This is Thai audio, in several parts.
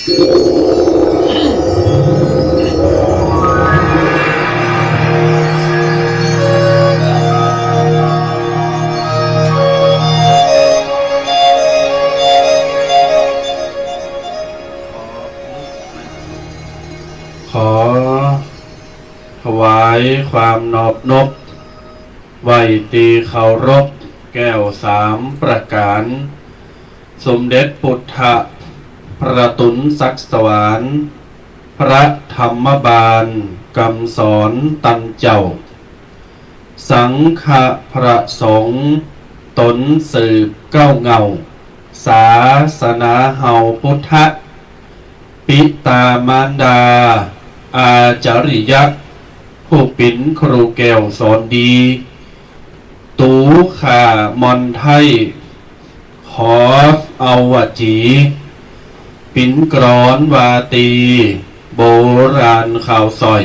ขอถวายความนอบนอบไหวตีเคารพแก้วสามประการสมเด็จพุทธประตุนศักดิ์สวรรค์พระธรรมบาลกำสอนตันเจ้าสังฆพระสงฆ์ตนสืบเก้าเงาศาสนาเฮาพุทธปิตามารดาอาจาริยะผู้ปิ่นครูแก้วสอนดีตูข่ามอนไทยขอเอาวจีปิ่นกรอนวาตีโบราณข่าวซอย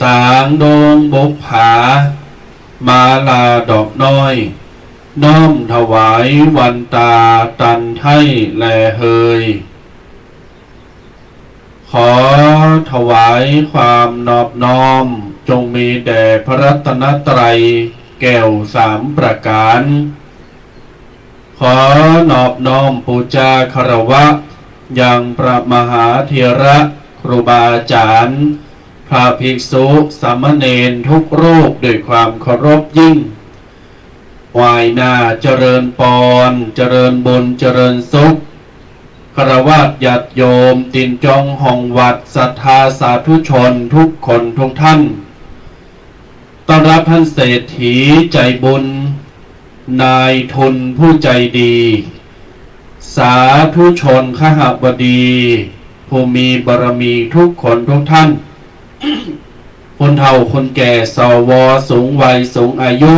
ต่างโดงบกผามาลาดอกน้อยน้อมถวายวันตาตันไทยแลเฮยขอถวายความนอบน้อมจงมีแด่พระรัตนตรัยแก้วสามประการขอนอบน้อมปูจาคารวะยังพระมหาเถระครูบาอาจารย์พระภิกษุสามเณรทุกรูปด้วยความเคารพยิ่งวายหน้าเจริญปอนเจริญบุญเจริญสุขคารวะญาติโยมตินจองห้องวัดศรัทธาสาธุชนทุกคนทุกท่านต้อนรับท่านเศรษฐีใจบุญนายทุนผู้ใจดีสาธุชนขหบดีผู้มีบารมีทุกคนทุกท่าน คนเฒ่าคนแก่สวสูงวัยสูงอายุ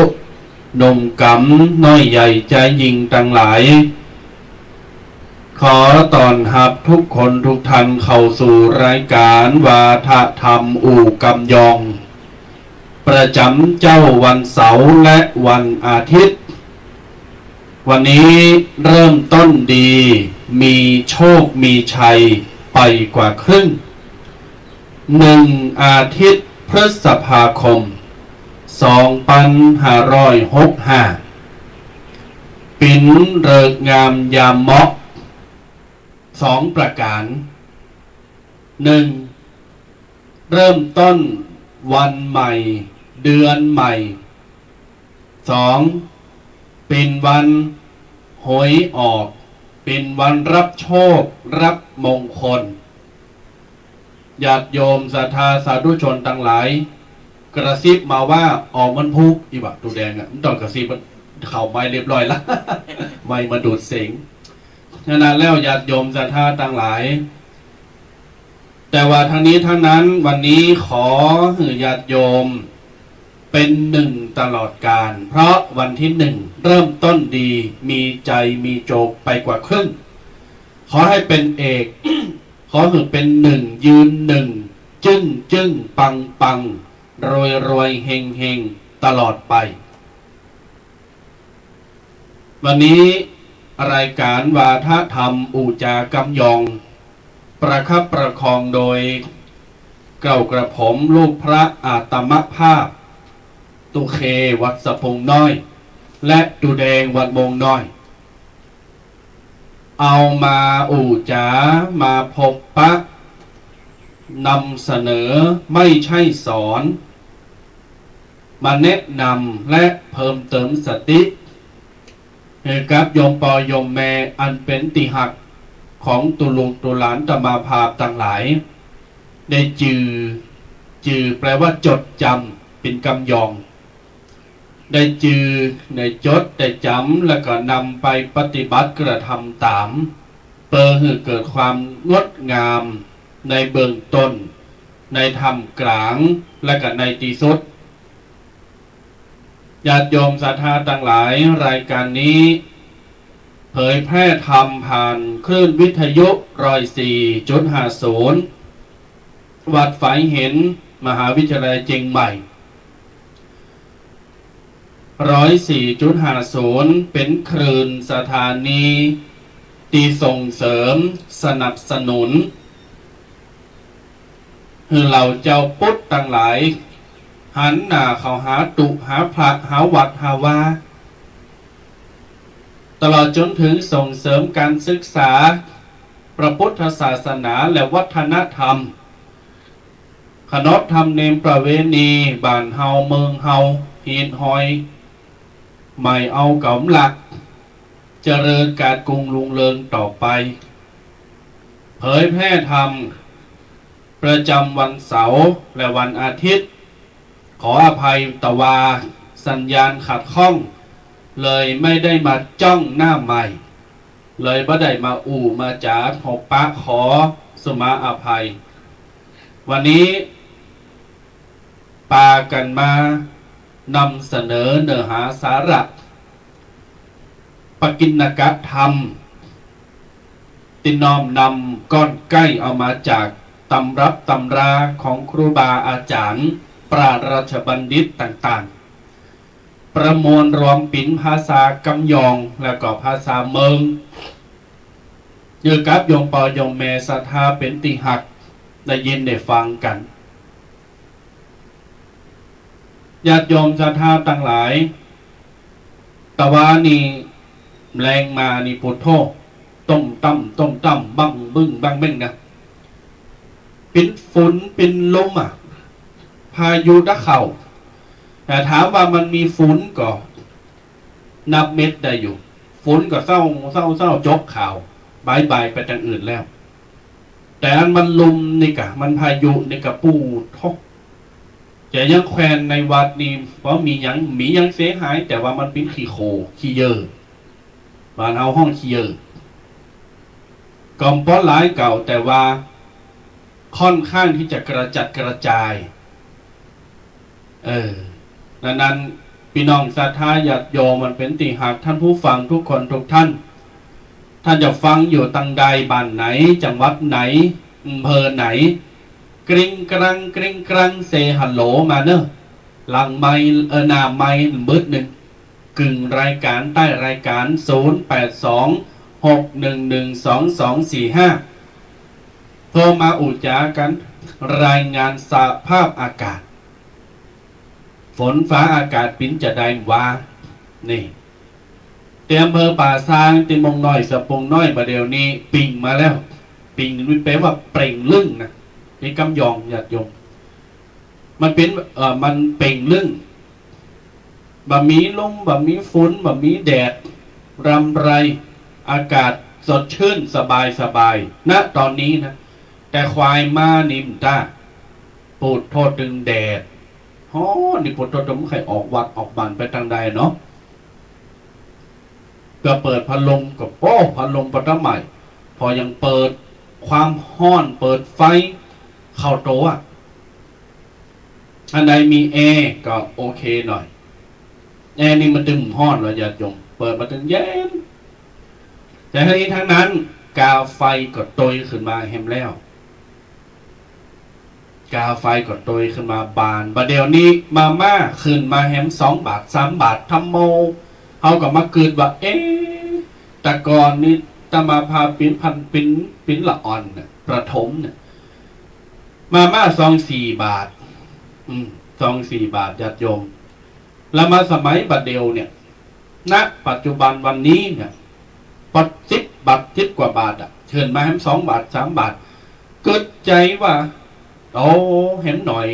หนุ่มกำน้อยใหญ่ใจยิ่งต่างหลายขอต้อนรับทุกคนทุกท่านเข้าสู่รายการวาทธรรมอู่กำยองประจำเจ้าวันเสาร์และวันอาทิตย์วันนี้เริ่มต้นดีมีโชคมีชัยไปกว่าครึ่ง1 อาทิตย์พฤษภาคม2565ปิ่นเริกงามยามเหมาะ2 ประการ 1. เริ่มต้นวันใหม่เดือนใหม่ 2. เป็นวันหวยออกเป็นวันรับโชครับมงคลญาติโยมศรัทธาสาธุชนทั้งหลายกระซิบมาว่าออกมันพุกอีบะตูแดงอ่ะมันต้องกระซิบมันเข่าไม้เรียบร้อยแล้ว ไม่มาดูดเสียงฉะนั้นแล้วญาติโยมศรัทธาทั้งหลายแต่ว่าทางนี้ทั้งนั้นวันนี้ขอให้ญาติโยมเป็น1 ตลอดกาลเพราะวันที่1เริ่มต้นดีมีใจมีโจกไปกว่าครึ่งขอให้เป็นเอก ขอให้เป็น1ยืน1จึ้งจึ้งปังปังรวยรวยเฮงเฮงตลอดไปวันนี้รายการวาทธรรมอู่จากำยองประคับประคองโดยเก่ากระผมลูกพระอาตมภาพตุเควัดสะพงน้อยและตุแดงวัดมงน้อยเอามาอู่จามาพบปะนำเสนอไม่ใช่สอนมาแนะนำและเพิ่มเติมสติให้กับโยมปอโยมแม่อันเป็นติหักของตุลุงตุหลานตมาภาพต่างหลายได้จือแปลว่าจดจำเป็นกำยองได้จือได้จดได้จำแล้วก็นำไปปฏิบัติกระทำตามเพื่อให้เกิดความงดงามในเบื้องต้นในธรรมกลางและก็ในที่สุดญาติโยมศรัทธาทั้งหลายรายการนี้เผยแพร่ธรรมผ่านคลื่นวิทยุ 104.50 วัดฝายเห็นมหาวิทยาลัยเชียงใหม่ 104.50 เป็นคลื่นสถานี ที่ส่งเสริมสนับสนุนคือเราเจ้าพุทธต่างหลายหันหน้าเข้าหาตุหาพระหาวัดหาวาตลอดจนถึงส่งเสริมการศึกษาพระพุทธศาสนาและวัฒนธรรมขนบธรรมเนียมประเวณีบ้านเฮาเมืองเฮาหีดหอยไม่เอาเก่าหลักเจริญการกรุงรุ่งเรืองต่อไปเผยแพร่ธรรมประจำวันเสาร์และวันอาทิตย์ขออภัยตวาสัญญาณขัดข้องเลยไม่ได้มาจ้องหน้าใหม่เลยบ่ได้มาอู่มาจ๋าขอปะขอสมาอภัยวันนี้ปากันมานำเสนอเนื้อหาสาระปกิณกธรรมติน้อมนำก้อนใกล้เอามาจากตำรับตำราของครูบาอาจารย์ปราชญ์ราชบัณฑิตต่างๆประมวลรวมปิ่นภาษากำยองและก็ภาษาเมืองอยู่กับโยมปอยมแม่ศรัทธาเป็นติหักได้ยินได้ฟังกันญาติโยมศรัทธาต่างหลายตะวานี่แรงมานี่พุทโธต้มตั้มบังบึ้งบังเบ้งนะเป็นฝนเป็นลมพายุตะเข่าแต่ถามว่ามันมีฝนก็นับเม็ดได้อยู่ฝนก็เศร้าจกข่าวบายไปทางอื่นแล้วแต่อันมันลมนี่กะมันพายุนี่กะปูทกจะยังแควนในวัดนี่เพราะมียังเสียหายแต่ว่ามันเป็นขี้โคขี้เยอะบ้านเอาห้องขี้เยอะกอมป้อนหลายเก่าแต่ว่าค่อนข้างที่จะกระจัดกระจายดังนั้นพี่น้องศรัทธาญาติโยมมันเป็นติหักท่านผู้ฟังทุกคนทุกท่านจะฟังอยู่ตังใดบ้านไหนจังหวัดไหนอำเภอไหนกริ้งกรังเซฮัลโหลมาเนอะหลังไม้หน้าไม้มืดหนึ่งกึ่งรายการใต้รายการ0826112245โทรมาอุจากันรายงานสภาพอากาศฝนฟ้าอากาศปิ้นจะได้ว่านี่เตรียมอำเภอป่าซางติมงน้อยสะปงน้อยประเดี๋ยวนี้ปิงมาแล้วปิงนี่แปลว่าเปล่งลึ่งนะนี่กำยองญาติโยมมันเป็นมันเปล่งลึ่งบะมีลมบะมีฝนบะมีแดดรำไรอากาศสดชื่นสบายณตอนนี้นะแต่ควายมานิ่มตาปูดโทษดึงแดดนี่ปูดโทษดึงใครออกวัดออกบ้านไปทางใดเนาะก็เปิดพัดลมกับพัดลมปฐมใหม่พอยังเปิดความห้อนเปิดไฟเข้าโต๊ะอันใดมีแอร์ก็โอเคหน่อยแอร์นี่มันดึงห้อนเราอย่าจงเปิดมาถึงเย็นแต่ทั้งนี้ทั้งนั้นกาไฟก็ตยขึ้นมาแฮมแล้วกาไฟก็ตยขึ้นมาบานประเดี๋ยวนี้มาม่าขึ้นมาแฮม2 บาท 3 บาททำโมเขาก็มาเกิดว่าแต่ก่อนนี้ตมาพาปิ้นละอ่อนเนี่ยประถมเนี่ยมาม่าซอง4 บาทซอง4 บาทญาติโยมแล้วมาสมัยบัดเดียวเนี่ยณปัจจุบันวันนี้เนี่ยปัด10 บาท10 กว่าบาทเชิญมาแฮม2 บาท 3 บาทเกิดใจว่าเห็นหน่อย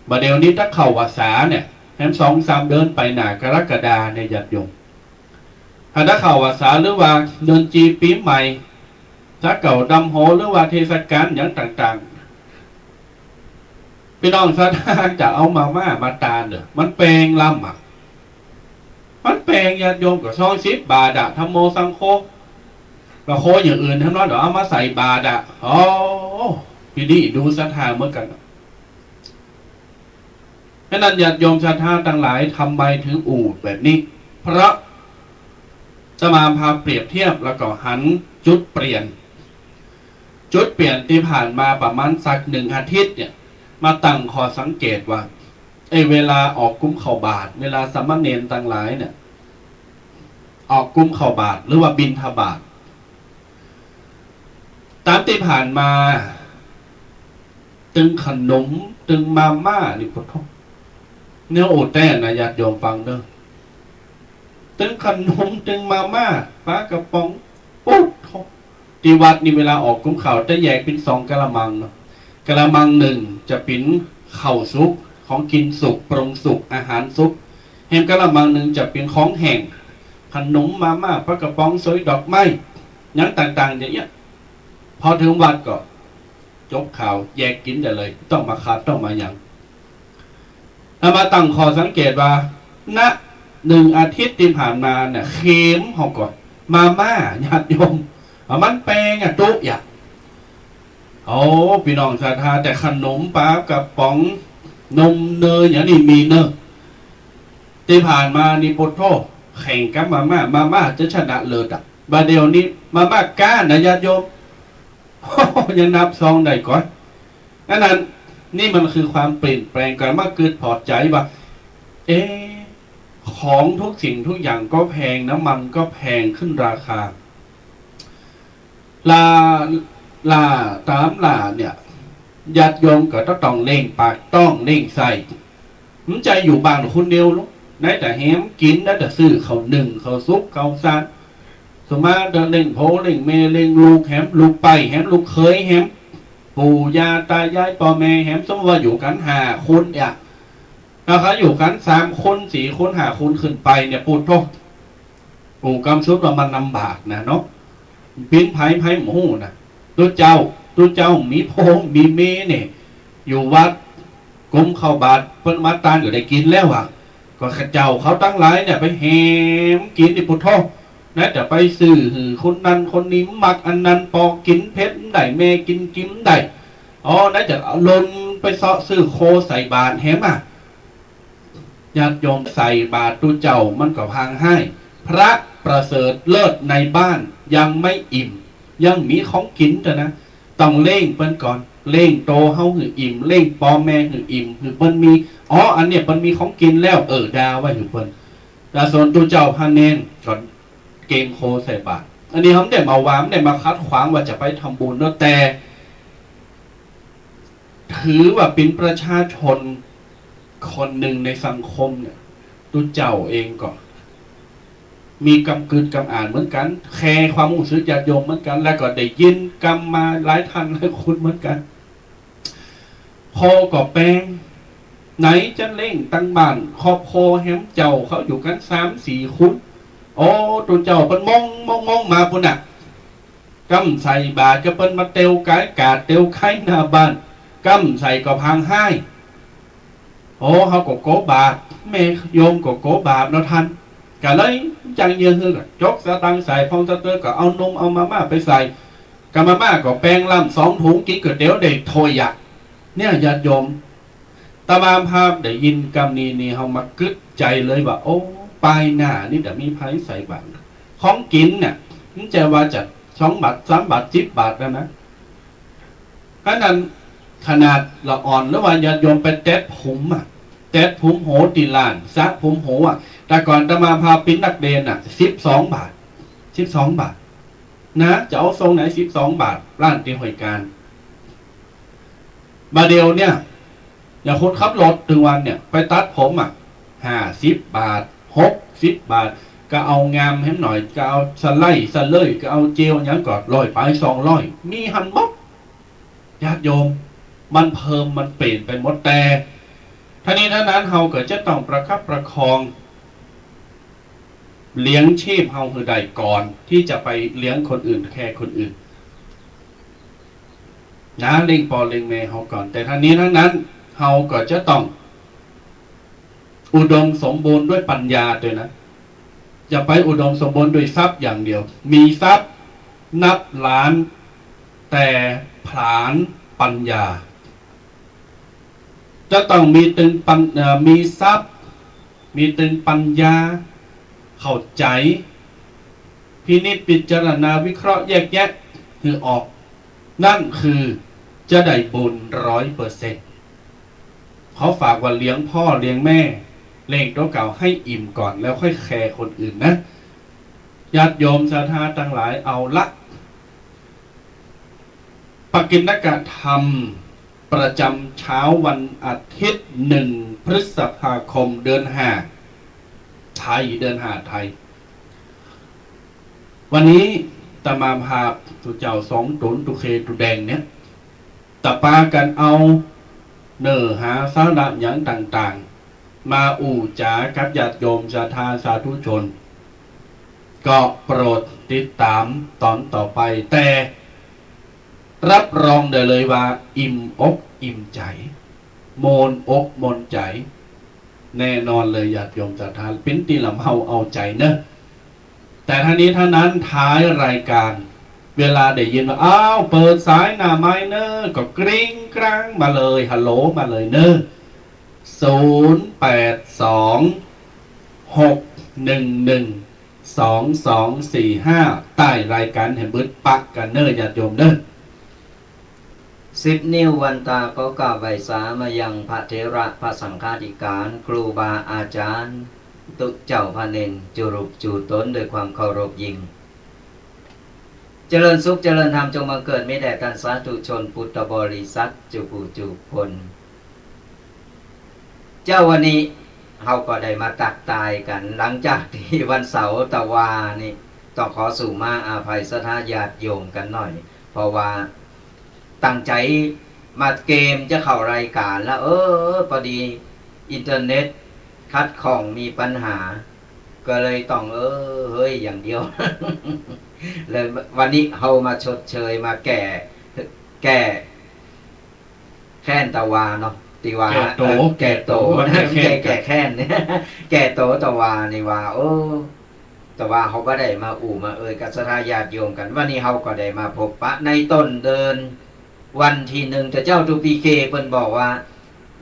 บัดเดียวนี้ถ้าเข้าว่าษาเนี่ยแฮม2-3 เดือนไปหน้ากรกฎาในญาติโยมถ้าเข้าว่าษาหรือว่าเดือนจีปีใหม่ถ้าเก่าดำโหหรือว่าเทศกาลอย่างต่างๆพี่น้องศรัทธาจะเอามาตาเด้อมันแปลงลำมันแปลงญาติโยมกับ10 บาทธรรมโมสังโฆก็โคอย่างอื่นทั้งนั้นเดี๋ยวเอามาใส่บาทพี่ดีดูศรัทธาเมื่อกันเพราะนั้นญาติโยมศรัทธาทั้งหลายทำไมถึงอูดแบบนี้เพราะจะมาพาเปรียบเทียบแล้วก็หันจุดเปลี่ยนที่ผ่านมาประมาณสัก1 อาทิตย์เนี่ยมาตั้งข้อสังเกตว่าเวลาออกกุมเข้าบาตรเวลาสามเณรทั้งหลายเนี่ยออกกุมเข้าบาตรหรือว่าบิณฑบาต ตามที่ผ่านมาตึงขนมตึงมาม่านี่พุทโธเนื้อโอแต้นะญาติโยมฟังเด้อตึงขนมตึงมาม่าปลากระป๋องปุ๊บที่วัดนี่เวลาออกกุ้งข่าวจะแยกเป็น2กะละมังเนาะกะละมังหนึ่งจะเป็นข้าวสุกของกินสุกปรุงสุกอาหารสุกแฮมกะละมังหนึ่งจะเป็นของแห้งขนมมาม่าปลากระป๋องสวยดอกไม้ยังต่างๆอย่างเงี้ยพอถึงวัดก็จบข่าวแยกกินได้เลยต้องมาขาดต้องมาอย่างเอามาตั้งข้อสังเกตว่าณ1 อาทิตย์ที่ผ่านมาเนี่ยเค็มหอกก่อนมาม่าญาติโยมมันแปลงตุ๊กอย่างโอ้พี่น้องศรัทธาแต่ขนมปลากระป๋องนมเนยอย่างนี้มีเนอะที่ผ่านมานี่พุทโธแข่งกับมาม่าจะชนะเลิศบาเดียวนี้มาม่าก้านนะญาติโยมยังนับซองได้ก่อนนั้นนี่มันคือความเปลี่ยนแปลงกันมากเกิดพอใจว่าของทุกสิ่งทุกอย่างก็แพงน้ำมันก็แพงขึ้นราคาลาตามลาเนี่ยญาติโยมก็ต้องเล่งปากต้องเล่งใส่มันใจอยู่บ้านคนเดียวลูกได้แต่แฮมกินได้แต่ซื้อเขาหนึ่งเขาซุปเขาซานสมมาเดินเล่งโผเล่งเมเล่งลูกแฮมลูกไปแฮมลูกเคยแฮมปู่ย่าตายายพ่อแม่แฮมสมมติว่าอยู่กัน5 คนเนี่ยนะครับอยู่กัน3 คน4 คน5 คนขึ้นไปเนี่ยพูดโทษปู่กำชุดว่ามันลำบากนะเนาะปิ้นไผ่หมูนะตัวเจ้ามีโพมีเมเนี่ยอยู่วัดกุมเข้าบาตรเพิ่นมาตานอยู่ได้กินแล้วอ่ะก็ข้าเจ้าเขาตั้งหลายเนี่ยไปแหมกินที่พุทโธนะแต่ไปซื้อคนนั้นคนนี้มักอันนั้นปอกินเพชรได้เมกินกิมได้นะจะเอาลนไปเสาะซื้อโคใส่บาตรแหมญาติโยมใส่บาตรตัวเจ้ามันก็พังให้พระประเสริฐเลิศในบ้านยังไม่อิ่มยังมีของกินแต่นะต้องเล่งเปิ้นก่อนเล่งโตเฮาหืออิ่มเล่งปอแม่หืออิ่มหือเปิ้นมีอันเนี้ยเปิ้นมีของกินแล้วดาไว้หือเปิ้นแต่ส่วนตัวเจ้าพระเนนก่อนเกมโคใส่บาตรอันนี้เขาได้มาวางได้มาคัดขวางว่าจะไปทำบุญแล้วแต่ถือว่าเป็นประชาชนคนหนึ่งในสังคมเนี่ยตัวเจ้าเองก็มีกำกึดกำอ่านเหมือนกันแคร์ความรู้สึกญาติโยมเหมือนกันแล้วก็ได้ยินกรรมมาหลายท่านหลายคนเหมือนกันพอก็แปลงไหนจะเล่งตั้งบ้านครอบครัวแฮมเจ้าเขาอยู่กัน3-4 คนตัวเจ้าเป็นมองมาพุ่นน่ะกำใส่บาทก็เป็นมาเตียวกายกาดเตียวไข่หน้าบ้านกำใส่ก็พังให้เขาก็โกบาทแม่โยมก็โกบาทเนาะท่านก็เลยจังเยอะคือจกสตังใส่ฟองตะเตอก็เอานมเอามาม่าไปใส่กับมาม่าก็แปลงลำ2 ถุงกินก็เดี๋ยวเด็กโทยะเนี่ยญาติโยมตาบามภาพได้ยินกรรมนี้เขามากึดใจเลยว่าปลายหน้านี่แต่มีไผ่ใส่บาทของกินเนี่ยมันจะว่าจะ2 บาท3 บาท10 บาทแล้วนะขนาดละอ่อนแล้วว่าญาติโยมไปเต็ดผมเต็ดผมโหตีลานซักผมโหแต่ก่อนตมาพาปิ้นนักเรียน12 บาท12 บาทนะจะเอาทรงไหน12 บาทร้านเตียวหอยการบาเดียวเนี่ยอย่างคนขับรถถึงวันเนี่ยไปตัดผม50 บาท60 บาทก็เอางามให้หน่อยก็เอาสไลด์สเลยก็เอาเจลอย่างก่อน100 ไป200มีหันบ๊อบญาติโยมมันเพิ่มมันเปลี่ยนไปหมดแต่ท่านี้ท่านั้นเฮาก็จะต้องประคับประคองเลี้ยงชีพเฮาคือใดก่อนที่จะไปเลี้ยงคนอื่นแค่คนอื่นนะเลี้ยงปอเลี้ยงแม่เฮาก่อนแต่ท่านี้ทั้งนั้นเฮาก็จะต้องอุดมสมบูรณ์ด้วยปัญญาด้วยนะอย่าไปอุดมสมบูรณ์ด้วยทรัพย์อย่างเดียวมีทรัพย์นับล้านแต่ผลาญปัญญาจะต้องมีมีทรัพย์มีตึงปัญญาเข้าใจพินิจพิจารณาวิเคราะห์แยกแยะคือออกนั่นคือจะได้บุญ100%เขาฝากว่าเลี้ยงพ่อเลี้ยงแม่เล่งตัวเก่าให้อิ่มก่อนแล้วค่อยแคร์คนอื่นนะญาติโยมศรัทธาทั้งหลายเอาละ กิณกธรรมประจำเช้าวันอาทิตย์1 พฤษภาคมเดือน5ไทยเดือน5ไทยวันนี้ตมาพาตุเจ้า2ตุนตุเคตุแดงเนี่ยตะปากันเอาเนื้อหาสาระอย่างต่างๆมาอู่จากับญาติโยมศรัทธาสาธุชนก็โปรดติดตามตอนต่อไปแต่รับรองได้เลยว่าอิ่มอกอิ่มใจโมนอกโมนใจแน่นอนเลยญาติโยมศรัทธาเป็นตีลำเฮาเอาใจเนอะแต่ท่านี้ท่านั้นท้ายรายการเวลาได้ยินว่าอ้าวเปิดสายหน้าไม้เนอะก็กริ้งกรังมาเลยฮัลโหลมาเลยเนอะ0826112245ใต้รายการแห่งบึดปักกันเนอะญาติโยมเนอะ10 นิ้ววันตาก็กล่าวใบสามายังพระเถระพระสังฆาธิการครูบาอาจารย์ตุเจ้าพระเนนจุรุปจูตนโดยความเคารพยิ่งเจริญสุขเจริญธรรมจงมาเกิดไม่แด่ท่านสาธุชนพุทธบริษัทจุปูจุพลเจ้าวันนี้เราก็ได้มาตักตายกันหลังจากที่วันเสาร์ตะวานี่ต้องขอสู่มาอาภัยสถาญาติโยมกันหน่อยเพราะว่าตั้งใจมาเกมจะเข้ารายการแล้วพอดีอินเทอร์เน็ตคัดของมีปัญหาก็เลยต้องเฮ้ยอย่างเดียว เลยวันนี้เฮามาชดเชยมาแก้แค้นตะวาเนาะติว่าแก่โตแก่แค้นเนี่ยแก่โตตะวานี่ว่าแต่ว่าเขาก็ได้มาอู่มากับศรัทธาญาติโยมกันวันนี้เฮาก็ได้มาพบปะในต้นเดินวันที่1แต่เจ้าทูปีเคเพิ่นบอกว่า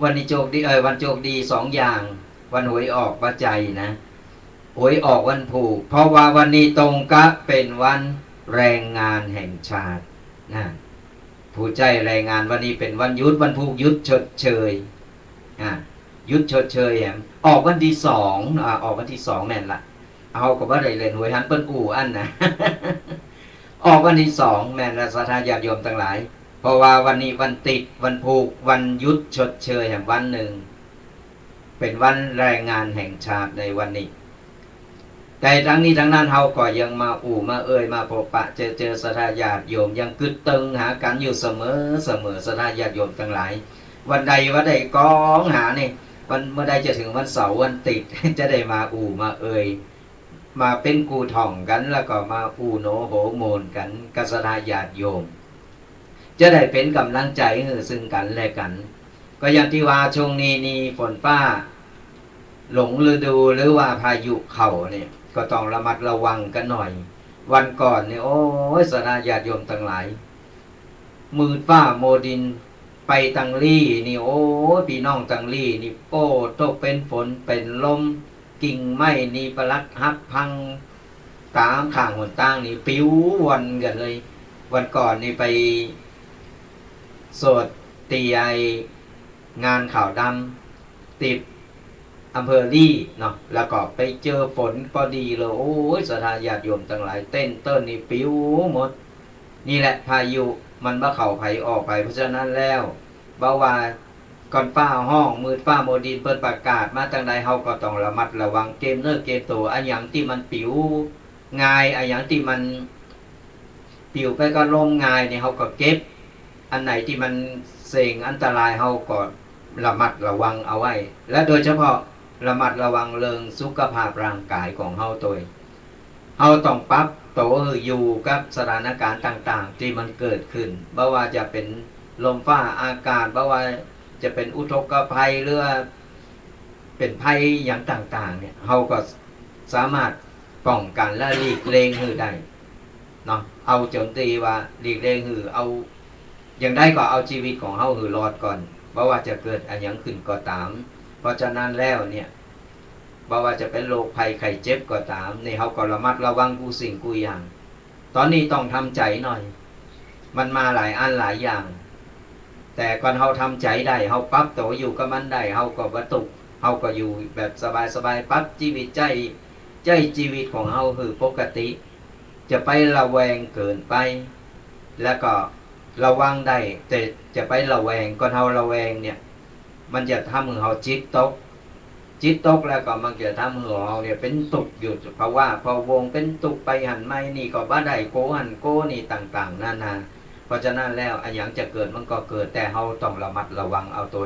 วันนี้โชคดีวันโชคดี2อย่างวันหวยออกปัจจัยนะหวยออกวันผูกเพราะว่าวันนี้ตรงกะเป็นวันแรงงานแห่งชาตินะผู้ใจแรงงานวันนี้เป็นวันหยุดวันผูกหยุดชดเชยหยุดชดเชยแหมออกวันที่2ออกวันที่2นั่นล่ะเอาก็บ่ได้เล่นหวยหันเปิ้นอู่อันนะ ออกวันที่2แม่นและศรัทธาญาติโยมทั้งหลายเพราะว่าวันนี้วันติดวันผูกวันหยุดชดเชยแห่งวันหนึ่งเป็นวันแรงงานแห่งชาติในวันนี้แต่ทั้งนี้ทั้งนั้นเฮาก็ยังมาอู่มามาพบปะเจอศรัทธาญาติโยมยังกึดตึงหากันอยู่เสมอศรัทธาญาติโยมทั้งหลายวันใดกองหานี่วันเมื่อใดจะถึงวันเสาร์วันติด จะได้มาอู่มามาเป็นกูท่องกันแล้วก็มาอู่โนโหโมนกันกับศรัทธาญาติโยมจะได้เป็นกำลังใจซึ่งกันและกันก็อย่างที่ว่าช่วงนี้นี่ฝนฟ้าหลงฤดูหรือว่าพายุเข้าเนี่ยก็ต้องระมัดระวังกันหน่อยวันก่อนเนี่ยศรัทธาญาติโยมทั้งหลายมืดฟ้าโมดินไปตังลี่นี่พี่น้องตังลี่นี่ตกเป็นฝนเป็นลมกิ่งไม้นี่ปลักหักพังตามข้างหนตั้งนี่ปิ้ววันกันเลยวันก่อนนี่ไปสดตีงานข่าวดำติดอำเภอลี่เนาะแล้วก็ไปเจอฝนพอดีเลยศรัทธาญาติโยมทั้งหลายเต้นนี่ปิ้วหมดนี่แหละพายุมันบ่เข้าไผออกไปเพราะฉะนั้นแล้วบ่ว่าก่อนฟ้าห้องมืดฟ้าโมดินเปิดประกาศมาทางใดเฮาก็ต้องระมัดระวังเกมเกมโตอันหยังที่มันปิ้วง่ายอันหยังที่มันปิ้วไปก็ลงง่ายนี่เฮาก็เก็บอันไหนที่มันเสี่ยงอันตรายเฮาก็ระมัดระวังเอาไว้และโดยเฉพาะระมัดระวังเรื่องสุขภาพร่างกายของเฮาตัวเฮาต้องปรับตัวอยู่กับสถานการณ์ต่างๆที่มันเกิดขึ้นบ่ว่าจะเป็นลมฟ้าอากาศบ่ว่าจะเป็นอุทกภัยหรือเป็นภัยอย่างต่างๆเนี่ยเฮาก็สามารถป้องกันและหลีกเลี่ยงได้เนาะเอาจนตีว่าหลีกเลี่ยงเอาอย่างได้ก็เอาชีวิตของเฮารอดก่อนบ่ว่าจะเกิดอันหยังขึ้นก็ตามเพราะฉะนั้นแล้วเนี่ยบ่ว่าจะเป็นโรคภัยไข้เจ็บก็ตามนี่เฮาก็ระมัดระวังกูสิ่งกูอย่างตอนนี้ต้องทำใจหน่อยมันมาหลายอันหลายอย่างแต่ก่อนเฮาทำใจได้เฮาปรับตัวอยู่กับมันได้เฮาก็บ่ตุกเฮาก็อยู่แบบสบายๆปรับชีวิตใจชีวิตของเฮาคือปกติจะไประแวงเกินไปแล้วก็ ระวังได้แต่จะไประแวงก่อนเฮาระแวงเนี่ยมันจะทำให้เฮาจิตตกแล้วก็มันจะทำให้เราเนี่ยเป็นตุกอยู่เพราะว่าพอวงเป็นตุกไปหันไม่นี่ก็บ่ได้โกหันโกนี่ต่างๆนานาเพราะฉะนั้นแล้วอันหยังจะเกิดมันก็เกิดแต่เฮาต้องระมัดระวังเอาตัว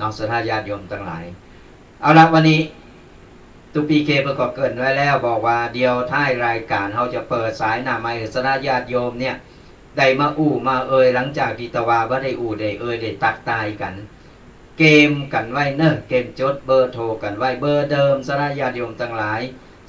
น้องศรัทธาญาติโยมทั้งหลายเอาละวันนี้ตุปีเคประกอบเกิดไว้แล้วบอกว่าเดียวท้ายรายการเฮาจะเปิดสายหน้าไม้ศรัทธาญาติโยมเนี่ยได้มามาหลังจากที่ตะวาบ่ได้ได้ตักตายกันเกมกันไว้เนอะเกมจดเบอร์โทรกันไว้เบอร์เดิมศรัทธาญาติโยมทั้งหลาย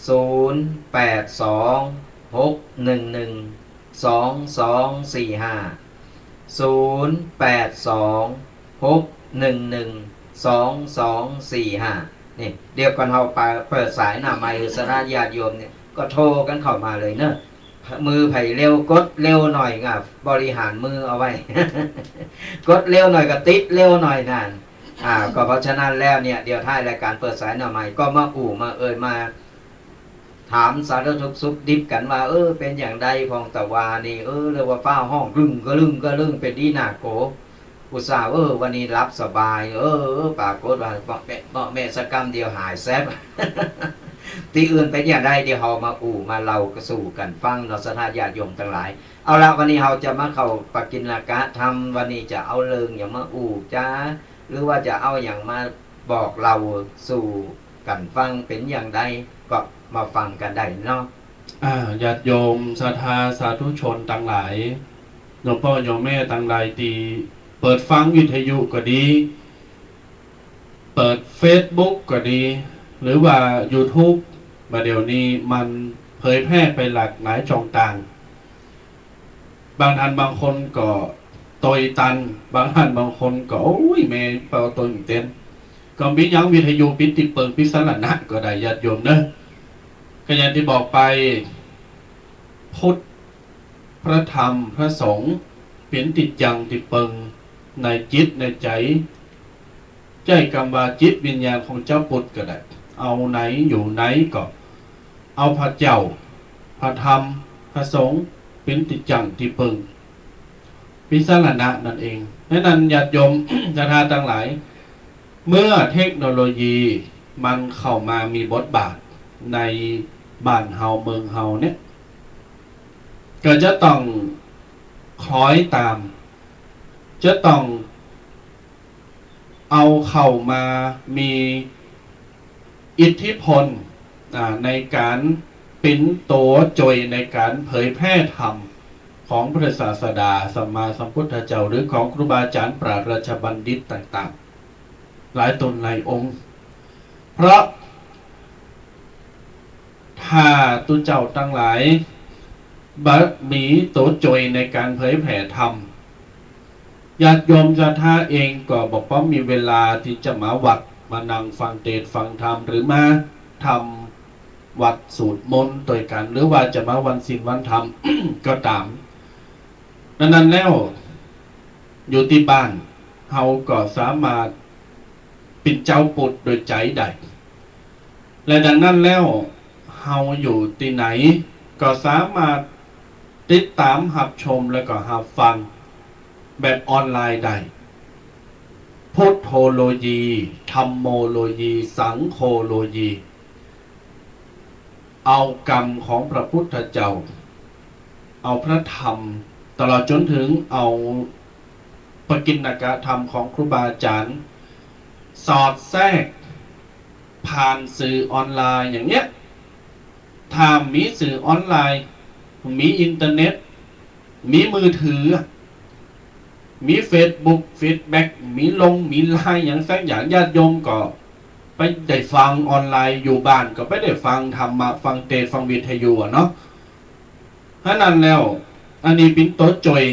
0826112245นี่เดี๋ยวก่อนเราเปิดสายหน้าไมค์ศรัทธาญาติโยมเนี่ยก็โทรกันเข้ามาเลยเนอะมือไผ่เร็วกดเร็วหน่อยงับบริหารมือเอาไว้ กดเร็วหน่อยก็ติดเร็วหน่อยนานก็เพราะฉะนั้นแล้วเนี่ยเดี๋ยวท้ายรายการเปิดสายหน้าไมค์ก็มามาถามสารทุกข์สุขดิบกันว่าเป็นอย่างใดพองตะวานี่เรียกว่าฟ้าห้องรึงก็ลึงเป็นดีหนาโกอุตส่าห์วันนี้รับสบายปากโกดว่าเบาะแม่สกรรมเดียวหายแซ่บ ที่อื่นเป็นอย่างใดเดี๋ยวเรามามาเล่าสู่กันฟังเราศรัทธาญาติโยมทั้งหลายเอาละวันนี้เราจะมาเข้าปกิณกะทำวันนี้จะเอาเรื่องอย่างมาจ้าหรือว่าจะเอาอย่างมาบอกเราสู่กันฟังเป็นอย่างใดก็มาฟังกันได้เนาะญาติโยมศรัทธาสาธุชนต่างหลายโยมพ่อโยมแม่ต่างหลายตีเปิดฟังวิทยุก็ดีเปิด Facebook ก็ดีหรือว่า YouTube มาเดี๋ยวนี้มันเผยแพร่ไปหลากหลายช่องต่างบางท่านบางคนก็ตอยตันบางท่านบางคนก็โอ้ยแม่เป่าตัวเต็มก็มียังวิทยุปิดติเปิงพิสารณะก็ได้ญาติโยมเนอะก็อย่างที่บอกไปพุทธพระธรรมพระสงฆ์เป็นติดยังติเปิงในจิตในใจกรรมว่าจิตวิญญาณของเจ้าพุทธก็ได้เอาไหนอยู่ไหนก็เอาพระเจ้าพระธรรมพระสงฆ์เป็นติดจังติเปิงพิสารณะนั่นเองนั้นญาติโยม ศรัทธาทั้งหลายเมื่อเทคโนโลยีมันเข้ามามีบทบาทในบ้านเฮาเมืองเฮาเนี่ยก็จะต้องคล้อยตามจะต้องเอาเข้ามามีอิทธิพลในการเป็นตัวจอยในการเผยแพร่ธรรมของพระศาสดาสัมมาสัมพุทธเจ้าหรือของครูบาอาจารย์ปราชญ์ราชบัณฑิตต่างๆหลายตนหลายองค์เพราะถ้าตุเจ้าตั้งหลายบัดมีตัวจอยในการเผยแผ่ธรรมญาติโยมศรัทธาเองก็บอกว่ามีเวลาที่จะมาวัดมานั่งฟังเทศน์ฟังธรรมหรือมาทำวัดสูตรมนต์ด้วยกันหรือว่าจะมาวันศีลวันธรรม ก็ตามนั้นแล้วอยู่ที่บ้านเฮาก็สามารถเป็นเจ้าปุตโดยใจได้และดังนั้นแล้วเฮาอยู่ที่ไหนก็สามารถติดตามหับชมแล้วก็หับฟังแบบออนไลน์ได้พุทโธโลยีธัมโมโลยีสังโฆโลยีเอากรรมของพระพุทธเจ้าเอาพระธรรมตลอดจนถึงเอาปกิณกธรรมของครูบาอาจารย์สอดแทรกผ่านสื่อออนไลน์อย่างเนี้ยถ้ามีสื่อออนไลน์มีอินเทอร์เน็ตมีมือถือมี Facebook ฟีดแบ็กมีมีไลน์อย่างสักอย่างญาติโยมก็ไปได้ฟังออนไลน์อยู่บ้านก็ไปได้ฟังธรรมะฟังเทศน์ฟังวิทยุเนาะเพราะนั้นแล้วอันนี้เป็นตัวจอย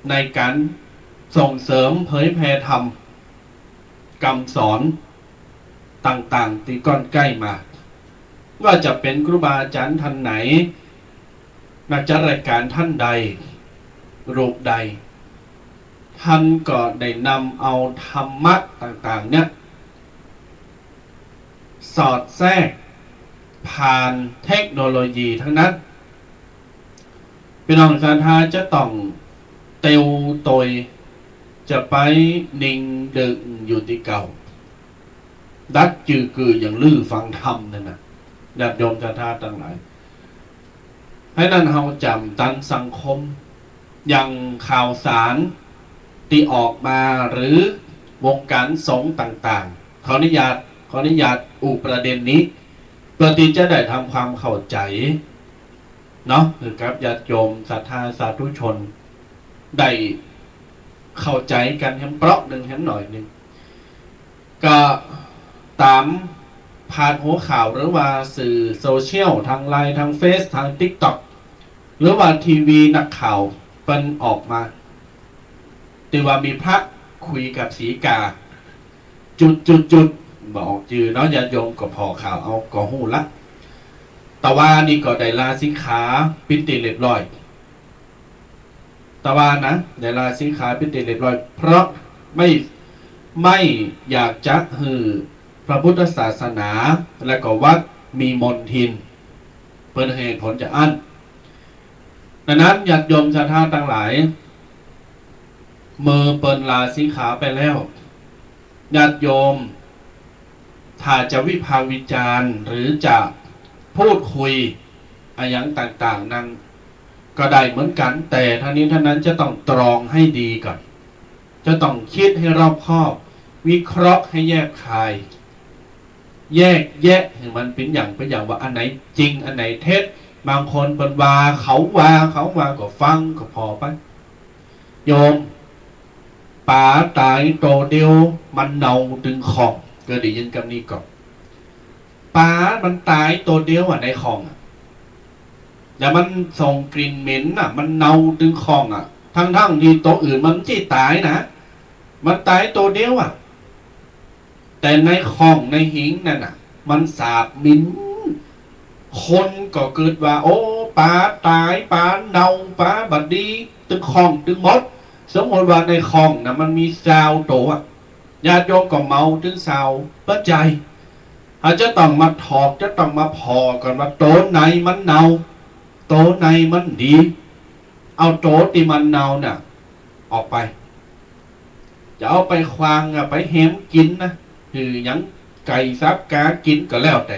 ในการส่งเสริมเผยแผ่ธรรมคำสอนต่างๆที่ก้อนใกล้มาว่าจะเป็นครูบาอาจารย์ท่านไหนนักจัดรายการท่านใดรูปใดท่านก็ได้นำเอาธรรมะต่างๆเนี่ยสอดแทรกผ่านเทคโนโลยีทั้งนั้นพี่น้องศรัทธาจะต้อง เตียวตยจะไปนิ่งดึงอยู่ที่เก่าดัดจือคืออย่างลื้อฟังธรรมนั่นนะญาติโยมชาวท่าทั้งหลายให้นั่นเฮาจำตันสังคมอย่างข่าวสารที่ออกมาหรือวงการสงฆ์ต่างๆขออนุญาตอุประเด็นนี้เพื่อที่จะได้ทำความเข้าใจเนาะคือครับญาติโยมศรัทธาสาธุชนได้เข้าใจกันแฮมเปราะหนึ่งแฮมหน่อยหนึ่งก็ตามพาดหัวข่าวหรือว่าสื่อโซเชียลทางไลน์ทางเฟซทาง TikTok หรือว่าทีวีนักข่าวเป็นออกมาที่ว่ามีพระคุยกับสีกาจุดบอกจือเนาะญาติโยมก็พอข่าวเอาก็หูละแต่ว่านี่ก็ได้ลาสิกขาปิติเรียบร้อยแต่ว่านะได้ลาสิกขาปิติเรียบร้อยเพราะไม่อยากจะหือพระพุทธศาสนาและก็วัดมีมนทินเป็นเหตุผลจะอั้นดังนั้นญาติโยมชาวท่าทั้งหลายเมื่อเปิดลาสิกขาไปแล้วญาติโยมถ้าจะวิพากษ์วิจารณ์หรือจะพูดคุยอะไรอย่างต่างๆนั้นก็ได้เหมือนกันแต่ทั้งนี้ทั้งนั้นจะต้องตรองให้ดีก่อนจะต้องคิดให้รอบคอบวิเคราะห์ให้แยกคายแยกแยะให้มันเป็นอย่างว่าอันไหนจริงอันไหนเท็จบางคนเป็นว่าเขาว่าก็ฟังก็พอไปโยมป่าตายโตเดียวมันเน่าถึงของก็ได้ยินคำนี้ก่อนป่ามันตายตัวเดียวในคลองแต่มันส่งกลิ่นเหม็นมันเน่าถึงคลองทั้งที่ตัวอื่นมันไม่ตายนะมันตายตัวเดียวแต่ในคลองในหิงนั่นมันสาบมิ้นคนก็เกิดว่าโอ้ป่าตายป่าเน่าป่าบัดดีถึงคลองถึงมดสมมติว่าในคลองมันมีซาวตัวญาติโยมก็เมาถึงซาวปัจจัยอาจจะต้องมาถอกจะต้องมาพอก่อนว่าโตไหนมันเน่าโตไหนมันดีเอาโตที่มันเน่าออกไปจะเอาไปควางไปแหมกินนะคือยังไก่ซับกากินก็แล้วแต่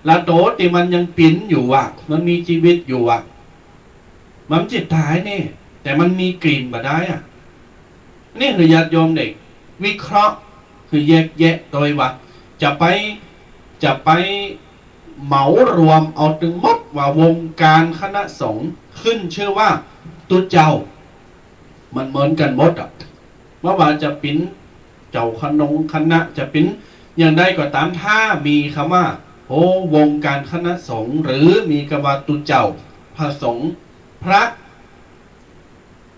ละโตที่มันยังปิ้นอยู่มันมีชีวิตอยู่มันจิตตายนี่แต่มันมีกลิ่นมาได้นี่คือญาติโยมเด็กวิเคราะห์คือแยกแยะโดยว่าจะไปเหมารวมเอาถึงหมดว่าวงการคณะสงฆ์ขึ้นชื่อว่าตัวเจ้ามันเหมือนกันหมดเมื่อวานจะปิ้นเจ้าคณะจะปิ้นอย่างใดก็ตามถ้ามีคำว่าโอ้วงการคณะสงฆ์หรือมีคำว่าตัวเจ้าพระสงฆ์พระ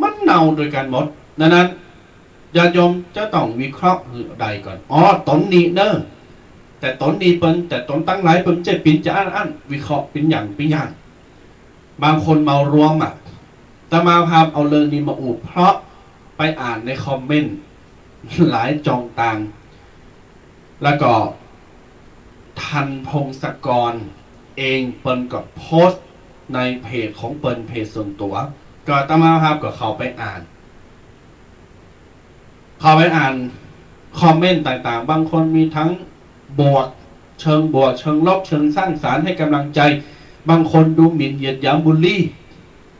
มันเน่าโดยกันหมดดังนั้นญาติโยมจะต้องวิเคราะห์ใดก่อนตนนี้เนอะแต่ตนนี้เป็นแต่ตนตั้งหลายเป็นจะปิ้นจะอันวิเคราะห์เป็นอย่างบางคนเมารวมแต่มาพามเอาเรื่องนี้มาอุบเพราะไปอ่านในคอมเมนต์หลายจองต่างแล้วก็ทันพงศกรเองเปิ้นก็โพสต์ในเพจของเปิ้นเพจส่วนตัวก็ตมาภาพก็เข้าไปอ่านคอมเมนต์ต่างๆบางคนมีทั้งบวกเชิงบวกเชิงลบเชิงสร้างสรรค์ให้กำลังใจบางคนดูหมิ่นเหยียดหยามบูลลี่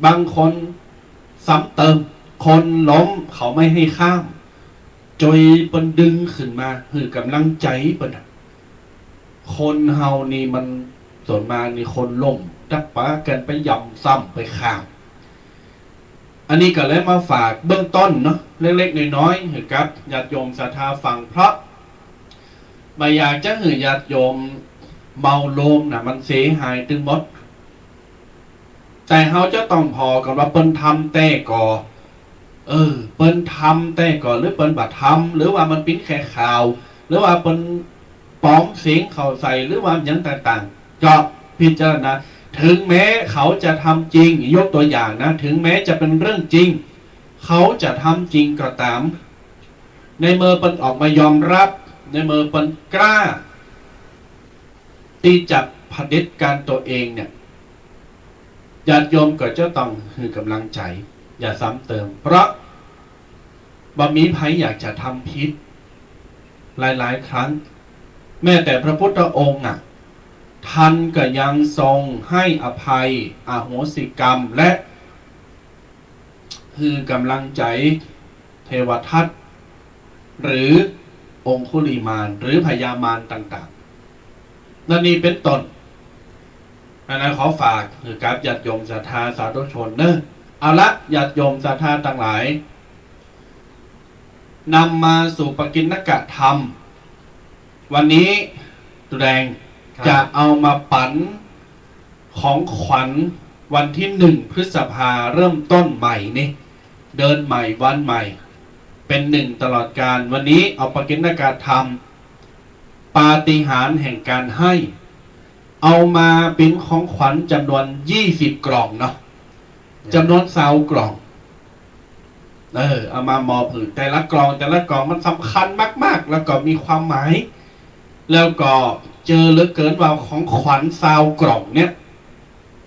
บางคนซ้ำเติมคนล้มเขาไม่ให้ข้ามจอยเปิ้นดึงขึ้นมาคือกำลังใจเปิ้นคนเฮานี่มันส่วนมากนี่คนล้มดักปะกันไปย่ำซ้ำไปข้ามอันนี้ก็เลยมาฝากเบื้องต้นเนาะเล็กๆน้อยๆให้กับญาติโยมศรัทธาฟังเพราะไม่อยากจะให้ญาติโยมเมาโลมมันเสียหายตึงหมดแต่เขาจะต้องพอกันว่าเปิ้นทำแต่ก่อเปิ้นทำแต่ก่อหรือเปิ้นบัดทำหรือว่ามันเป็นแค่ข่าวหรือว่าเปิ้นปลอมเสียงเขาใส่หรือว่าอย่างต่างๆก็พิจารณาถึงแม้เขาจะทำจริงยกตัวอย่างนะถึงแม้จะเป็นเรื่องจริงเขาจะทำจริงก็ตามในเมื่อเปิ้นออกมายอมรับในเมื่อเปิ้นกล้าที่จะเผด็จการตัวเองญาติโยมก็จะต้องคือกำลังใจอย่าซ้ำเติมเพราะ บ่มีใครอยากจะทำผิดหลายๆครั้งแม้แต่พระพุทธองค์ท่านก็ยังทรงให้อภัยอโหสิกรรมและคือกำลังใจเทวทัตหรือองคุลิมานหรือพญามารต่างๆนั่นนี่เป็นต้นอันนั้นขอฝากคือการญาติโยมศรัทธาสาธุชนเนอะเอาละญาติโยมศรัทธาต่างหลายนำมาสู่ปกิณกธรรมวันนี้ตุแดงจะเอามาปั่นของขวัญวันที่1 พฤษภาเริ่มต้นใหม่นี่เดินใหม่วันใหม่เป็น1ตลอดการวันนี้เอาปกิณกธรรมปาฏิหาริย์แห่งการให้เอามาเป็นของขวัญจำนวน20 กล่องเนาะจำนวน20 กล่องเอามามอบแต่ละกล่องมันสำคัญมากๆแล้วก็มีความหมายแล้วก็เจอเหลือเกินว่าของขวัญ20 กล่องเนี่ย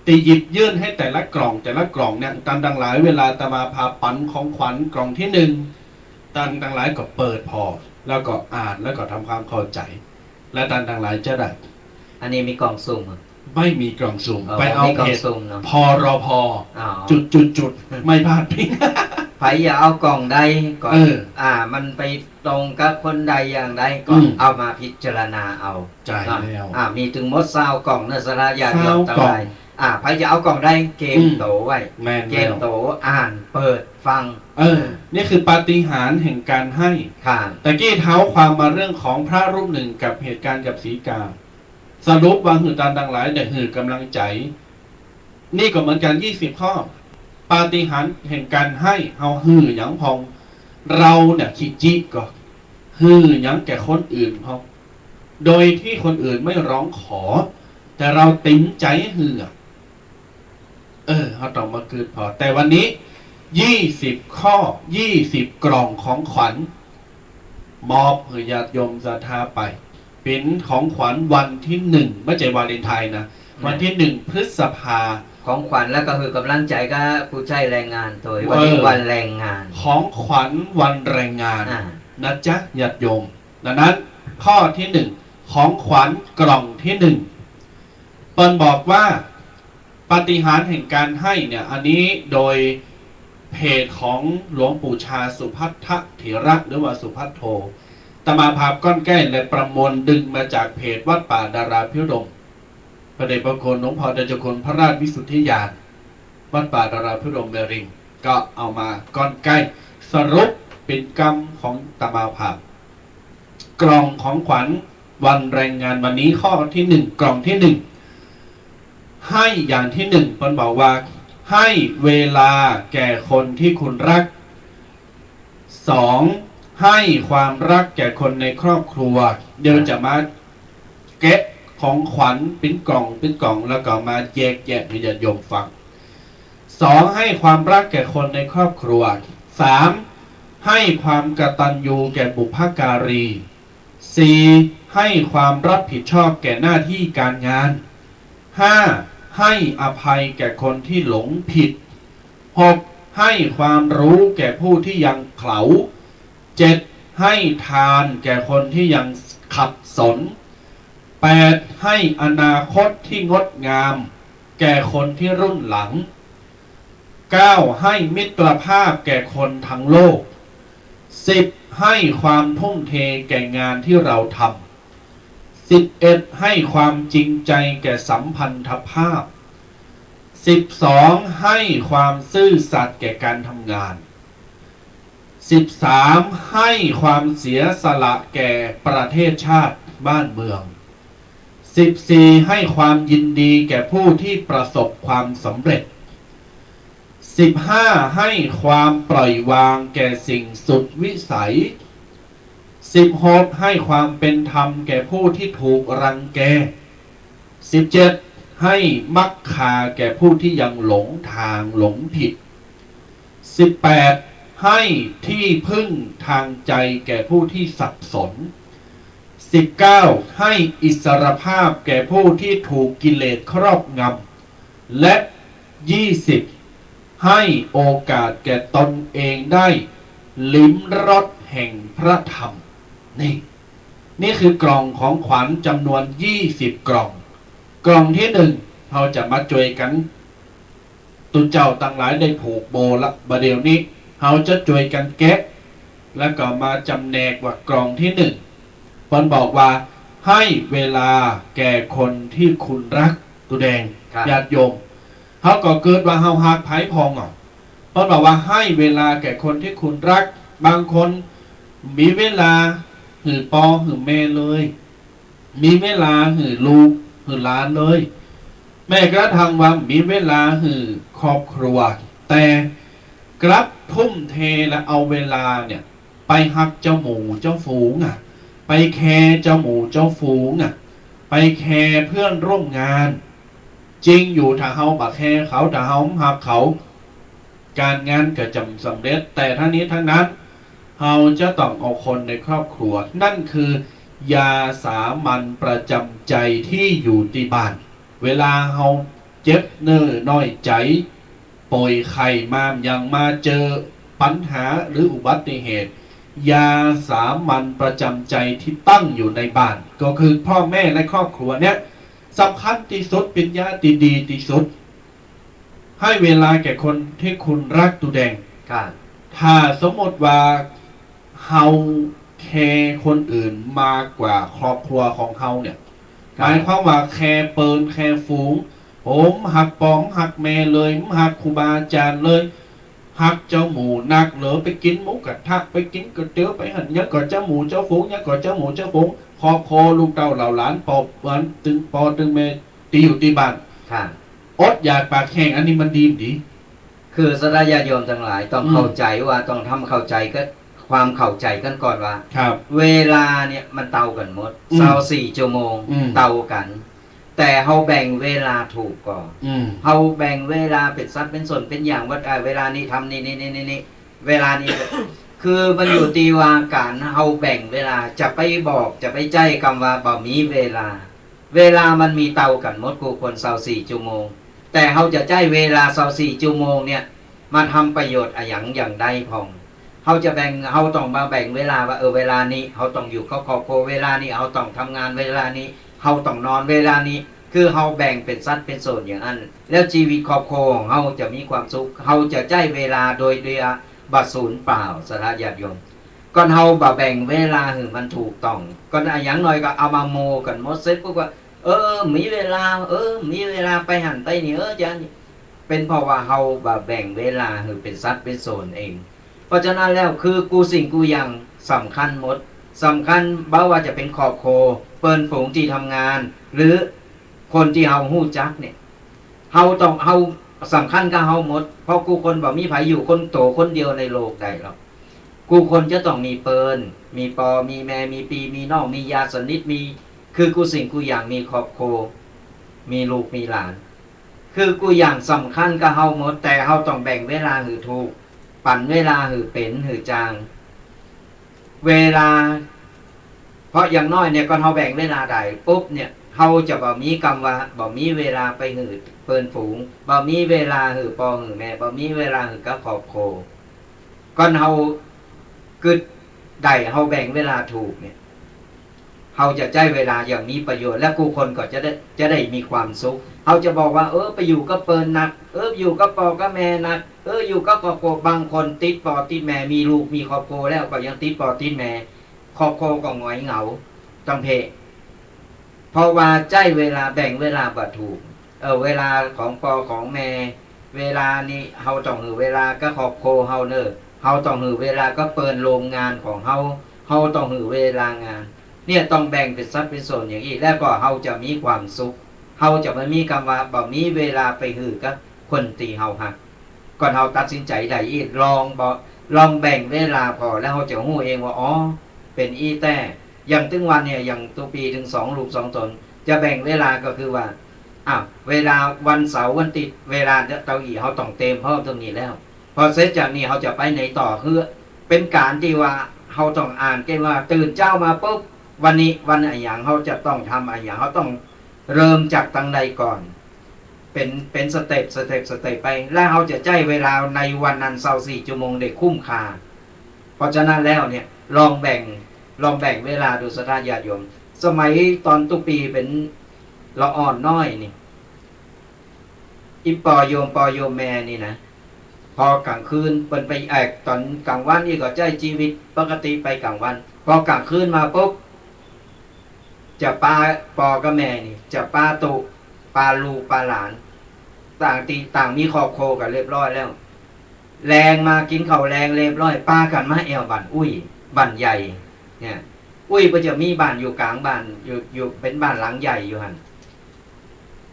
ตีหยิบยื่นให้แต่ละกล่องเนี่ยตามดังหลายเวลาตมาพาปันของขวัญกล่องที่1ตามดังหลายก็เปิดพอแล้วก็อ่านแล้วก็ทำความเข้าใจและตามดังหลายจะได้อันนี้มีกล่องสุ่มไม่มีกล่องสุ่มไปเอาเพจพรพจุดไม่พลาดพิงไผอย่าเอากล่องใดก่อนมันไปตรงกับคนใดอย่างใดก็เอามาพิจารณาเอาใจแล้วมีถึงมด20 กล่องเนสระญาติโยมทั้งหลายไผจะเอากล่องใดเกมโตไว้เกมโตอ่านเปิดฟังนี่คือปาฏิหาริย์แห่งการให้แต่กี้เท้าความมาเรื่องของพระรูปหนึ่งกับเหตุการณ์กับศรีกาสรุปว่าหือตาดังหลายแต่หือกำลังใจนี่ก็เหมือนกัน20 ข้อปาฏิหาริย์แห่งการให้เฮาหือหยังพองเราเนี่ยขี้จิก็หือหยังแก่คนอื่นพองโดยที่คนอื่นไม่ร้องขอแต่เราติ้มใจหือเขาต้องมาเกิดพอแต่วันนี้20 ข้อ20 กล่องของขวัญมอบให้ญาติโยมศรัทธาไปเป็นของขวัญวันที่1ไม่ใช่วาเลนไทน์นะวันที่1 พฤษภาของขวัญแล้วก็คือกำลังใจก็ผู้ใช้แรงงานตัววันนี้วันแรงงานของขวัญวันแรงงานนะจ๊ะญาติโยมดังนั้นข้อที่1ของขวัญกล่องที่1เปิ้ลบอกว่าปาฏิหาริย์แห่งการให้เนี่ยอันนี้โดยเพจของหลวงปู่ชาสุภัททเถระหรือว่าสุภัทโธตมาภาพก้อนแก้และประมวลดึงมาจากเพจวัดป่าดาราพิรมพระเดชพระคุณหลวงพ่อเดชคุณพระราชวิสุทธิญาณวัดป่าดาราพิรมเบริงก็เอามาก้อนใกล้สรุปเป็นกรรมของตมาภาพกล่องของขวัญวันแรงงานวันนี้ข้อที่1กล่องที่1ให้อย่างที่1เพิ่นบอกว่าให้เวลาแก่คนที่คุณรัก2ให้ความรักแก่คนในครอบครัวเดี๋ยวจะมาแกะของขวัญเป็นกล่องแล้วก็มาแยกให้ญาติโยมฟัง2ให้ความรักแก่คนในครอบครัว3ให้ความกตัญญูแก่บุพการี4ให้ความรับผิดชอบแก่หน้าที่การงาน5ให้อภัยแก่คนที่หลงผิด6ให้ความรู้แก่ผู้ที่ยังเขลา7ให้ทานแก่คนที่ยังขัดสน8ให้อนาคตที่งดงามแก่คนที่รุ่นหลัง9ให้มิตรภาพแก่คนทั้งโลก10ให้ความทุ่มเทแก่งานที่เราทำ11ให้ความจริงใจแก่สัมพันธภาพ12ให้ความซื่อสัตย์แก่การทำงาน13ให้ความเสียสละแก่ประเทศชาติบ้านเมือง14ให้ความยินดีแก่ผู้ที่ประสบความสำเร็จ15ให้ความปล่อยวางแก่สิ่งสุดวิสัย16ให้ความเป็นธรรมแก่ผู้ที่ถูกรังแก17ให้มักคาแก่ผู้ที่ยังหลงทางหลงผิด18ให้ที่พึ่งทางใจแก่ผู้ที่สับสน19ให้อิสรภาพแก่ผู้ที่ถูกกิเลสครอบงำและ20ให้โอกาสแก่ตนเองได้ ลิ้มรสแห่งพระธรรมนี่คือกล่องของขวัญจำนวน20กล่องกล่องที่1เราจะมาช่วยกันตุเจ้าตั้งหลายได้ผูกโบละประเดี๋ยวนี้เราจะช่วยกันแกะแล้วก็มาจำแนกว่ากล่องที่1ปอนบอกว่าให้เวลาแก่คนที่คุณรักตุแดงญาติโยมเขาก็เกิดว่าเฮาหักไผ่พองอ่ะปอนบอกว่าให้เวลาแก่คนที่คุณรักบางคนมีเวลาหือปอหือแม่เลยมีเวลาหือลูกหือหลานเลยแม่กระทั่งว่ามีเวลาหือครอบครัวแต่กลับทุ่มเทและเอาเวลาเนี่ยไปหักเจ้าหมูเจ้าฝูงอ่ะไปแคร์เจ้าหมูเจ้าฝูงอ่ะไปแคร์เพื่อนร่วมงานจริงอยู่ถ้าเฮาบักแคร์เขาถ้าเฮาหักเขาการงานก็จะสำเร็จแต่ทั้งนี้ทั้งนั้นเราจะต้องเอาคนในครอบครัวนั่นคือยาสามัญประจำใจที่อยู่ที่บ้านเวลาเราเจ็บเนื้อน้อยใจป่วยไข้มาอย่างมาเจอปัญหาหรืออุบัติเหตุยาสามัญประจำใจที่ตั้งอยู่ในบ้านก็คือพ่อแม่และครอบครัวเนี่ยสำคัญที่สุดเป็นยาที่ดีที่สุดให้เวลาแก่คนที่คุณรักตุแดงถ้าสมมติว่าเฮาแคร์คนอื่นมากกว่าครอบครัวของเฮาเนี่ยหมายความว่าแคร์เปินแคร์ฝูงผมหักปองหักแม่เลยหักครูบาอาจารย์เลยหักเจ้าหมูนักเหลือไปกินหมูกระทะไปกินก๋วยเตี๋ยวไปหันเนี้ยก่อนเจ้าหมูเจ้าฝูงเนี้ยก่อนเจ้าหมูเจ้าฝูงคอโคลูกเต่าเหล่าหลานปอบวันตึงปอตึงเมตีอยู่ตีบ้านอดอยากปากแห้งอันนี้มันดีคือสดาญาโยมทั้งหลายต้องเข้าใจว่าต้องทำเข้าใจก็ความเข้าใจกันก่อนว่าเวลาเนี่ยมันเต่ากันหมด24 ชั่วโมงเต่ากันแต่เฮาแบ่งเวลาถูกก่อนเฮาแบ่งเวลาเป็นสัดเป็นส่วนเป็นอย่างว่าเวลานี้ทำนี่เวลานี้ คือมันอยู่ที่ว่าการเฮาแบ่งเวลาจะไปบอกจะไปใจคำว่าบ่มีเวลามันมีเต่ากันหมดกูคน24 ชั่วโมงแต่เฮาจะใจเวลา24 ชั่วโมงเนี่ยมาทำประโยชน์อย่างใดพองเฮาจะแบ่งเฮาต้องมาแบ่งเวลาว่าเวลานี้เฮาต้องอยู่กับครอบครัวเวลานี้เฮาต้องทำงานเวลานี้เฮาต้องนอนเวลานี้คือเฮาแบ่งเป็นสัดเป็นส่วนอย่างนั้นแล้วชีวิตครอบครัวของเฮาจะมีความสุขเฮาจะใจเวลาโดยบัดศูนย์เปล่าสาระญาติโยมก่อนเฮาบ่แบ่งเวลาหือมันถูกต้องก่อนอย่างน้อยก็เอามาโมกันหมดเสร็จปุ๊บว่ามีเวลามีเวลาไปหันไปนี่จะเป็นเพราะว่าเฮาบ่แบ่งเวลาหือเป็นสัดเป็นส่วนเองเพราะฉะนั้นแล้วคือกูสิ่งกูอย่างสำคัญหมดสำคัญบ่ว่าจะเป็นครอบครัวเปิ้นฝูงที่ทำงานหรือคนที่เฮาฮู้จักเนี่ยเฮาสำคัญกับเฮาหมดเพราะกูคนบ่มีไผอยู่คนโตคนเดียวในโลกใดหรอกกูคนจะต้องมีเปิ้นมีปอมีแม่มีปีมีน้องมีญาติสนิทมีคือกูสิ่งกูอย่างมีครอบครัวมีลูกมีหลานคือกูอย่างสำคัญกับเฮาหมดแต่เฮาต้องแบ่งเวลาหือถูกปั่นเวลาหือเป็นหือจางเวลาเพราะอย่างน้อยเนี่ยก่อนเฮาแบ่งเวลาได้ปุ๊บเนี่ยเฮาจะบ่มีกรรมว่าบ่มีเวลาไปหือเปิ้นฝูงบ่มีเวลาหือปอหือแม่บ่มีเวลาหือกับครอบครัวก่อนเฮากึดได้เฮาแบ่งเวลาถูกเนี่ยเฮาจะใช้เวลาอย่างมีประโยชน์และผู้คนก็จะได้มีความสุขเฮาจะบอกว่าไปอยู่กับเปิ้นนักอยู่กับปอกับแม่นักอยู่กับครอบครัวบางคนติดปอติดแม่มีลูกมีครอบครัวแล้วก็ยังติดปอติดแม่ครอบครัวก็หงอยเหงาต้องเพเพราะว่าใจเวลาแบ่งเวลาบ่ถูกเวลาของปอของแม่เวลานี้เฮาต้องหือเวลาก็ครอบครัวเฮาเฮาต้องหือเวลาก็เปิ้นโรงงานของเฮาต้องหือเวลางานเนี่ยต้องแบ่งเป็นสัดเป็นส่วนอย่างนี้แล้วก็เฮาจะมีความสุขเฮาจะไม่มีคำว่าบ่มีเวลาไปหือกับคนตีเฮาหักก่อนเฮาตัดสินใจได้อีกลองแบ่งเวลาพอแล้วเฮาจะฮู้เองว่าเป็นอีแต่อย่างถึงวันเนี่ยอย่างตัวปีถึง2 รูป 2 ตนจะแบ่งเวลาก็คือว่าเวลาวันเสาร์วันติดเวลาเตาอีเฮาต้องเต็มพร้อมตรงนี้แล้วพอเสร็จจากนี้เฮาจะไปไหนต่อคือเป็นการที่ว่าเฮาต้องอ่านเกณฑ์ว่าตื่นเช้ามาปุ๊บวันนี้วันอะไรอย่างเฮาจะต้องทำอะไรอย่างเฮาต้องเริ่มจากตั้งใดก่อนเป็นสเต็ปไปแล้วเฮาจะใช้เวลาในวันนั้น24 ชั่วโมงได้คุ้มค่า เพราะฉะนั้นแล้วเนี่ยลองแบ่งเวลาดูศรัทธาญาติโยมสมัยตอนตุปีเป็นละอ่อนน้อยนี่อิปอโยมแม่นี่นะพอกลางคืนเป็นไปตอนกลางวันนี่ก็ใจชีวิตปกติไปกลางวัน พอกลางคืนมาปุ๊บจะปาปอกับแม่นี่จะปาตุปาลูปาหลานต่างมีครอบครัวกันเรียบร้อยแล้วแรงมากินข้าวแรงเรียบร้อยป้ากันมาแอวบ้านอุ้ยบ้านใหญ่เนี่ยอุ้ยก็จะมีบ้านอยู่กลางบ้านอยู่เป็นบ้านหลังใหญ่อยู่หัน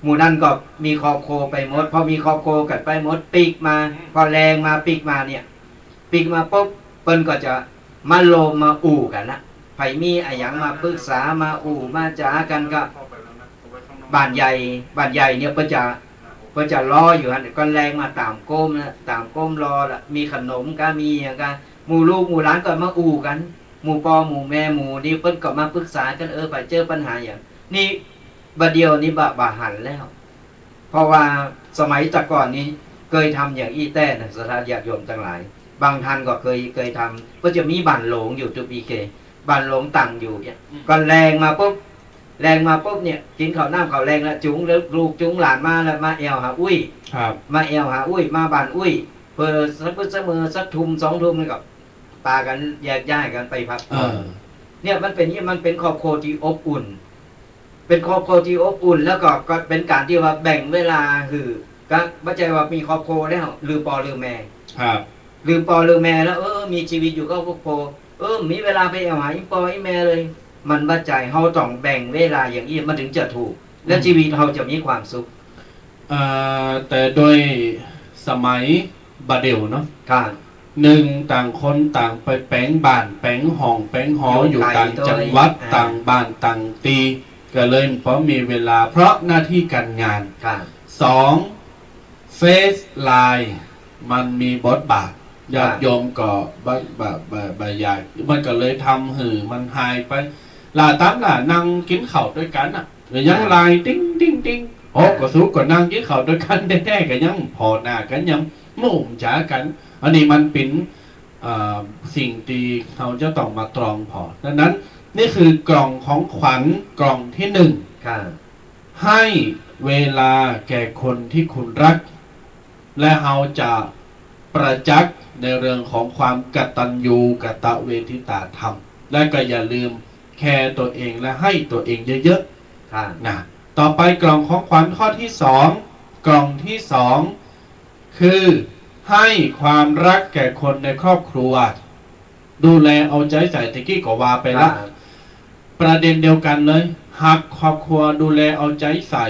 หมู่นั่นก็มีครอบครัวไปหมดพอมีครอบครัวกันไปหมดปีกมาพอแรงมาปีกมาเนี่ยปีกมาปุ๊บเปิ้นก็จะมาโลมมาอู่กันละไผมีอะไรอย่างมาปรึกษามาอู่มาจ๋ากันก็บ้านใหญ่เนี่ยเปิ้นจะรออยู่ฮะก็แรงมาตามก้มนะตามก้มรอละมีขนมก็มีอย่างกันหมู่ลูกหมู่หลานก็มาอู่กันหมู่ปอหมู่แม่หมู่นี่เปิ้นก็มาปรึกษากันไปเจอปัญหาอย่างนี่บัดเดียวนี้บะหันแล้ว เพราะว่าสมัยแต่ก่อนนี้เคยทำอย่างอี้แต้นะศรัทธาญาติโยมทั้งหลายบางท่านก็เคยทำก็จะมีบ้านหลงอยู่ทุกปีเคบ้านหลงตั้งอยู่เนี่ยก็แรงมาปุ๊บเนี่ยกินข้าวน้ำข้าวแรงแล้วจุงแล้วลูกจุงหลานมาแล้วมาแอวหาอุ้ยมาแอวหาอุ้ยมาบ้านอุ้ยเพื่อสักมือสักทุ่ม2 ทุ่มนี่ก็ปากันแยกย้ายกันไปพักเนี่ยมันเป็นครอบครัวที่อบอุ่นเป็นครอบครัวที่อบอุ่นแล้วก็เป็นการที่ว่าแบ่งเวลาคือก็ไม่ใช่ว่ามีครอบครัวแล้วลืมปอลืมแม่ลืมปอลืมแม่แล้วมีชีวิตอยู่ก็ครอบครัวมีเวลาไปเอาหาอีปออีแม่เลยมันบัดใจเฮาต้องแบ่งเวลาอย่างนี้มันถึงจะถูกและชีวิตเราจะมีความสุขแต่โดยสมัยบัดเดี๋ยวเนาะหนึ่งต่างคนต่างไปแปลงบ้านแปลงห้องแปลงหออยู่ต่างจังหวัดต่างบ้านต่างตีก็เลยเพราะมีเวลาเพราะหน้าที่การงาน2เฟซไลน์มันมีบทบาทญาติโยมก็บายายมันก็เลยทำหือมันหายไปตามนั่งกินข้าวด้วยกันหรือยังไลน์ติ้งโอ้ก็สู้ก็นั่งกินข้าวด้วยกันแท้ๆกันยังพอหน้ากันยังมุ่งจ๋ากันอันนี้มันเป็นสิ่งที่เราจะต้องมาตรองพอดังนั้นนี่คือกล่องของขวัญกล่องที่1ให้เวลาแก่คนที่คุณรักและเราจะประจักษ์ในเรื่องของความกตัญญูกตเวทิตาธรรมและก็อย่าลืมแคร์ตัวเองและให้ตัวเองเยอะๆนะต่อไปกล่องของขวัญข้อที่2กล่องที่2คือให้ความรักแก่คนในครอบครัวดูแลเอาใจใส่ตะกี้ก็ว่าไปแล้วประเด็นเดียวกันเลยหากครอบครัวดูแลเอาใจใส่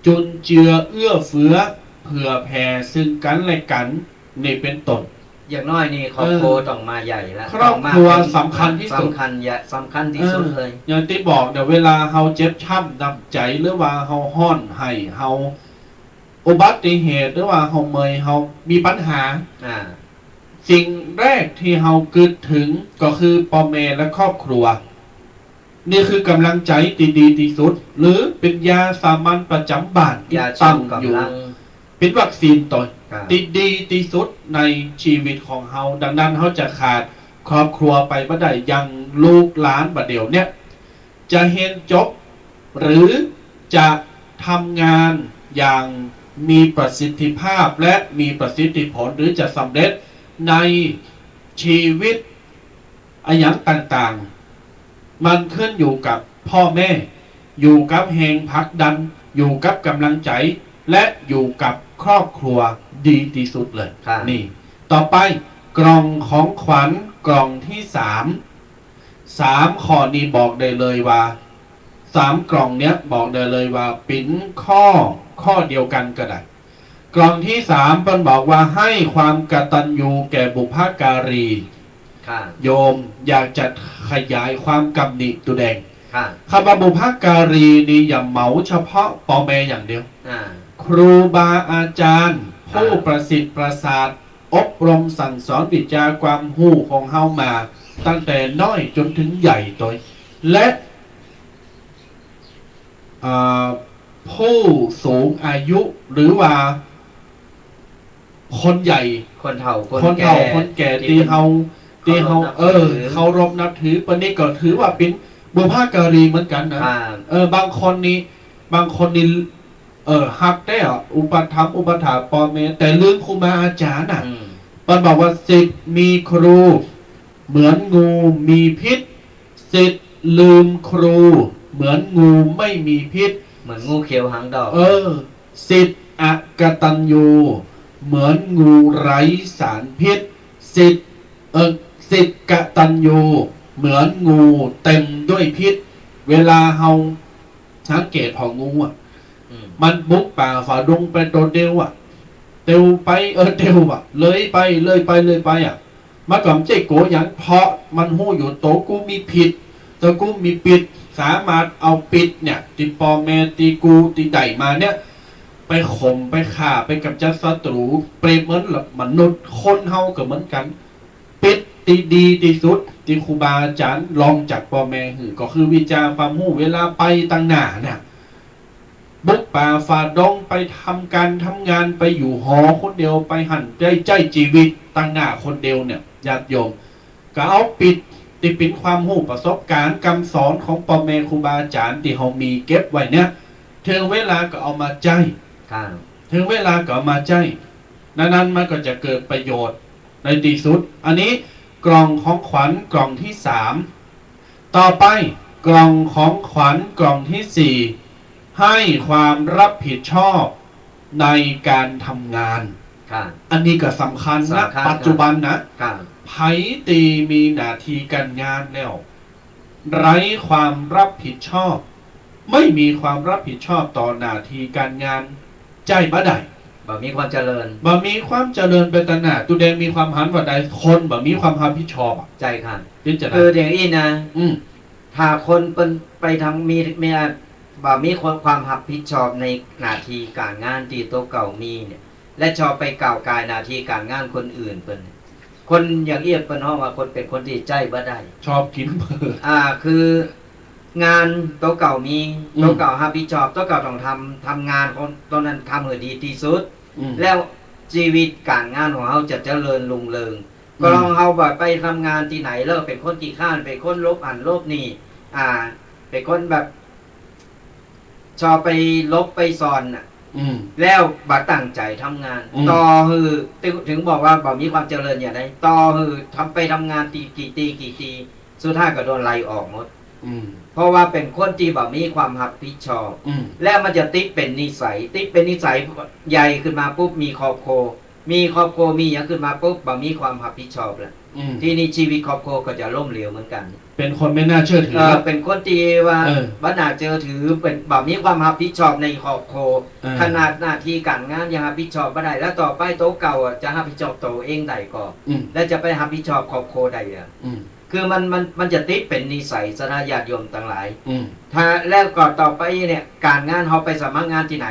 จุนเจือเอื้อเฟื้อเผื่อแผ่ซึ่งกันและกันนี่เป็นต้นอย่างน้อยนี่ครอบครัวต้องมาใหญ่แล้วครอบครัวสำคัญที่สุดสำคัญที่สุดเลยอย่างที่บอกเดี๋ยวเวลาเฮาเจ็บช้ำน้ำใจหรือว่าเฮาห้อนให้เฮาอุบัติเหตุหรือว่าเฮาเมยเฮามีปัญหาสิ่งแรกที่เฮาคิดถึงก็คือพ่อแม่และครอบครัวนี่คือกำลังใจดีที่สุดหรือเป็นยาสามัญประจำบ้านที่ตั้งอยู่เป็นวัคซีนตัวดีที่สุดในชีวิตของเฮาดังนั้นเฮาจะขาดครอบครัวไปบ่ได้ยังลูกหลานบัดเดี๋ยวเนี้ยจะเรียนจบหรือจะทำงานอย่างมีประสิทธิภาพและมีประสิทธิผลหรือจะสำเร็จในชีวิตอย่างต่างๆมันขึ้นอยู่กับพ่อแม่อยู่กับแห่งผลักดันอยู่กับกำลังใจและอยู่กับครอบครัวดีที่สุดเลยนี่ต่อไปกล่องของขวัญกล่องที่3ข้อนี้บอกได้เลยว่า3กล่องเนี้ยบอกได้เลยว่าเป็นข้อเดียวกันก็ได้กล่องที่3เพิ่นบอกว่าให้ความกตัญญูแก่บุพการีโยมอยากจะขยายความกำหนิตัวแดงคำว่าบุพการีนี่อย่าเหมาเฉพาะพ่อแม่อย่างเดียวครูบาอาจารย์ผู้ประสิทธิ์ประสาทอบรมสั่งสอนวิชาความรู้ของเฮามาตั้งแต่น้อยจนถึงใหญ่ตัวและผู้สูงอายุหรือว่าคนใหญ่คนเฒ่าคนแก่ที่เฮา ตีเขาเคารพนับถือปณิก็ถือว่าเป็นบุพการีเหมือนกันนะบางคนนี่ฮักได้อุปถัมภ์อุปถาปอเมแต่ลืมครูบาอาจารย์น่ะมันบอกว่าศิษย์มีครูเหมือนงูมีพิษศิษย์ลืมครูเหมือนงูไม่มีพิษเหมือนงูเขียวหางดอกศิษย์อกตัญญูเหมือนงูไร้สารพิษศิษย์กตัญญูเหมือนงูเต็มด้วยพิษเวลาเฮาสังเกตของงูมันบุกป่าฝ่าดงไปโดนเดียวเตียวไปเตียวเลยไปมาก่อนเจ๊โกอย่างเพราะมันหู้อยู่โตกูมีผิดแต่กูมีปิดสามารถเอาปิดเนี่ยตีปอแมตีกูตีไดมาเนี่ยไปข่มไปฆ่าไปกำจัดศัตรูเปรตเหมือนมนุษย์คนเฮาก็เหมือนกันปิดตีดีตีสุดตีครูบาอาจารย์ลองจากปอแมหือก็คือวิจารความหู้เวลาไปตั้งหน้าเนี่ยบุกป่าฝ่าดงไปทำการทำงานไปอยู่หอคนเดียวไปหั่นใจชีวิตตั้งหน้าคนเดียวเนี่ยญาติโยมก็เอาปิดที่เป็นความหู้ประสบการณ์คำสอนของปอแมครูบาอาจารย์ที่เขามีเก็บไว้เนี่ยถึงเวลาก็เอามาใจถึงเวลาก็เอามาใจนั้นมันก็จะเกิดประโยชน์ในที่สุดอันนี้กล่องของขวัญกล่องที่3ต่อไปกล่องของขวัญกล่องที่4ให้ความรับผิดชอบในการทำงานอันนี้ก็สำคัญนะปัจจุบันนะไผตีมีหน้าที่การงานแล้วไร้ความรับผิดชอบไม่มีความรับผิดชอบต่อหน้าที่การงานใจบ่ได้บ่มีความเจริญเป็นตนาตุแดงมีความหันว่าใดคนบ่มีความรับผิดชอบใจค่ะคืออย่างนี้นะถ้าคนเป็นไปทำมีบ่มีความรับผิดชอบในหน้าที่การงานที่ตัวเก่ามีเนี่ยและชอบไปกล่าวกายหน้าที่การงานคนอื่นเป็นคนอย่างเอียบเป็นห้องว่าคนเป็นคนที่ใจบ่ได้ชอบกินเบอคืองานตัวเก่ามีตัวเก่ารับผิดชอบตัวเก่าต้องทำงานของตัวนั้นทำให้ดีที่สุดแล้วชีวิตการงานของเขาจะเจริญรุ่งเรืองก็ลองเขาแบบไปทำงานที่ไหนแล้วเป็นคนขี้ข้านเป็นคนลบลบนี่เป็นคนแบบชอบไปลบไปซ่อนแล้วบัดตั้งใจทำงานต่อคือถึงบอกว่าบ่มีความเจริญอย่างไรต่อคือไปทำงานกี่ตีสุดท้ายก็โดนไล่ออกหมดเพราะว่าเป็นคนที่บ่มีความรับผิดชอบแล้วมันจะติดเป็นนิสัยใหญ่ขึ้นมาปุ๊บมีครอบครัวมีอย่างขึ้นมาปุ๊บบ่มีความรับผิดชอบแล้วที่นี่ชีวิตครอบครัวก็จะล่มเหลวเหมือนกันเป็นคนไม่น่าเชื่อถือเป็นคนที่ว่าบ่น่าเชื่อถือเป็นบ่มีความรับผิดชอบในครอบครัวขนาดหน้าที่การงานยังรับผิดชอบบ่ได้แล้วต่อไปโตเก่าจะรับผิดชอบตัวเองได้ก็แล้วจะไปรับผิดชอบครอบครัวได้คือมันจะติดเป็นนิสัยสนาญาติโยมทั้งหลายถ้าแล้วก็ต่อไปเนี่ยการงานเขาไปสมัครงานที่ไหน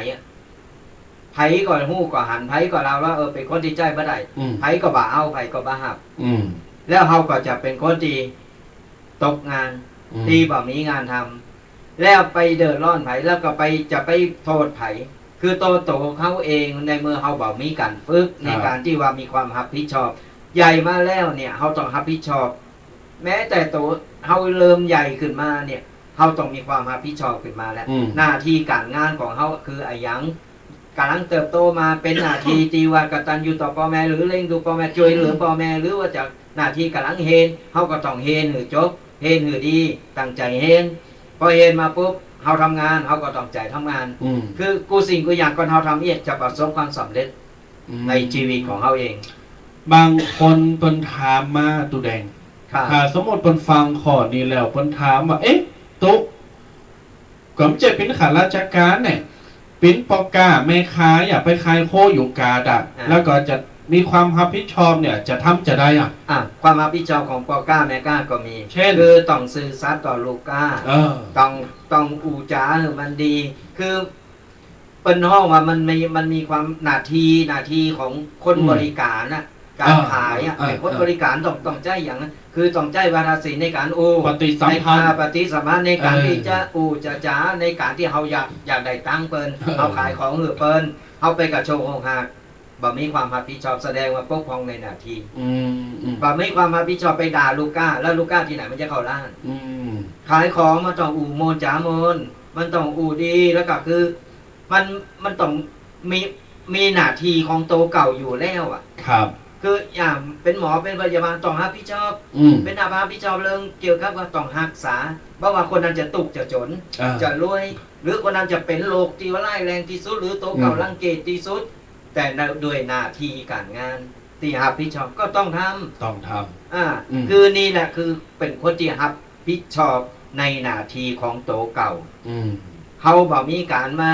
ไผก็ฮู้ก็หันไผก็เราว่าเป็นคนที่ใจบ่ได้ไผก็บ่เอาไผก็บ่ฮับแล้วเขาก็จะเป็นคนที่ตกงานที่บ่มีงานทำแล้วไปเดือดร้อนไผแล้วก็จะไปโทษไผคือโตเขาเองในเมื่อเขาบ่มีการฝึกในการที่ว่ามีความรับผิดชอบใหญ่มาแล้วเนี่ยเขาต้องรับผิดชอบแม้แต่ตัวเขาเริ่มใหญ่ขึ้นมาเนี่ยเขาต้องมีความรับผิดชอบขึ้นมาแล้วหน้าที่การงานของเขาคืออะไรยังกำลังเติบโตมาเป็นหน้าที่ที่ว่ากตัญญูต่อพ่อแม่หรือเลี้ยงดูพ่อแม่ช่วยเหลือพ่อแม่หรือว่าจะหน้าที่กำลังเฮนเขาก็ต้องเฮนหือจบเฮนหือดีตั้งใจเฮนพอเฮนมาปุ๊บเขาทำงานเขาก็ต้องใจทำงานคือกูสิ่งกูอย่างก่อนเขาทำเองจะประสบความสำเร็จในชีวิตของเขาเองบางคนเพิ่นถามมาตุแดงถ้าสมมติเพิ่นฟังข้อนี้แล้วเพิ่นถามว่าตุ๊ก็จะเป็นข้าราชการเนี่ยเป็นปอกาแม่ค้าอย่าไปขายโคอยู่กาดแล้วก็จะมีความรับผิดชอบเนี่ยจะได้ความรับผิดชอบของปอกาแม่ค้าก็มีคือต้องซื่อสัตย์ต่อลูกค้าต้องอู่จ๋ามันดีคือเป็นห้องว่ามันมีความหน้าที่ของคนบริการนะการขายเป็นคนบริการต้องใจอย่างนั้นคือต้องใจวาทศิลป์ในการปฏิสัมพันธ์ในการที่จะจะจ๋าในการที่เขาอยากได้ตังค์เปิ้นเขาขายของหือเปิ้นเขาไปกับโชว์หากบ บ่มีความรับผิดชอบแสดงว่าปกป้องในหน้าที่ อืม บ่มีความรับผิดชอบไปด่าลูกค้าแล้วลูกค้าที่ไหนมันจะเข้าร้าน อืม ขายของมันต้องอู่โมนจ๋าโมนมันต้องอู่ดีแล้วก็คือมันต้องมีหน้าที่ของโตเก่าอยู่แล้วอ่ะ ครับ คืออย่างเป็นหมอเป็นพยาบาลต้องรับผิดชอบ อืม เป็นอาภาพิจารเรื่องเกี่ยวกับว่าต้องรักษาเพราะว่าคนนั้นจะตุกจะจน อ่า จะรวย หรือคนนั้นจะเป็นโรคที่ว่าร้ายแรงที่สุดหรือโตเก่ารังเกตที่สุด แต่ด้วยหน้าที่การงานที่รับผิดชอบก็ต้องทำ ต้องท คือนี่แหละคือเป็นคนที่รับผิดชอบในหน้าที่ของโตเก่า ำอืม เขาบอกมีการมา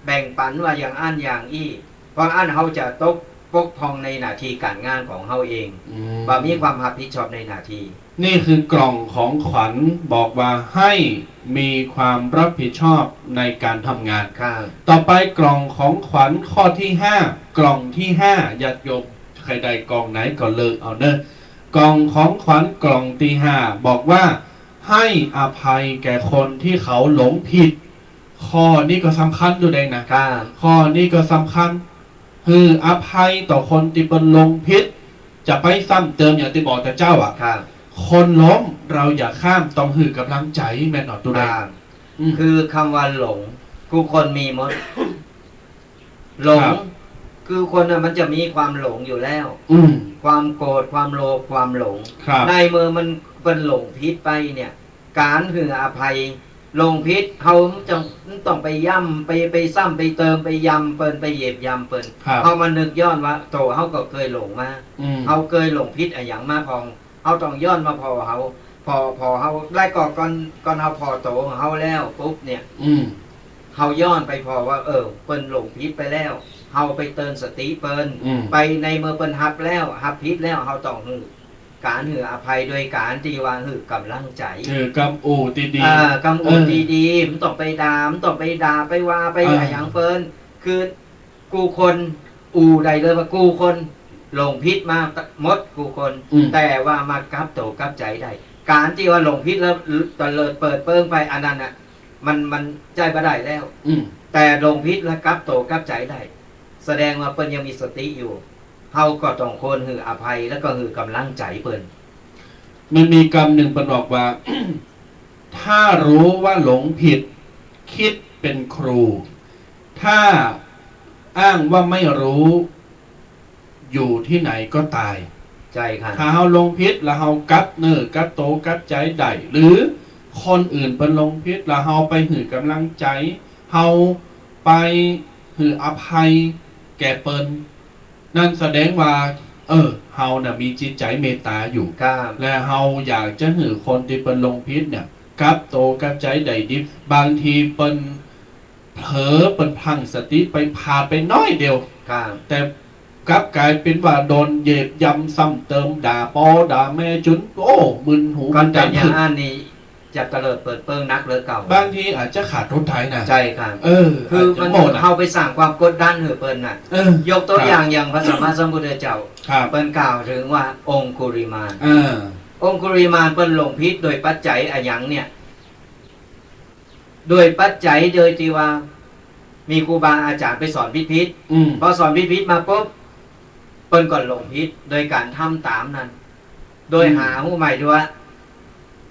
แบ่งปันว่าอย่างอันอย่างอี้เพราะอันเขาจะตกปกพร่องในหน้าที่การงานของเขาเอง อืม บ่มีความรับผิดชอบในหน้าที่ นี่คือกล่องของขวัญบอกว่าให้มีความรับผิดชอบในการทำงาน ครับ ต่อไปกล่องของขวัญข้อที่ห้ากล่องที่ห้าญาติโยมใครใดกล่องไหนก็เลิกเอาเนอะกล่องของขวัญกล่องที่ห้าบอกว่าให้อภัยแก่คนที่เขาหลงผิด ข้อนี้ก็สำคัญอยู่เองนะ ครับ ข้อนี้ก็สำคัญคืออภัยต่อคนที่เป็นหลงผิด จะไปซ้ำเติมอย่างที่บอกแต่เจ้าอ่ะ ครับ คนล้มเราอย่าข้ามต้องหือกำลังใจแม่นหนอตัว ค ใด รับ อืม คือคำว่าหลงกูคนมีหมดหลง ครับ คือคนน่ะมันจะมีความหลงอยู่แล้ว อืม ความโกรธความโลภความหลง ครับ ในเมื่อมันเป็นหลงพิษไปเนี่ย การคืออภัยหลงพิษเขาจะต้องไปย่ำไปซ้ำไปเติมไปยำเปินไปเหยียบยำเปิน ครับ เขามานึกย้อนว่าโตเขาก็เคยหลงมา อืม เขาเคยหลงพิษอะไรอย่างมาพองเขาต้องย้อนมาพอเขาพอเขาได้ก่อนเขาพอโตของเขาแล้วปุ๊บเนี่ย อืม เขาย้อนไปพอว่าเปิ้นหลงพิษไปแล้วเขาไปเตือนสติเปิ้น อืม ไปในเมื่อเปิ้นฮับแล้วฮับพิษแล้วเขาต้องหือการหืออภัยโดยการที่ว่าหือกำลังใจ คือกำอูดีดี กำอุดีๆมันต้องไปด่าไปว่าไปอะไรอย่างเปิ้นคือกูคนอูใดเลยว่ากูคนหลงพิษมาหมดกูคน อืม แต่ว่ามากับโตกับใจได้การที่ว่าหลงพิษแล้วตะเลิดเปิดเปิ้งไปอันนั้นอ่ะมันใจบ่ได้แล้ว อืม แต่หลงพิษแล้วกับโตกับใจได้ แสดงว่าเปิ้นยังมีสติอยู่เขาก็ต้องคนหืออภัยแล้วก็หือกำลังใจเปิ้น มันมีกรรมหนึ่งประบอกว่า ถ้ารู้ว่าหลงผิด คิดเป็นครู ถ้าอ้างว่าไม่รู้ อยู่ที่ไหนก็ตาย ใจค่ะ ถ้าเฮาลงพิษแล้วเฮากัดเนื้อกัดโตกัดใจได้หรือคนอื่นเป็นลงพิษแล้วเฮาไปหือกำลังใจเฮาไปหืออภัยแก่เปิ้นนั่นแสดงว่าเฮาน่ะมีจิตใจเมตตาอยู่ ครับ และเฮาอยากจะหือคนที่เป็นลงพิษเนี่ยกับโตกับใจได้ดิบางทีเปิ้นเผลอเปิ้นพลังสติไปพาไปน้อยเดียว ครับ แต่กลับกลายเป็นว่าโดนเหยียบยำซ้ำเติมด่าปอด่าแม่จนโอ้มึนหู ก่อน มั เป็นอย่าง ขึ้น อันนี้จะเตลิดเปิดเปิ้งนักเลยเก่า บางทีอาจจะขาดรถไถนะ ใช่ครับ คือ อาจ มั จะ น หมด เข้าไปสั่งความกดดันหือเปิ้นน่ะ ยกตัวอย่างอย่างพระสัมมาสัมพุทธเจ้า ครับ เปิ้นกล่าวถึงว่าองคุริมาน เออ องคุริมานเปิ้นหลงพิษโดยปัจจัยอะหยังเนี่ยโดยปัจจัยโดยที่ว่า มีครูบาอาจารย์ไปสอนพิษ อืม พอสอนพิษมาปุ๊บเปิ้นก่อนหลงพิษโดยการทำตามนั้น โดยหาหู้ใหม่ด้วย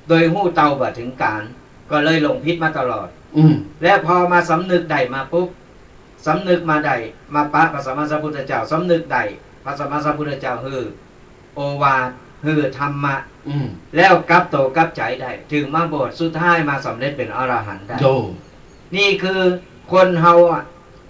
โดยหู้เตาบ่ถึงการ ก็เลยหลงพิษมาตลอด อืม และพอมาสำนึกใดมาปุ๊บสำนึกมาใดมาปะพระสัมมาสัมพุทธเจ้าสำนึกใดพระสัมมาสัมพุทธเจ้าฮือโอวาทฮือธรรมะ อืม แล้วกลับโตกลับใจได้ถึงมาบวชสุดท้ายมาสำเร็จเป็นอรหันต์ได้ โจ นี่คือคนเฮาอ่ะ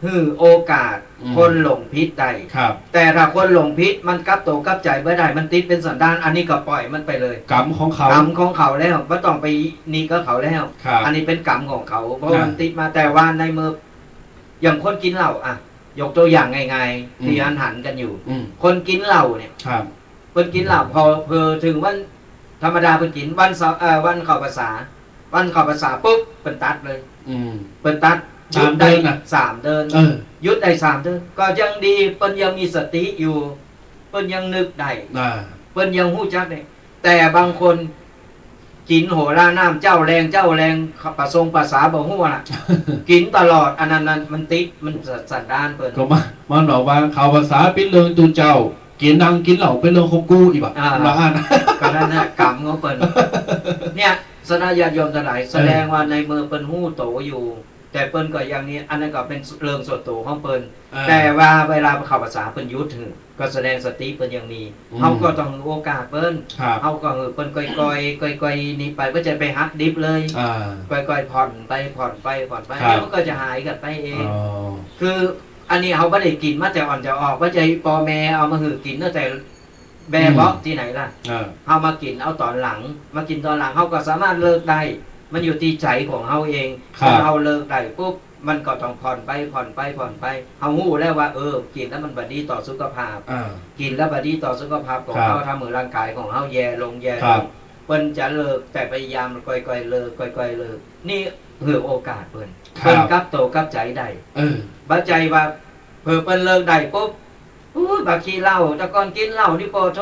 ฮือโอกาส อืม คนหลงพิษได้ ครับ แต่ถ้าคนหลงพิษมันกลับโตกลับใจไม่ได้มันติดเป็นสันดานอันนี้ก็ปล่อยมันไปเลย กรรมของเขา กรรมของเขาแล้วไม่ต้องไปนี่ก็เขาแล้ว ครับ อันนี้เป็นกรรมของเขา เพราะ ครับ มันติดมาแต่ว่าในมืออย่างคนกินเหล้าอ่ะ ยกตัวอย่างง่าย อืม ๆที่หันกันอยู่ อืม คนกินเหล้าเนี่ย ครับ เพิ่นกินเหล้าพอเพอถึงวันธรรมดาเพิ่นกินวันเสาร์วันเข้าพรรษาวันเข้าพรรษาปุ๊บเพิ่นตัดเลย อืม เพิ่นตัด สามเดือนน่ะ 3 เดือน เออ หยุดได้3 เดือนก็ยังดีเพิ่นยังมีสติอยู่เพิ่นยังนึกได้ น่า เพิ่นยังหู้จักได้แต่บางคน กินโหราน้ำเจ้าแรงประสงค์ภาษาบ่ฮู้น่ะ กินตลอดอันนั้นมันติดมันสันดานเพิ่น ก็มาบอกว่าเขาภาษาเป็นเรื่องตูเจ้ากินนังกินเหล่าเป็นเรื่องของกูอีกแบบละอ่าน ก็นั่นน่ะกรรมของเพิ่นเนี่ยสนาญาติโยมทั้งหลายแสดงว่าในมือเปิ้นฮู้โตอยู่ แต่เปิ้นก็อย่างนี้อันนั้นก็เป็นเรื่องส่วนตัวของเปิ้นแต่ว่าเวลาเข้าภาษาเปิ้นยุดถึงก็แสดงสติเปิ้นยังมีเฮาก็ต้องโอกาสเปิ้นเฮาก็เปิ้นก่อยๆนี่ไปบ่จะไปหักดิบเลยก่อยๆผ่อนไปแล้วมันก็จะหายกันไปเองคืออันนี้เฮาบ่ได้กินมาแต่อ่อนจะออกว่าจะปอแม่เอามาหือกินตั้งแต่แบเบาะที่ไหนล่ะเฮามากินเอาตอนหลังมากินตอนหลังเฮาก็สามารถเลิกได้มันอยู่ที่ใจของเฮาเองถ้าเฮาเลิกได้ปุ๊บมันก็ต้องผ่อนไปเฮาฮู้แล้วว่ากินแล้วมันบ่ดีต่อสุขภาพกินแล้วบ่ดีต่อสุขภาพของเฮาทำให้ร่างกายของเฮาแย่ลงเปิ้นจะเลิกแต่พยายามค่อยๆเลิกนี่เพื่อโอกาสเปิ้นกลับโตกลับใจได้บ่ใจว่าเพิ่นเลิกได้ปุ๊บบักขี้เหล้าแต่ก่อนกินเหล้านี่โปโท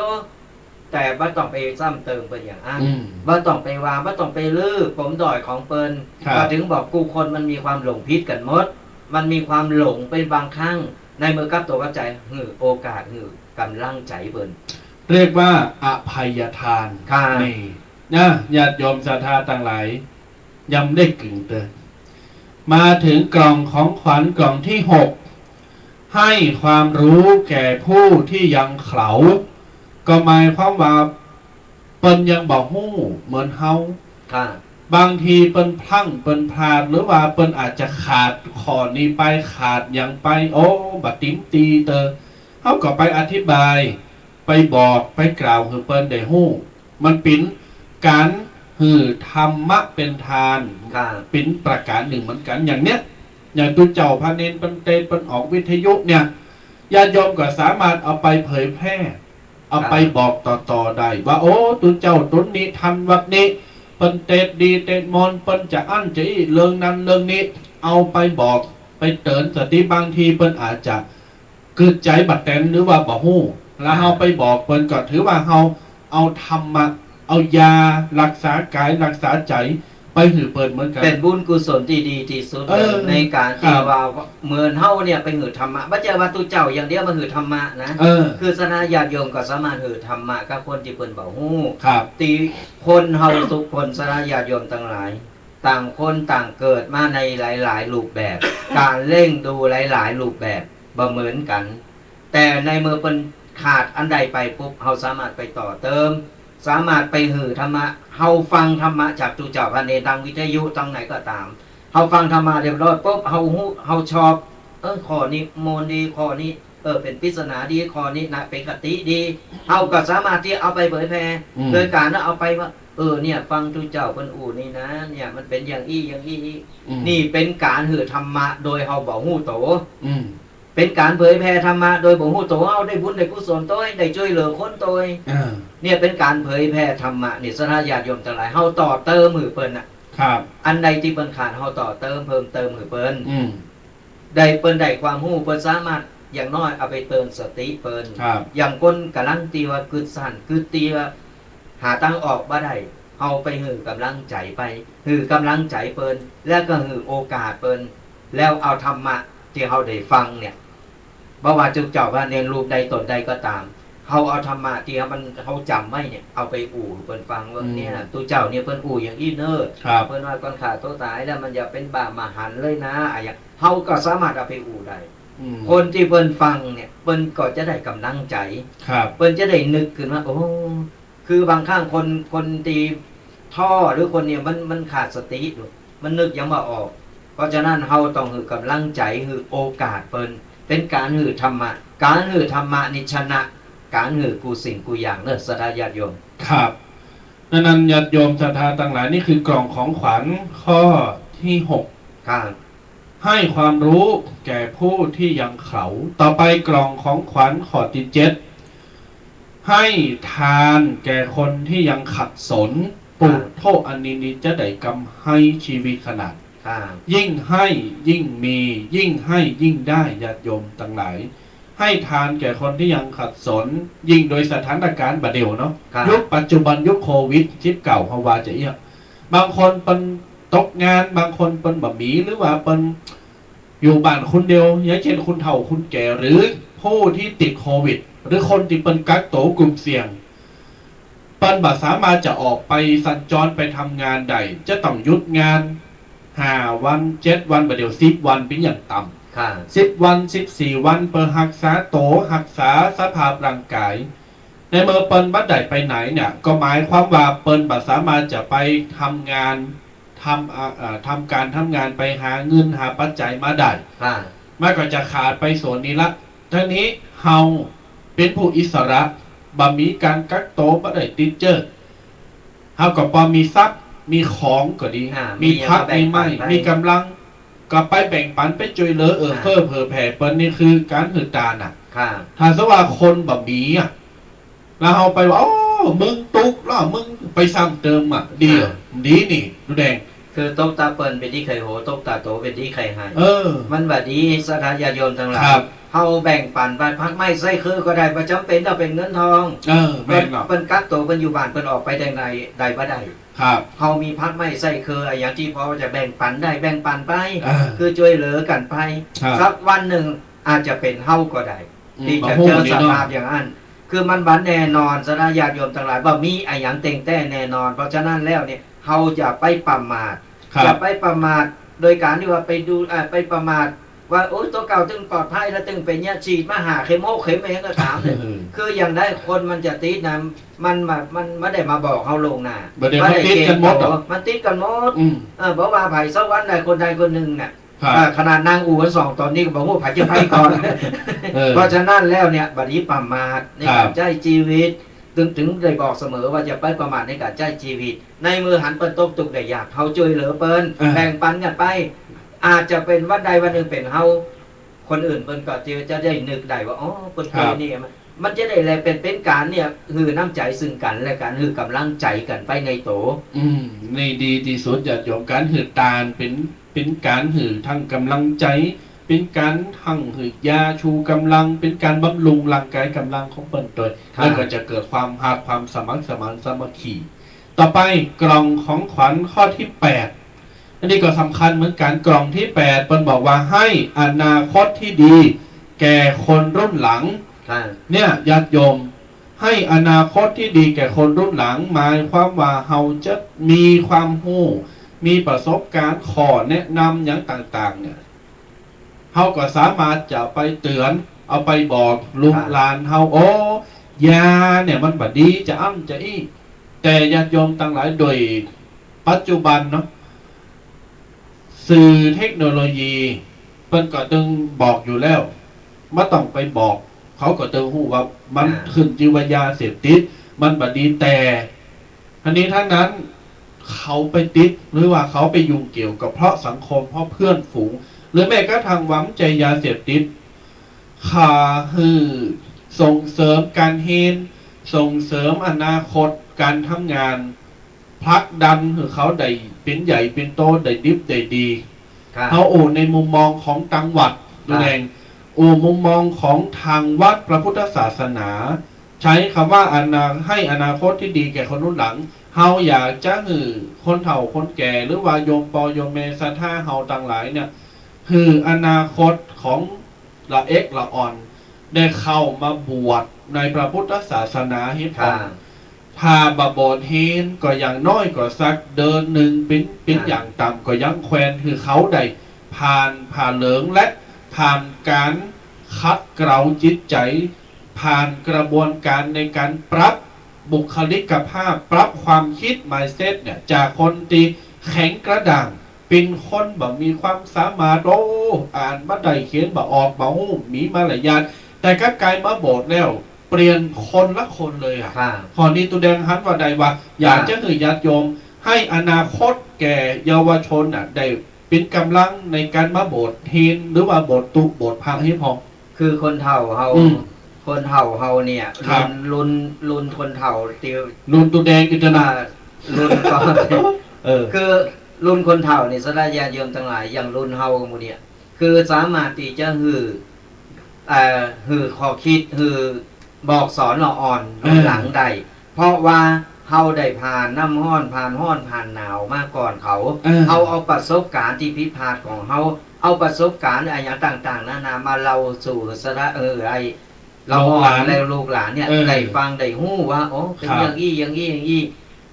แต่บ่ต้องไปซ้ำเติมเปิ้นอย่างนั้นบ่ต้องไปว่าบ่ต้องไปลือผมดอยของเปิ้นก็ถึงบอกกูคนมันมีความหลงผิดกันหมดมันมีความหลงไปบางครั้งในมือกับตัวกับใจโอกาสกำลังใจเปิ้นเรียกว่าอภัยทานนี่นะญาติโยมศรัทธาต่างหลายยำได้กึ่งเตือนมาถึงกล่องของขวัญกล่องที่6ให้ความรู้แก่ผู้ที่ยังเขลาก็หมายความว่าเปิ้นยังบอกฮู้เหมือนเฮาบางทีเปิ้นพลั้งเปิ้นพลาดหรือว่าเปิ้นอาจจะขาดข้อนี้ไปขาดอย่างไปบัดติ้มตีเตอเฮาก็ไปอธิบายไปบอกไปกล่าวคือเปิ้นได้ฮู้มันเป็นการธรรมะเป็นทานเป็นประการหนึ่งเหมือนกันอย่างเนี้ยอย่างตุเจ้าพระเนนเป็นเตนเป็นออกวิทยุเนี่ยญาติโยมก็สามารถเอาไปเผยแพร่เอาไปบอกต่อได้ว่าตุเจ้าตุนนี้ทันวัดนี้เป็นเตดดีเตดมอนเป็นจะอั้นจะเรื่องนั้นเรื่องนี้เอาไปบอกไปเตือนสติบางทีเป็นอาจจะเกิดใจบัดแตนหรือว่าบ่ฮู้แล้วเอาไปบอกเพิ่นก็ถือว่าเอาธรรมะเอายารักษากายรักษาใจไปหือเปิดเหมือนกันเป็นบุญกุศลที่ดีที่สุดในการที่ว่าเหมือนเฮาเนี่ยไปหือธรรมะบ่ใช่ว่าตุเจ้าอย่างเดียวมาหือธรรมะนะคือสนาญาติโยมก็สามารถหือธรรมะกับคนที่เพิ่นบ่ฮู้ตีคนเฮาทุกคนสนาญาติโยมทั้งหลายต่างคนต่างเกิดมาในหลายๆรูปแบบการเล่งดูหลายๆรูปแบบบ่เหมือนกันแต่ในเมื่อเพิ่นขาดอันใดไปปุ๊บเฮาสามารถไปต่อเติมสามารถไปหือธรรมะเฮาฟังธรรมะจากตุเจ้าพระเนรทางวิทยุทางไหนก็ตามเฮาฟังธรรมะเรียบร้อยปุ๊บเฮาฮู้เฮาชอบข้อนี้โมนดีข้อนี้เป็นปริศนาดีข้อนี้นะเป็นกติดีเฮาก็สามารถที่เอาไปเผยแพร่โดยการเอาไปว่าเนี่ยฟังตุเจ้าเพิ่นอู่นี่นะเนี่ยมันเป็นอย่างอี้นี่เป็นการหือธรรมะโดยเฮาบ่ฮู้โตเป็นการเผยแพร่ธรรมะโดยบ่ฮู้โตเอาได้บุญได้กุศลโตได้ช่วยเหลือคนโตเนี่ยเป็นการเผยแพร่ธรรมะนี่สนาญาติโยมทั้งหลายเฮาต่อเติมมือเปิ้นน่ะครับอันใดที่เปิ้นขาดเฮาต่อเติมเพิ่มเติมมือเปิ้นได้เปิ้นได้ความรู้เปิ้นสามารถอย่างน้อยเอาไปเติมสติเปิ้นอย่างคนกำลังตีว่าคือสั่นคือตีว่าหาทางออกบ่ได้เฮาไปหือกำลังใจไปหือกำลังใจเปิ้นแล้วก็หือโอกาสเปิ้นแล้วเอาธรรมะที่เฮาได้ฟังเนี่ยบ่ว่าจุเจ้าพระเนรรูปใดตนใดก็ตามเฮาเอาธรรมะที่เฮาจำไว้เนี่ยเอาไปอู่เพิ่นฟังว่าเนี่ยตุเจ้าเนี่ยเพิ่นอู่อย่างอีเนอร์เพิ่นว่าก่อนขาตัวตายแล้วมันอย่าเป็นบาปมหันต์เลยนะอย่างเฮาก็สามารถเอาไปอู่ได้คนที่เพิ่นฟังเนี่ยเพิ่นก็จะได้กำลังใจเพิ่นจะได้นึกขึ้นว่าคือบางครั้งคนตีท่อหรือคนเนี่ยมันขาดสติอยู่มันนึกยังบ่ออกเพราะฉะนั้นเฮาต้องหือกำลังใจหือโอกาสเปิ้นเป็นการหือธรรมะการหือธรรมะนิชนะการหือกูสิ่งกูอย่างศรัทธาญาติโยมครับนั้นญาติโยมศรัทธาต่างหลายนี่คือกล่องของขวัญข้อที่6ครับให้ความรู้แก่ผู้ที่ยังเขาต่อไปกล่องของขวัญข้อที่7ให้ทานแก่คนที่ยังขัดสนปุถุโทอันนี้จะได้กำให้ชีวิตขนาดยิ่งให้ยิ่งมียิ่งให้ยิ่งได้ญาติโยมต่างหลาย ให้ทานแก่คนที่ยังขัดสนยิ่งโดยสถานการณ์บัดเดียวเนาะ ครับ ยุคปัจจุบันยุคโควิดชิปเก่าเฮาวาจะเอี้ยบางคนเป็นตกงานบางคนเป็นบะหมี่หรือว่าเป็นอยู่บ้านคนเดียวอย่างเช่นคุณเฒ่าคุณแก่หรือผู้ที่ติดโควิด หรือคนที่เป็นกักโตวกลุ่มเสี่ยงเปิ้นบ่สามารถจะออกไปสัญจรไปทำงานใดจะต้องหยุดงาน5 วัน 7 วันบัดเดียว10 วันเป็นอย่างต่ำ ค่ะ 10 วัน 14 วันเปิดรักษาโตรักษาสภาพร่างกายในเมื่อเปิ้นบัดใดไปไหนเนี่ยก็หมายความว่าเปิ้นบ่สามารถจะไปทำงานทำการทำงานไปหาเงินหาปัจจัยมาได้ ค่ะ มันก็จะขาดไปส่วนนี้ละทั้งนี้เฮาเป็นผู้อิสระบ่มีการกักโตวบ่ได้ติดเจอเฮาก็พอมีทรัพย์มีของก็ดี มีพักมีไม้มีกำลังก็ไปแบ่งปันไปช่วยเหลือเพิ่มเผยแผ่เปิ้นนี่คือการหือตาน่ะ ค่ะ ถ้าสว่าคนบ่มีอ่ะแล้วเฮาไปว่าโอ้มึงตุกแล้วมึงไปซ้ำเติมอ่ะดีเหรอดีนี่ดูแดง คือตกตาเปิลเป็นที่ไข่โหตกตาโตเป็นที่ไข่หาย มันแบบนี้สถานญาติโยมทั้งหลาย ครับ เฮาแบ่งปันไปพักไม่ใส่คือก็ได้ประจำเป็นต้องเป็นเงินทอง แม่นหรอก เปิ้นกักตัวเปิ้นอยู่บ้านเปิ้นออกไปได้ใดใดบ่ได้ ครับ เฮามีพักไม่ใส่คืออะไรอย่างที่พอจะแบ่งปันได้แบ่งปันไป อ่า คือช่วยเหลือกันไป ครับ สักวันหนึ่งอาจจะเป็นเฮาก็ได้ ที่จะเจอสภาพอย่างนั้นคือมันบันแน่นอนสถานญาติโยมทั้งหลายว่ามีอะไรอย่างเต็งแต่แน่นอน เพราะฉะนั้นแล้วเนี่ยเฮาจะไปประมาท ครั อย่า บ ไปประมาทโดยการที่ว่าไปดูไปประมาทว่าโอ้ยตัวเก่าตึงปลอดภัยแล้วตึงเป็นเนี่ยฉีดมาหาเคมเข็มเองก็ถามเลยคืออย่างได้คนมันจะติดนะมันไม่ได้มาบอกเขาลงหน้า บ่ได้มาติดกันหมดหรอก มันติดกันหมด อืม เพราะว่าไผ่สักวันใดคนใดคนหนึ่งเนี่ย ครับ ขนาดนางอู่กัน2ตอนนี้ก็บอกว่าไผ่จะไปก่อน เพราะฉะนั้นแล้วเนี่ยบัดนี้ประมาทในการใช้ชีวิตถึงได้บอกเสมอว่าจะไปประมาทในการใช้ชีวิต ในมือหันเปิ้นตกตุกได้ยากเขาช่วยเหลือเปิ้นแบ่งปันกันไป อาจจะเป็นวันใดวันหนึ่งเป็นเฮาคนอื่นเปิ้นก็จะได้นึกได้ว่าอ๋อเปิ้นเคยนี่มันจะได้แลเป็นการเนี่ยคือน้ำใจซึ่งกันและกันคือกำลังใจกันไปในโต นี่ดีที่สุดญาติโยมการหือตาลเป็นการหือทั้งกำลังใจ เป็นการทั้งหือยาชูกำลัง เป็นการบำรุงร่างกายกำลังของเปิ้นตัวแล้วก็จะเกิดความหักความสมัครสมานสามัคคีต่อไปกล่องของขวัญข้อที่ 8อันนี้ก็สำคัญเหมือนกันกล่องที่8เปิ้นบอกว่าให้อนาคตที่ดี แก่คนรุ่นหลัง เนี่ยญาติโยมให้อนาคตที่ดีแก่คนรุ่นหลังหมายความว่าเฮาจะมีความรู้มีประสบการณ์ขอแนะนำอย่างต่างๆเนี่ยเฮาก็สามารถจะไปเตือนเอาไปบอกลุงหลานเฮาโอ้ยาเนี่ยมันบ่ดีจะอ้ำจะอี้แต่ญาติโยมทั้งหลายโดยปัจจุบันเนาะสื่อเทคโนโลยีเพิ่นก็ต้องบอกอยู่แล้วไม่ต้องไปบอกเขาก็เตือนหูว่ามันขึ้นจิวายาเสพติดมันบดีแต่อันนี้ทั้งนั้นเขาไปติดหรือว่าเขาไปยุ่งเกี่ยวกับเพราะสังคมเพราะเพื่อนฝูงหรือแม้กระทั่งหวังใจยาเสพติดขาฮือส่งเสริมการเฮนส่งเสริมอนาคตการทำงานผลักดันคือเขาได้เป็นใหญ่เป็นโตได้ดิบได้ดีเขาโอในมุมมองของจังหวัดดูแดงมุมมองของทางวัดพระพุทธศาสนา ใช้คำว่าให้อนาคตที่ดีแก่คนรุ่นหลังเฮาอยากจะหือคนเฒ่าคนแก่หรือว่าโยมปอโยมเมสัทธาเฮาต่างหลายเนี่ยคืออนาคตของละเอกละอ่อนได้เข้ามาบวชในพระพุทธศาสนาให้พอถ้าบาบอดเฮนก็อย่างน้อยก็สักเดินหนึ่งเป็นอย่างต่ำก็ยังแควนคือเขาได้ผ่านเหลืองและผ่านการคัดเกลาจิตใจผ่านกระบวนการในการปรับบุคลิกภาพปรับความคิด mindset เนี่ยจากคนที่แข็งกระด้างเป็นคนแบบมีความสามารถอ่านบ่ได้เขียนบ่ออกบ่ฮู้มีมารยาทแต่ก็กลายมาโบสถ์แล้วเปลี่ยนคนละคนเลยอ่ะขอนี้ตัวแดงฮันว่าใดว่าอยากจะคือญาติโยมให้อนาคตแก่เยาวชนอ่ะได้เป็นกำลังในการมาโบสถ์เฮนหรือว่าโบสถ์ตุโบสถ์พังให้พอคือคนเฒ่าเฮาเนี่ยรุ่นคนเฒ่าตีรุ่นตัวแดงกิจนารุ่นก่อนคือรุ่นคนเฒ่านี่สลายญาติโยมทั้งหลายอย่างรุ่นเฮาหมู่เนี่ยคือสามารถที่จะฮือ หือขอคิดหือบอกสอนเราอ่อนหลังใดเพราะว่าเฮาได้ผ่านน้ำห้อนผ่านหนาวมาก่อนเขาเอาประสบการณ์ที่พิพาทของเฮาเอาประสบการณ์อะไรอย่างต่างๆนานามาเล่าสู่สระไอเราอ่อนแล้วลูกหลานเนี่ยได้ฟังได้หู้ว่าโอ้เป็นอย่างอี้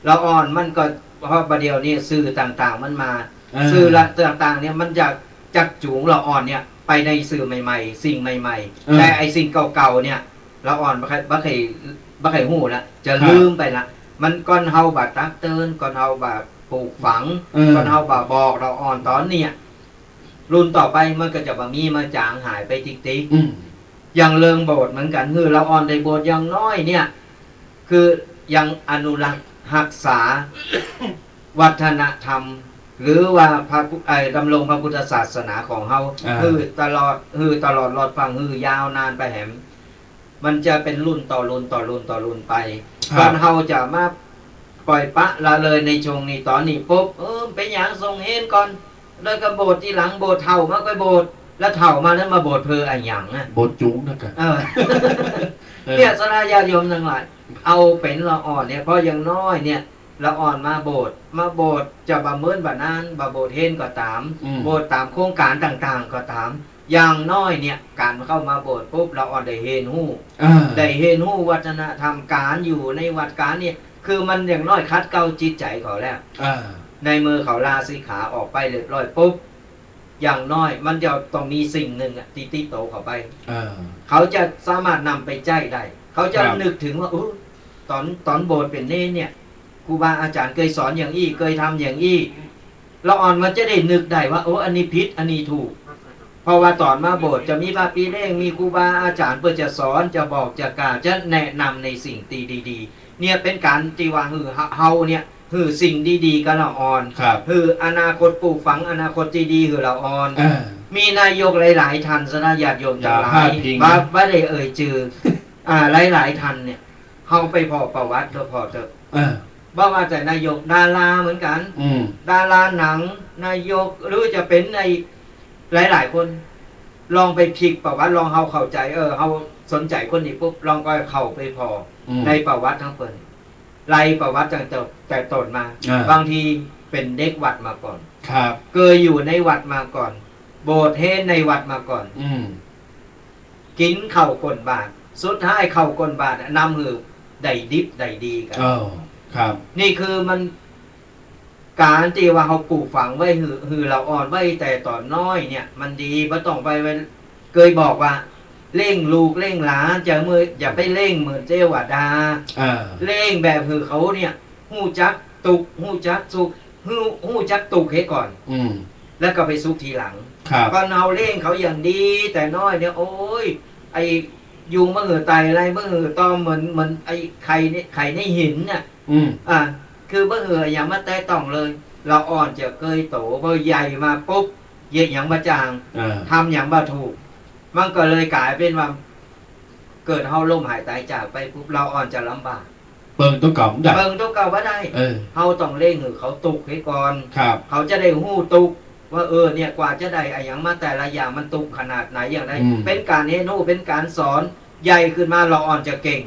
เราอ่อนมันก็เพราะประเดี๋ยวนี้สื่อต่างๆมันมาสื่อต่างๆเนี่ยมันจะจักจูงเราอ่อนเนี่ยไปในสื่อใหม่ๆสิ่งใหม่ๆแต่ไอสิ่งเก่าๆเนี่ยเราอ่อนบ่เคยหู้ละจะลืมไปละมันก่อนเฮาบาดตักเตือนก่อนเฮาบาดปลูกฝังก่อนเฮาบาดบอกเราอ่อนตอนเนี่ยรุ่นต่อไปมันก็จะมาจางหายไปติ๊กอย่างเริงโบสถ์เหมือนกันคือเราอ่อนในโบสถ์อย่างน้อยเนี่ยคือยังอนุรักษ์รักษา วัฒนธรรม หรือว่าพระดำรงพระพุทธศาสนาของเฮาคือตลอดรอดฟังคือยาวนานไปแหมมันจะเป็นรุ่นต่อรุ่นไปก่อนเฮาจะมาปล่อยปะละเลยในช่วงนี้ตอนนี้ปุ๊บไปอย่างทรงเห็นก่อนแล้วก็โบสถ์ที่หลังโบสถ์เท่ามาก็โบสถ์แล้วเท่ามาแล้วมาโบสถ์เพออะไรอย่างนะโบสถ์จุ้งนะกันเนี่ยสนาญาติโยมทั้งหลายเอาเป็นละอ่อนเนี่ยเพราะอย่างน้อยเนี่ยละอ่อนมาโบสถ์จะบำเมินบะนานบะโบสถ์เฮนก็ตามโบสถ์ตามโครงการต่างๆก็ตามอย่างน้อยเนี่ยการเข้ามาโบสถ์ปุ๊บเราอ่อนได้เห็นหู้วัฒนธรรมการอยู่ในวัดการเนี่ยคือมันอย่างน้อยคัดเกลาจิตใจเขาแล้วในมือเขาลาสิขาออกไปเรียบร้อยปุ๊บอย่างน้อยมันจะต้องมีสิ่งหนึ่งติโตเข้าไปเขาจะสามารถนำไปใจได้เขาจะนึกถึงว่าตอนโบสถ์เป็นเน้นเนี่ยครูบาอาจารย์เคยสอนอย่างอี้เคยทำอย่างอี้เราอ่อนมันจะได้นึกได้ว่าอันนี้ผิดอันนี้ถูกเพราะว่าตอนมาโบสถ์จะมีพระปีเร่งมีครูบาอาจารย์เพื่อจะสอนจะบอกจะกล่าวจะแนะนำในสิ่งดีๆเนี่ยเป็นการที่ว่าเฮาเนี่ยคือสิ่งดีๆกับเราอ่อนคืออนาคตปลูกฝังอนาคตดีๆคือเราอ่อนมีนายกหลายๆท่านสนาญาติโยมทั้งหลายว่าได้เอ่ยชื่อหลายๆท่านเนี่ยเฮาไปพอประวัติพอเถอะบ่ว่าแต่นายกดาราเหมือนกันดาราหนังนายกหรือจะเป็นในหลายๆคนลองไปพลิกประวัติลองเฮาเข้าใจเฮาสนใจคนนี้ปุ๊บลองก็เข้าไปพอในประวัติทั้งเปิ้นไล่ประวัติตั้งแต่ต้นมาบางทีเป็นเด็กวัดมาก่อนครับเคยอยู่ในวัดมาก่อนโบสถ์เฮนในวัดมาก่อนกินข้าวก้นบาทสุดท้ายข้าวก้นบาทนำหือได้ดิบได้ดีกันครับนี่คือมันการที่ว่าเขาปลูกฝังไว้หือเราอ่อนไว้แต่ตอนน้อยเนี่ยมันดีบ่ต้องไปเคยบอกว่าเร่งลูกเร่งหลานอย่าไปเร่งเหมือนเจวดาเร่งแบบคือเขาเนี่ยหู้จักตุกหู้จักสุกหู้จักตุกให้ก่อนแล้วก็ไปสุกทีหลังก็เอาเร่งเขาอย่างดีแต่น้อยเนี่ยโอ้ยไอยุงมะเหือไตอะไรมะเหือตอมเหมือนไอไข่ในหินเนี่ยคือมะเหืออย่างมาแตะต้องเลยเราอ่อนจะเกยโตพอใหญ่มาปุ๊บเย็ดอย่างมาจางทำอย่างมาถูกมันก็เลยกลายเป็นว่าเกิดเฮาล้มหายตายจากไปปุ๊บเราอ่อนจะลำบากเบิ่งตัวเก่าได้เบิ่งตัวเก่าว่าได้เฮาต้องเร่งหือเขาตุกให้ก่อนเขาจะได้หู้ตุกว่าเนี่ยกว่าจะได้อย่างมาแต่ละอย่างมันตุกขนาดไหนอย่างไรเป็นการเรียนรู้เป็นการสอนใหญ่ขึ้นมาเราอ่อนจะเก่ง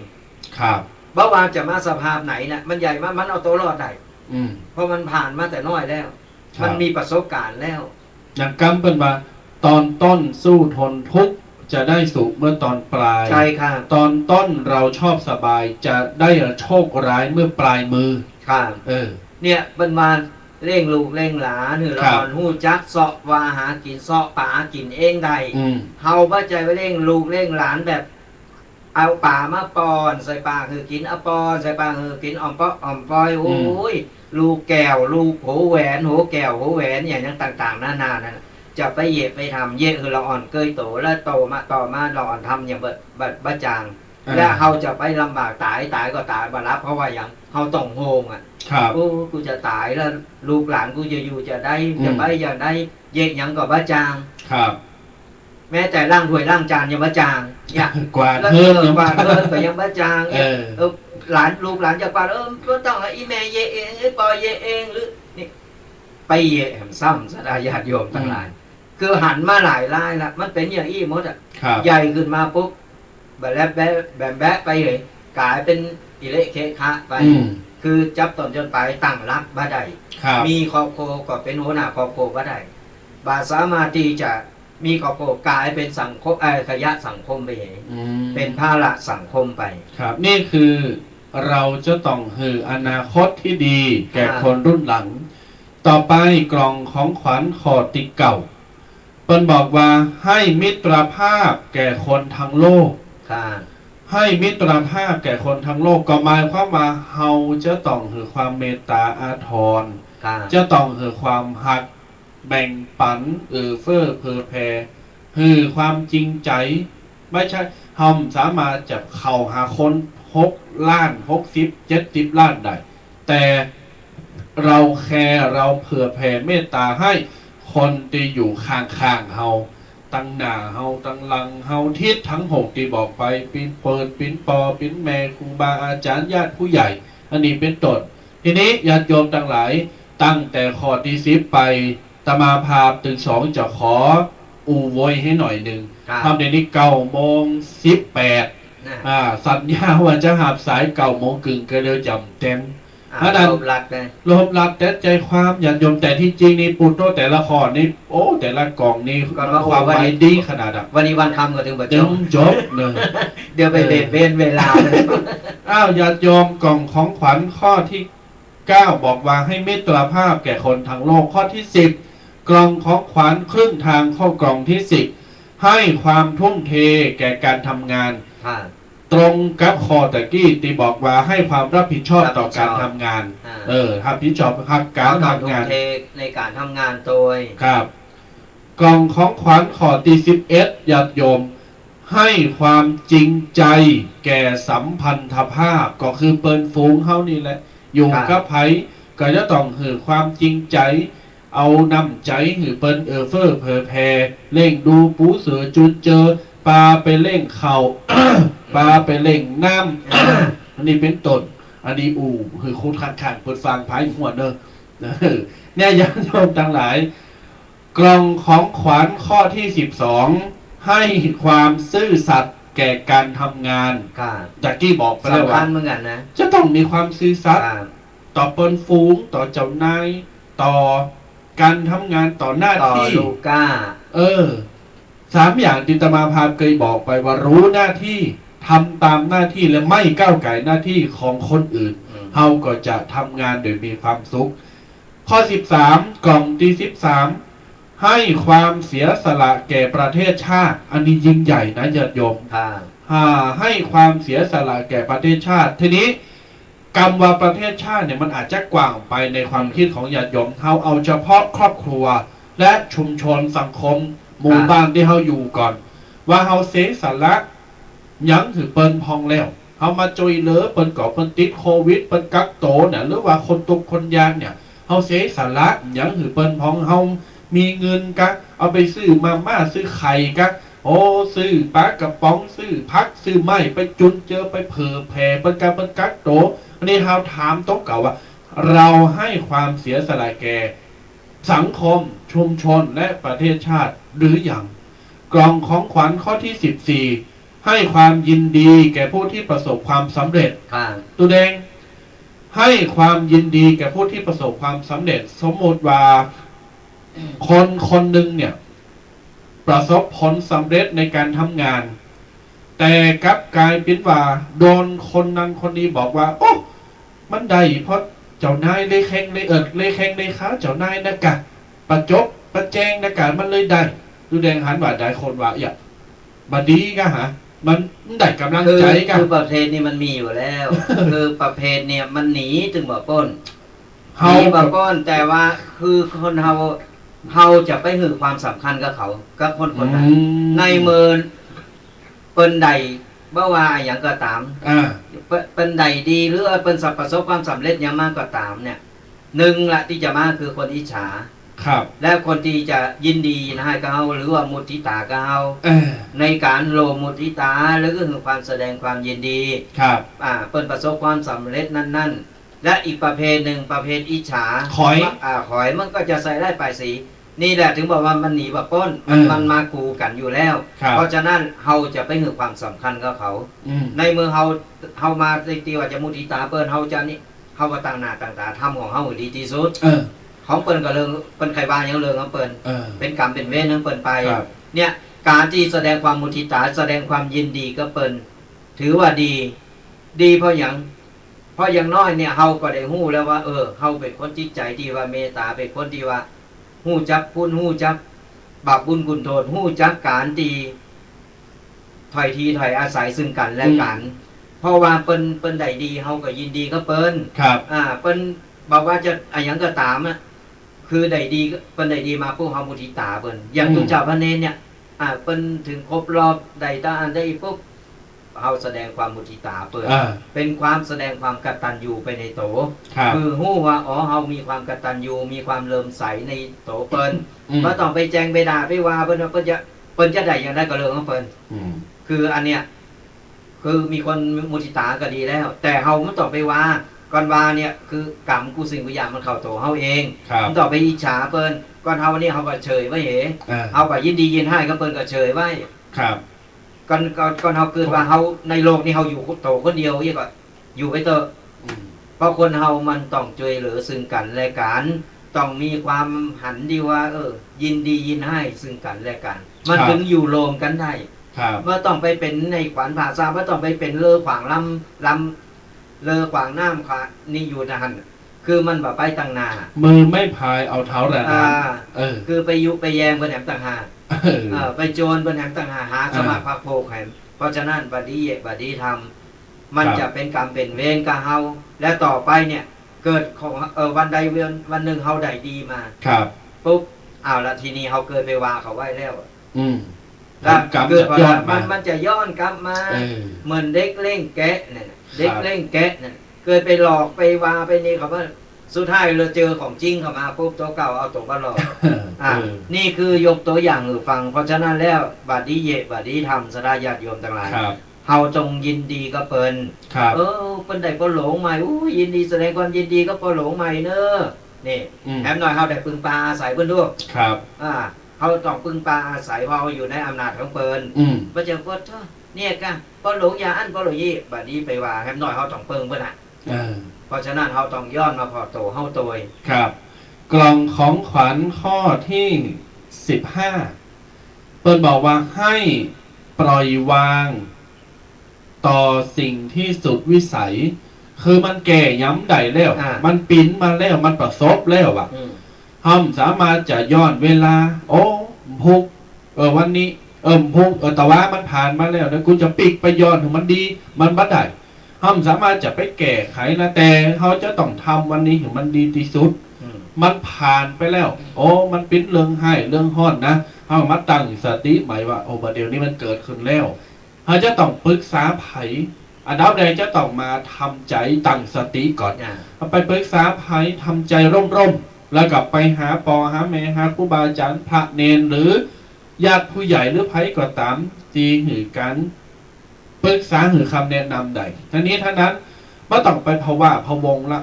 ครับเพราะว่าจะมาสภาพไหนนะมันใหญ่มากมันเอาตัวรอดได้เพราะมันผ่านมาแต่น้อยแล้วมันมีประสบการณ์แล้วอย่างกำเป็นว่าตอนต้นสู้ทนทุกข์จะได้สุขเมื่อตอนปลายใช่ครับตอนต้นเราชอบสบายจะได้โชคร้ายเมื่อปลายมือครับเนี่ยเป็นมาเร่งลูกเร่งหลานหรือเราอ่อนหู้จักเสาะวาหากินเสาะป่ากินเองได้เฮาบ่ใจไปเร่งลูกเร่งหลานแบบเอาป่ามาปอนใส่ปากคือกินเอาปอนใส่ปากคือกินอ่อมปอยโอ้ยลูกแก้วลูกโหแหวนโหแก้วโหแหวนอย่างนั้นต่างๆนานานั่นจะไปเย็บไปทำเย็บคือเราอ่อนเกยโตแล้วโตมาต่อมาเราอ่อนทำอย่างบะจางและเขาจะไปลำบากตายก็ตายบารับเพราะว่าอย่างเขาต้องโฮงโอ้กูจะตายแล้วลูกหลานกูจะอยู่จะได้จะไปอย่างได้เย็บอย่างกับบะจางครับแม้แต่ร่างถวยร่างจานยังบะจางอย่างกว่าเพิ่มก็ยังบะจางหลานลูกหลานจะกว่าก็ต้องอีแม่เยเองปอเยเองหรือนี่ไปเยแหมซ้ำสดาญาติโยมทั้งหลายค คือหันมาหลายรายละมันเป็นอย่างอี้มดอ่ะ ครับ ใหญ่ขึ้นมาปุ๊บแบบแบะไปเลยกลายเป็นอิเละเคคะไป อืม คือจับต้นจนปลายตั้งรับบ่ได้ ครับ มีครอบครัวก็เป็นหัวหน้าครอบครัวบ่ได้บาสามารถที่จะมีครอบครัวกลายเป็นสังคมขยะสังคมไปเอง อืม เป็นภาระสังคมไป ครับนี่คือเราจะต้องหืออนาคตที่ดีแก่ ครับ คนรุ่นหลัง ต่อไปกล่องของขวัญขอติเก่าเปิ้นบอกว่าให้มิตรภาพแก่คนทั้งโลก ค่ะ ให้มิตรภาพแก่คนทั้งโลกก็หมายความว่าเฮาจะต้องหือความเมตตาอาทร ค่ะ จะต้องหือความหักแบ่งปันเฟื้อเผื่อแผ่หือความจริงใจ ไม่ใช่เฮาสามารถจะเข้าหาคน6 ล้าน60 70 ล้านได้แต่เราแคร์เราเผื่อแผ่เมตตาให้คนที่อยู่ข้างๆเฮาตั้งหน้าเฮาตั้งหลังเฮาทิศทั้ง6ที่บอกไปปิ้นเปิดปิ้นปอปิ้นแม่ครูบาอาจารย์ญาติผู้ใหญ่ อันนี้เป็นต้นทีนี้ญาติโยมทั้งหลายตั้งแต่ข้อที่10ไปตมาภาพถึง2จะขออูโวยให้หน่อยหนึ่ง ค่ะ ทำในนี้9:18 นะ สัญญาว่าจะหาบสาย9:00 กึ่งก็เร็วจำเต็ม อ่า อันนั้น รวบรัดเลย รวมรับแต่ใจความญาติโยมแต่ที่จริงนี่ปุตโตแต่ละข้อนี่โอ้แต่ละกล่องนี่ความหมายดีขนาดอ่ะ วันนี้วันคำก็ถึงประจ เดี๋ยว บ จบเนอะ เดี๋ยวไปเบนเวลาเลย อ้าวญาติโยมกล่องของขวัญข้อที่9บอกว่าให้เมตตาภาพแก่คนทั้งโลกข้อที่10กล่องของขวัญครึ่งทางเข้ากล่องที่10ให้ความทุ่มเทแก่การทำงาน ค่ะ ตรงกับข้อตะกี้ที่บอกว่าให้ความรับผิดชอบต่อการทำงาน อ่า รับผิดชอบหักการ ต้อง ทำงาน ทุ่มเทในการทำงานโดย ครับกล่องของขวัญข้อที่11ญาติโยม ให้ความจริงใจแก่สัมพันธภาพก็คือเปิ้นฟูงเฮานี่แหละ อยู่ ครับ กับไผก็จะต้องหือความจริงใจ เอานำใจหือเปิ้นเฟ้อเผอแพร่เล่งดูปูเสือจุดเจอปลาไปเล่งเข่า ปลาไปเล่งน้ำ อันนี้เป็นต้นอันนี้คือคุณข้างๆเปิดฟังไพ่หัวเนอะเนี่ยญาติโยมทั้งหลาย กล่องของขวัญข้อที่12ให้ความซื่อสัตย์แก่การทำงาน ค่ะ จากกี้บอกไปแล้ว สำคั ว่า ญเหมือนกันนะ จะต้องมีความซื่อสัตย์ ค่ะ ต่อเปิ้นฟูงต่อเจ้านายต่อการทำงานต่อหน้า ต่อ ที่ ลูก้า 3 อย่างที่ตมาภาพเคยบอกไปว่ารู้หน้าที่ทำตามหน้าที่และไม่ก้าวไก่หน้าที่ของคนอื่น เฮาก็จะทำงานโดยมีความสุข ข้อ 13 กล่องที่13 ให้ความเสียสละแก่ประเทศชาติ อันนี้ยิ่งใหญ่นะญาติโยม ค่ะ ให้ความเสียสละแก่ประเทศชาติ ทีนี้คำว่าประเทศชาติเนี่ยมันอาจจะกว้างไปในความคิดของญาติโยมเฮาเอาเฉพาะครอบครัว และชุมชนสังคม หมู่บ้านที่เฮาอยู่ก่อน ว่าเฮาเสียสละยังถือเปิ้นพองแล้วเฮามาจอยเหลือเปิ้นก่อเปิ้นติดโควิดเปิ้นกักโตเนี่ยหรือว่าคนตกคนยานเนี่ยเฮาเสียสละยังถือเปิ้นพองเฮามีเงินกะเอาไปซื้อมาม่าซื้อไข่กะโอ้ซื้อปลากระป๋องซื้อพักซื้อไม้ไปจุนเจอไปเผอแผ่เปิ้นกักโตอันนี้เฮาถามต้องเก่าว่า เราให้ความเสียสละแก่สังคมชุมชนและประเทศชาติหรืออย่างกล่องของขวัญข้อที่14ให้ความยินดีแก่ผู้ที่ประสบความสำเร็จ ค่ะ ตัวแดงให้ความยินดีแก่ผู้ที่ประสบความสำเร็จ สมมติว่าคนหนึ่งเนี่ยประสบผลสำเร็จในการทำงาน แต่กลับกลายเป็นว่าโดนคนนั้นคนนี้บอกว่าโอ้มันได้เพราะเจ้านายเลยแข่งเลยเลยแข่งเลยค้าเจ้านายนะกะประจบประแจงนะกะมันเลยได้ดูแดงหันว่าได้คนว่าอย่าบดีกะฮะมันได้กำลังใจกะ คือประเภทนี้มันมีอยู่แล้ว คือประเภทเนี่ยมันหนีถึงบ่ปล้นห เฮา นีบ่ปล้นแต่ว่าคือคนเฮาจะไปหือความสำคัญกับเขากับคนคนนั้นในเมินเปิ้นใดบ่ว่าอย่างก็ตาม เป็นใดดีหรือว่าเป็นประสบความสำเร็จอย่างมากก็ตามเนี่ยหนึ่งละที่จะมาคือคนอิจฉา ครับ และคนที่จะยินดีนะให้กับเฮาหรือว่ามุทิตากับเฮา เออ ในการโลมุทิตาแล้วก็คือความแสดงความยินดี ครับ เป็นประสบความสำเร็จนั่นๆและอีกประเภทหนึ่งประเภทอิจฉา ขอย ขอยมันก็จะใส่ได้ปลายสี นี่แหละถึงบอกว่ามันหนีแบบป้นมันมากูกันอยู่แล้ว เพราะฉะนั้นเฮาจะไปให้ความสำคัญกับเขาในเมื่อเฮามาตีว่าจะมุทิตาเปิ้นเฮาจะนี่เฮาว่าต่างหน้าต่างตาทำของเฮาดีที่สุดของเปิ้นก็เรื่องเปิ้นใครบ้านยังเรื่องของเปิ้นเป็นกรรมเป็นเวรของเปิ้นไปเนี่ยการที่แสดงความมุทิตาแสดงความยินดีก็เปิ้นถือว่าดีเพราะอย่างน้อยเนี่ยเฮาก็ได้ฮู้แล้วว่าเฮาเป็นคนจิตใจที่ว่าเมตตาเป็นคนที่ว่าฮู้จักคุณฮู้จักบาปบุญคุณโทษฮู้จักการดีถอยทีถอยอาศัยซึ่งกันและกันเพราะว่าเปิ้นได้ดีเฮาก็ยินดีก็เปิ้นครับเปิ้นบอกว่าจะหยังก็ตามอ่ะคือได้ดีเปิ้นได้ดีมาปุ๊บเฮามุทิตาเปิ้นอย่างตุเจ้าพระเนรเนี่ยเปิ้นถึงครบรอบใดตาอันได้ปุ๊บเฮาแสดงความมุทิตาเปิ้นเป็นความแสดงความกตัญญูไปในโตคือฮู้ว่าเฮามีความกตัญญูมีความเลื่อมใสในโตเปิ้นบ่ต้องไปแจงไปด่าไปว่าเปิ้นว่าเปิ้นจะได้อย่างใดก็เรื่องของเปิ้นคืออันเนี้ยคือมีคนมุทิตาก็ดีแล้วแต่เฮามันต้องไปว่าก่อนว่าเนี่ยคือกรรมกูสิ่งกูอย่างมันเข้าโตเฮาเองมันต้องไปอิจฉาเปิ้นก่อนเฮาวันนี้เฮาก็เฉยไว้เฮาก็ยินดียินให้ก็เปิ้นก็เฉยไว้ครับก่อนเฮาเกิดว่าเฮาในโลกนี้เฮาอยู่โตคนเดียวอีกก็อยู่ไปเถอะเพราะคนเฮามันต้องช่วยเหลือซึ่งกันและกันต้องมีความหันดีว่ายินดียินให้ซึ่งกันและกันมันถึงอยู่รวมกันได้ว่าต้องไปเป็นในขวัญภาษาว่าต้องไปเป็นเลอขวางลำเลอขวางน้ำค่ะนี่อยู่นะฮันคือมันแบบไปตั้งนามือไม่พายเอาเท้าแรงคือไปยุไปแยงบนแหนมต่างหากไปโจรบนแหนมต่างหากหาสมาพักโพกแหมเพราะฉะนั้นบัดนี้ทำมันจะเป็นกรรมเป็นเวรกับเฮาและต่อไปเนี่ยเกิดของวันใดวันหนึ่งเฮาได้ดีมาปุ๊บละทีนี้เฮาเกิดไปว่าเขาไว้แล้วเกิดมันจะย้อนกลับมาเหมือนเด็กเล่งแกะเนี่ยเด็กเล่งแกะเนี่ยเกิดไปหลอกไปว่าไปนี่เขาว่าสุดท้ายเราเจอของจริงเข้ามาปุ๊บตัวเก่าเอาตัวก็หลอกนี่คือยกตัวอย่างฟังเพราะฉะนั้นแล้วบัดนี้ทำสดาญาติโยมทั้งหลายเฮาจงยินดีก็เปิ้นเปิ้นได้ก็หลงใหม่ยินดีแสดงความยินดีก็พอหลงใหม่เนอะนี่แถมหน่อยเฮาได้พึ่งพาอาศัยเพิ่นด้วยเขาต้องพึ่งพาอาศัยเพราะเขาอยู่ในอำนาจของเปิ้นบ่จะกดเนี่ยกะพอหลงอย่าอันพอหลงยี่บัดนี้ไปว่าแถมหน่อยเฮาต้องเพิ่งเพิ่นเพราะฉะนั้นเราต้องย้อนมาพอโตเฮาตัวครับกล่องของขวัญข้อที่15เปิ้นบอกว่าให้ปล่อยวางต่อสิ่งที่สุดวิสัยคือมันแก่ย้ำใดแล้วมันปิ้นมาแล้วมันประสบแล้วห้ามสามารถจะย้อนเวลาพุกวันนี้พุกแต่ว่ามันผ่านมาแล้วนะกูจะปิกไปย้อนถึงมันดีมันบัดได้ห้ามสามารถจะไปแก้ไขนะแต่เขาจะต้องทำวันนี้ถึงมันดีที่สุดมันผ่านไปแล้วมันเป็นเรื่องให้เรื่องฮ้อนนะเขามาตั้งสติหมายว่าประเดี๋ยวนี้มันเกิดขึ้นแล้วเขาจะต้องปรึกษาไผอันดับแรกจะต้องมาทำใจตั้งสติก่อนไปปรึกษาไผทำใจร่มๆแล้วกลับไปหาปอหาแม่หาครูบาอาจารย์พระเนรหรือญาติผู้ใหญ่หรือไผก็ตามจีหือกันปรึกษาหรือคำแนะนำใดท่านี้ท่านั้นไม่ต้องไปภาวะพะวงละ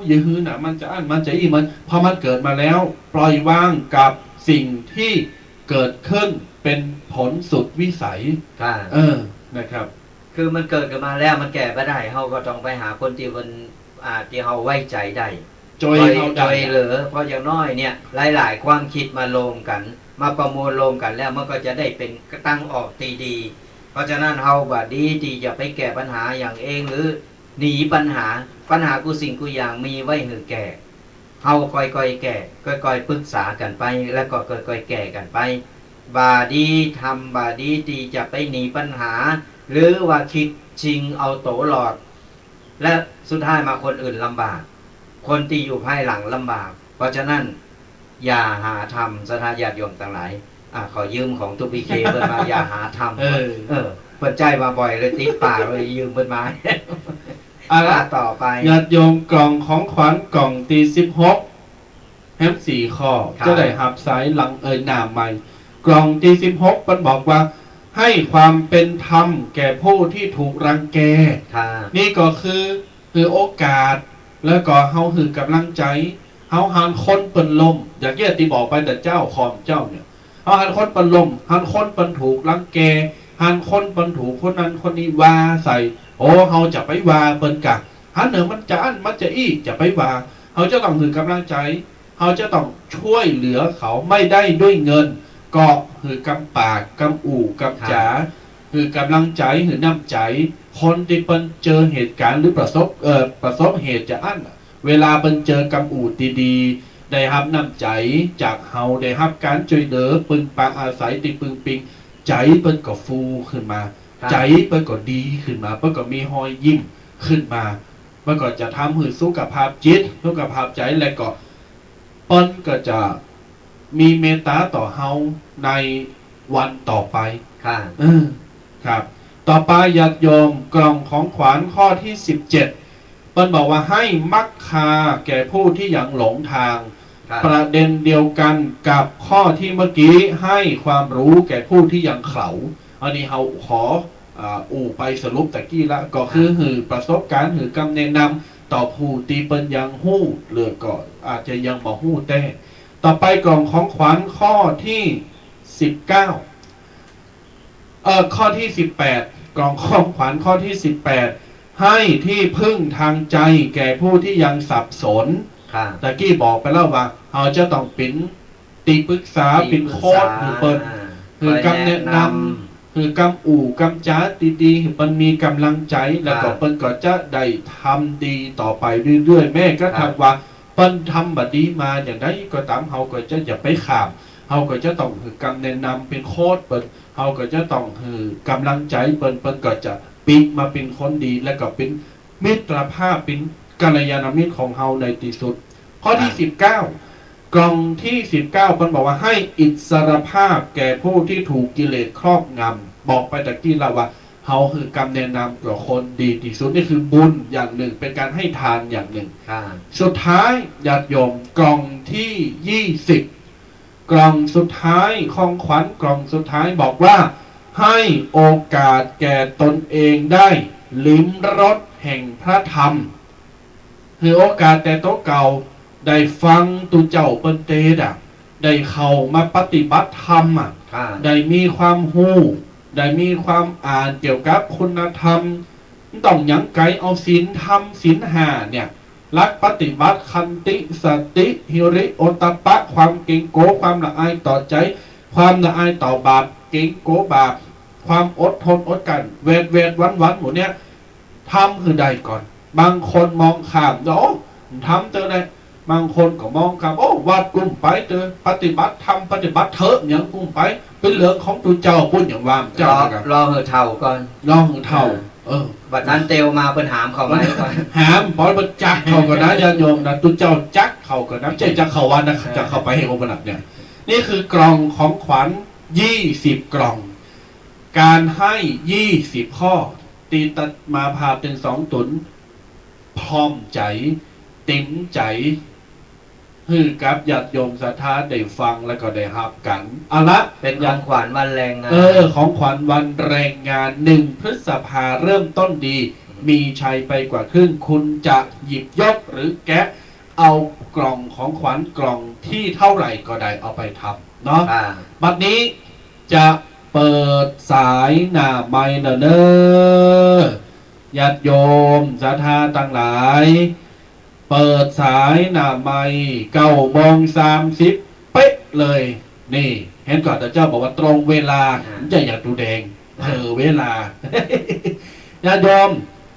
อย่าฮือนะมันจะอันมันจะอีมันพอมันเกิดมาแล้วปล่อยวางกับสิ่งที่เกิดขึ้นเป็นผลสุดวิสัยนะครับคือมันเกิดขึ้นมาแล้วมันแก้ไม่ได้เฮาก็ต้องไปหาคนที่มันที่เฮาไว้ใจได้จอยเหลือเพราะอย่างน้อยเนี่ยหลายๆความคิดมาลงกันมาประมวลลงกันแล้วมันก็จะได้เป็นตั้งออกตีดีเพราะฉะนั้นเฮาบัดนี้ที่จะไปแก้ปัญหาอย่างเองหรือหนีปัญหากูสิ่งกูอย่างมีไว้หือแก่เฮาค่อยๆแก้ค่อยๆปรึกษากันไปแล้วก็ค่อยๆแก้กันไปบาดีทำบาดีที่จะไปหนีปัญหาหรือว่าคิดชิงเอาโตหลอดและสุดท้ายมาคนอื่นลำบากคนที่อยู่ภายหลังลำบากเพราะฉะนั้นอย่าหาทำสถาญาติโยมต่างหลายขอยืมของทุกพีเคเพื่อมาอย่าหาทำเปิดใจมาบ่อยเลยติดปากเลยยืมเพื่อนมาต่อไปญาติโยมกล่องของขวัญกล่องตี16แฮม4ข้อจะได้หับสายหลังหน้าใหม่กล่องตี16มันบอกว่าให้ความเป็นธรรมแก่ผู้ที่ถูกรังแกนี่ก็คือโอกาสแล้วก็เฮาหือกำลังใจ เฮาหันคนเปิ้นลมอย่างที่ตีบอกไปแต่เจ้าคอมเจ้าเนี่ยเฮาหันคนเปิ้นลมหันคนเปิ้นถูกรังแกหันคนเปิ้นถูกคนนั้นคนนี้ว่าใส่โอ้เฮาจะไปว่าเปิ้นกะหันเหนือมันจะอันมันจะอี้จะไปว่าเฮาจะต้องถือกำลังใจเฮาจะต้องช่วยเหลือเขาไม่ได้ด้วยเงินก็คือกำปากกำอู่กำจ๋าคือกำลังใจคือน้ำใจคนที่เปิ้นเจอเหตุการณ์หรือประสบเหตุจะอันเวลาเปิ้นเจอกำอู่ดีๆได้รับน้ำใจจากเฮาได้รับการช่วยเหลือปึงปังอาศัยติปึงปิงใจเปิ้นก็ฟูขึ้นมาใจเปิ้นก็ดีขึ้นมาเปิ้นก็มีรอยยิ้มขึ้นมาเปิ้นก็จะทำให้สุขภาพจิตสุขภาพใจและก็เปิ้นก็จะมีเมตตาต่อเฮาในวันต่อไปครับต่อไปญาติโยมกล่องของขวัญข้อที่17เปิ้นบอกว่าให้มักคาแก่ผู้ที่ยังหลงทางประเด็นเดียวกันกับข้อที่เมื่อกี้ให้ความรู้แก่ผู้ที่ยังเขลาอันนี้เฮาขอไปสรุปตะกี้ละก็คือประสบการณ์กำแนะนำต่อผู้ที่เปิ้นยังฮู้หรือก็อาจจะยังบ่ฮู้แต่ต่อไปกล่องของขวัญข้อที่19ข้อที่18กล่องของขวัญข้อที่18ให้ที่พึ่งทางใจแก่ผู้ที่ยังสับสนตะกี้บอกไปแล้วว่าเราจะต้องเป็นตีปรึกษาเป็นโค้ดคือเปิ้นคือกำแนะนำคือกำอู่กำจ้าดีๆเปิ้นมีกำลังใจแล้วก็เปิ้นก็จะได้ทำดีต่อไปเรื่อยๆแม่ก็ทำว่าเปิ้นทำบัดดีมาอย่างไรก็ตามเฮาก็จะอย่าไปขามเฮาก็จะต้องคือกำแนะนำเป็นโค้ดเปิ้นเฮาก็จะต้องคือกำลังใจเปิ้นก็จะปิกมาเป็นคนดีและก็เป็นมิตรภาพเป็นกัลยาณมิตรของเฮาในที่สุดข้อที่19กล่องที่19เพิ่นบอกว่าให้อิสรภาพแก่ผู้ที่ถูกกิเลสครอบงำบอกไปตะกี้แล้วว่าเฮาคือกำแนะนำต่อคนดีที่สุดนี่คือบุญอย่างหนึ่งเป็นการให้ทานอย่างหนึ่งสุดท้ายญาติโยมกล่องที่20กล่องสุดท้ายของขวัญกล่องสุดท้ายบอกว่าให้โอกาสแก่ตนเองได้ลิ้มรสแห่งพระธรรมคือโอกาสแต่โตเก่าได้ฟังตุเจ้าเปิ้นเตดได้เข้ามาปฏิบัติธรรมได้มีความหู้ได้มีความอ่านเกี่ยวกับคุณธรรมต้องยังไกเอาศีลธรรมศีล5เนี่ยรักปฏิบัติคันติสติหิริโอตตัปปะความเกรงโกความละอายต่อใจความละอายต่อบาปเกรงโกบาปความอดทนอดกันเวทวันหมดเนี้ยทำคือใดก่อนบางคนมองข้ามโอ้ทำเจอได้บางคนก็มองข้ามโอ้วัดกุ้มไปเจอปฏิบัติทำปฏิบัติเถอะอย่างกุ้มไปเป็นเรื่องของตัวเจ้าพูดอย่างว่างเจ้ารอเหอเท่าก่อนรอเหอเท่าบัดนั้นเตลมาเปิ้นหามเขาไหมก่อนหามปอยบัจักเขาก็นะญาติโยมนะตัวเจ้าจักเขาก็นะใจจะเข้าวันนะจะเข้าไปให้องค์พระเนี่ยนี่คือกล่องของขวัญ20กล่องการให้20ข้อตีตัดมาพาเป็น2ตุนพร้อมใจติ๋มใจคือกับญาติโยมศรัทธาได้ฟังแล้วก็ได้รับกันเอาละเป็นของขวัญวันแรงงานของขวัญวันแรงงาน1พฤษภาเริ่มต้นดีมีชัยไปกว่าครึ่งคุณจะหยิบยกหรือแกะเอากล่องของขวัญกล่องที่เท่าไหร่ก็ได้เอาไปทำเนาะบัดนี้จะเปิดสายหน้าไมค์เนอะญาติโยมศรัทธาต่างหลายเปิดสายหน้าไมค์9:30เป๊ะเลยนี่เห็นก่อนแต่เจ้าบอกว่าตรงเวลาจะอยากดูแดงเวลาญาติโยม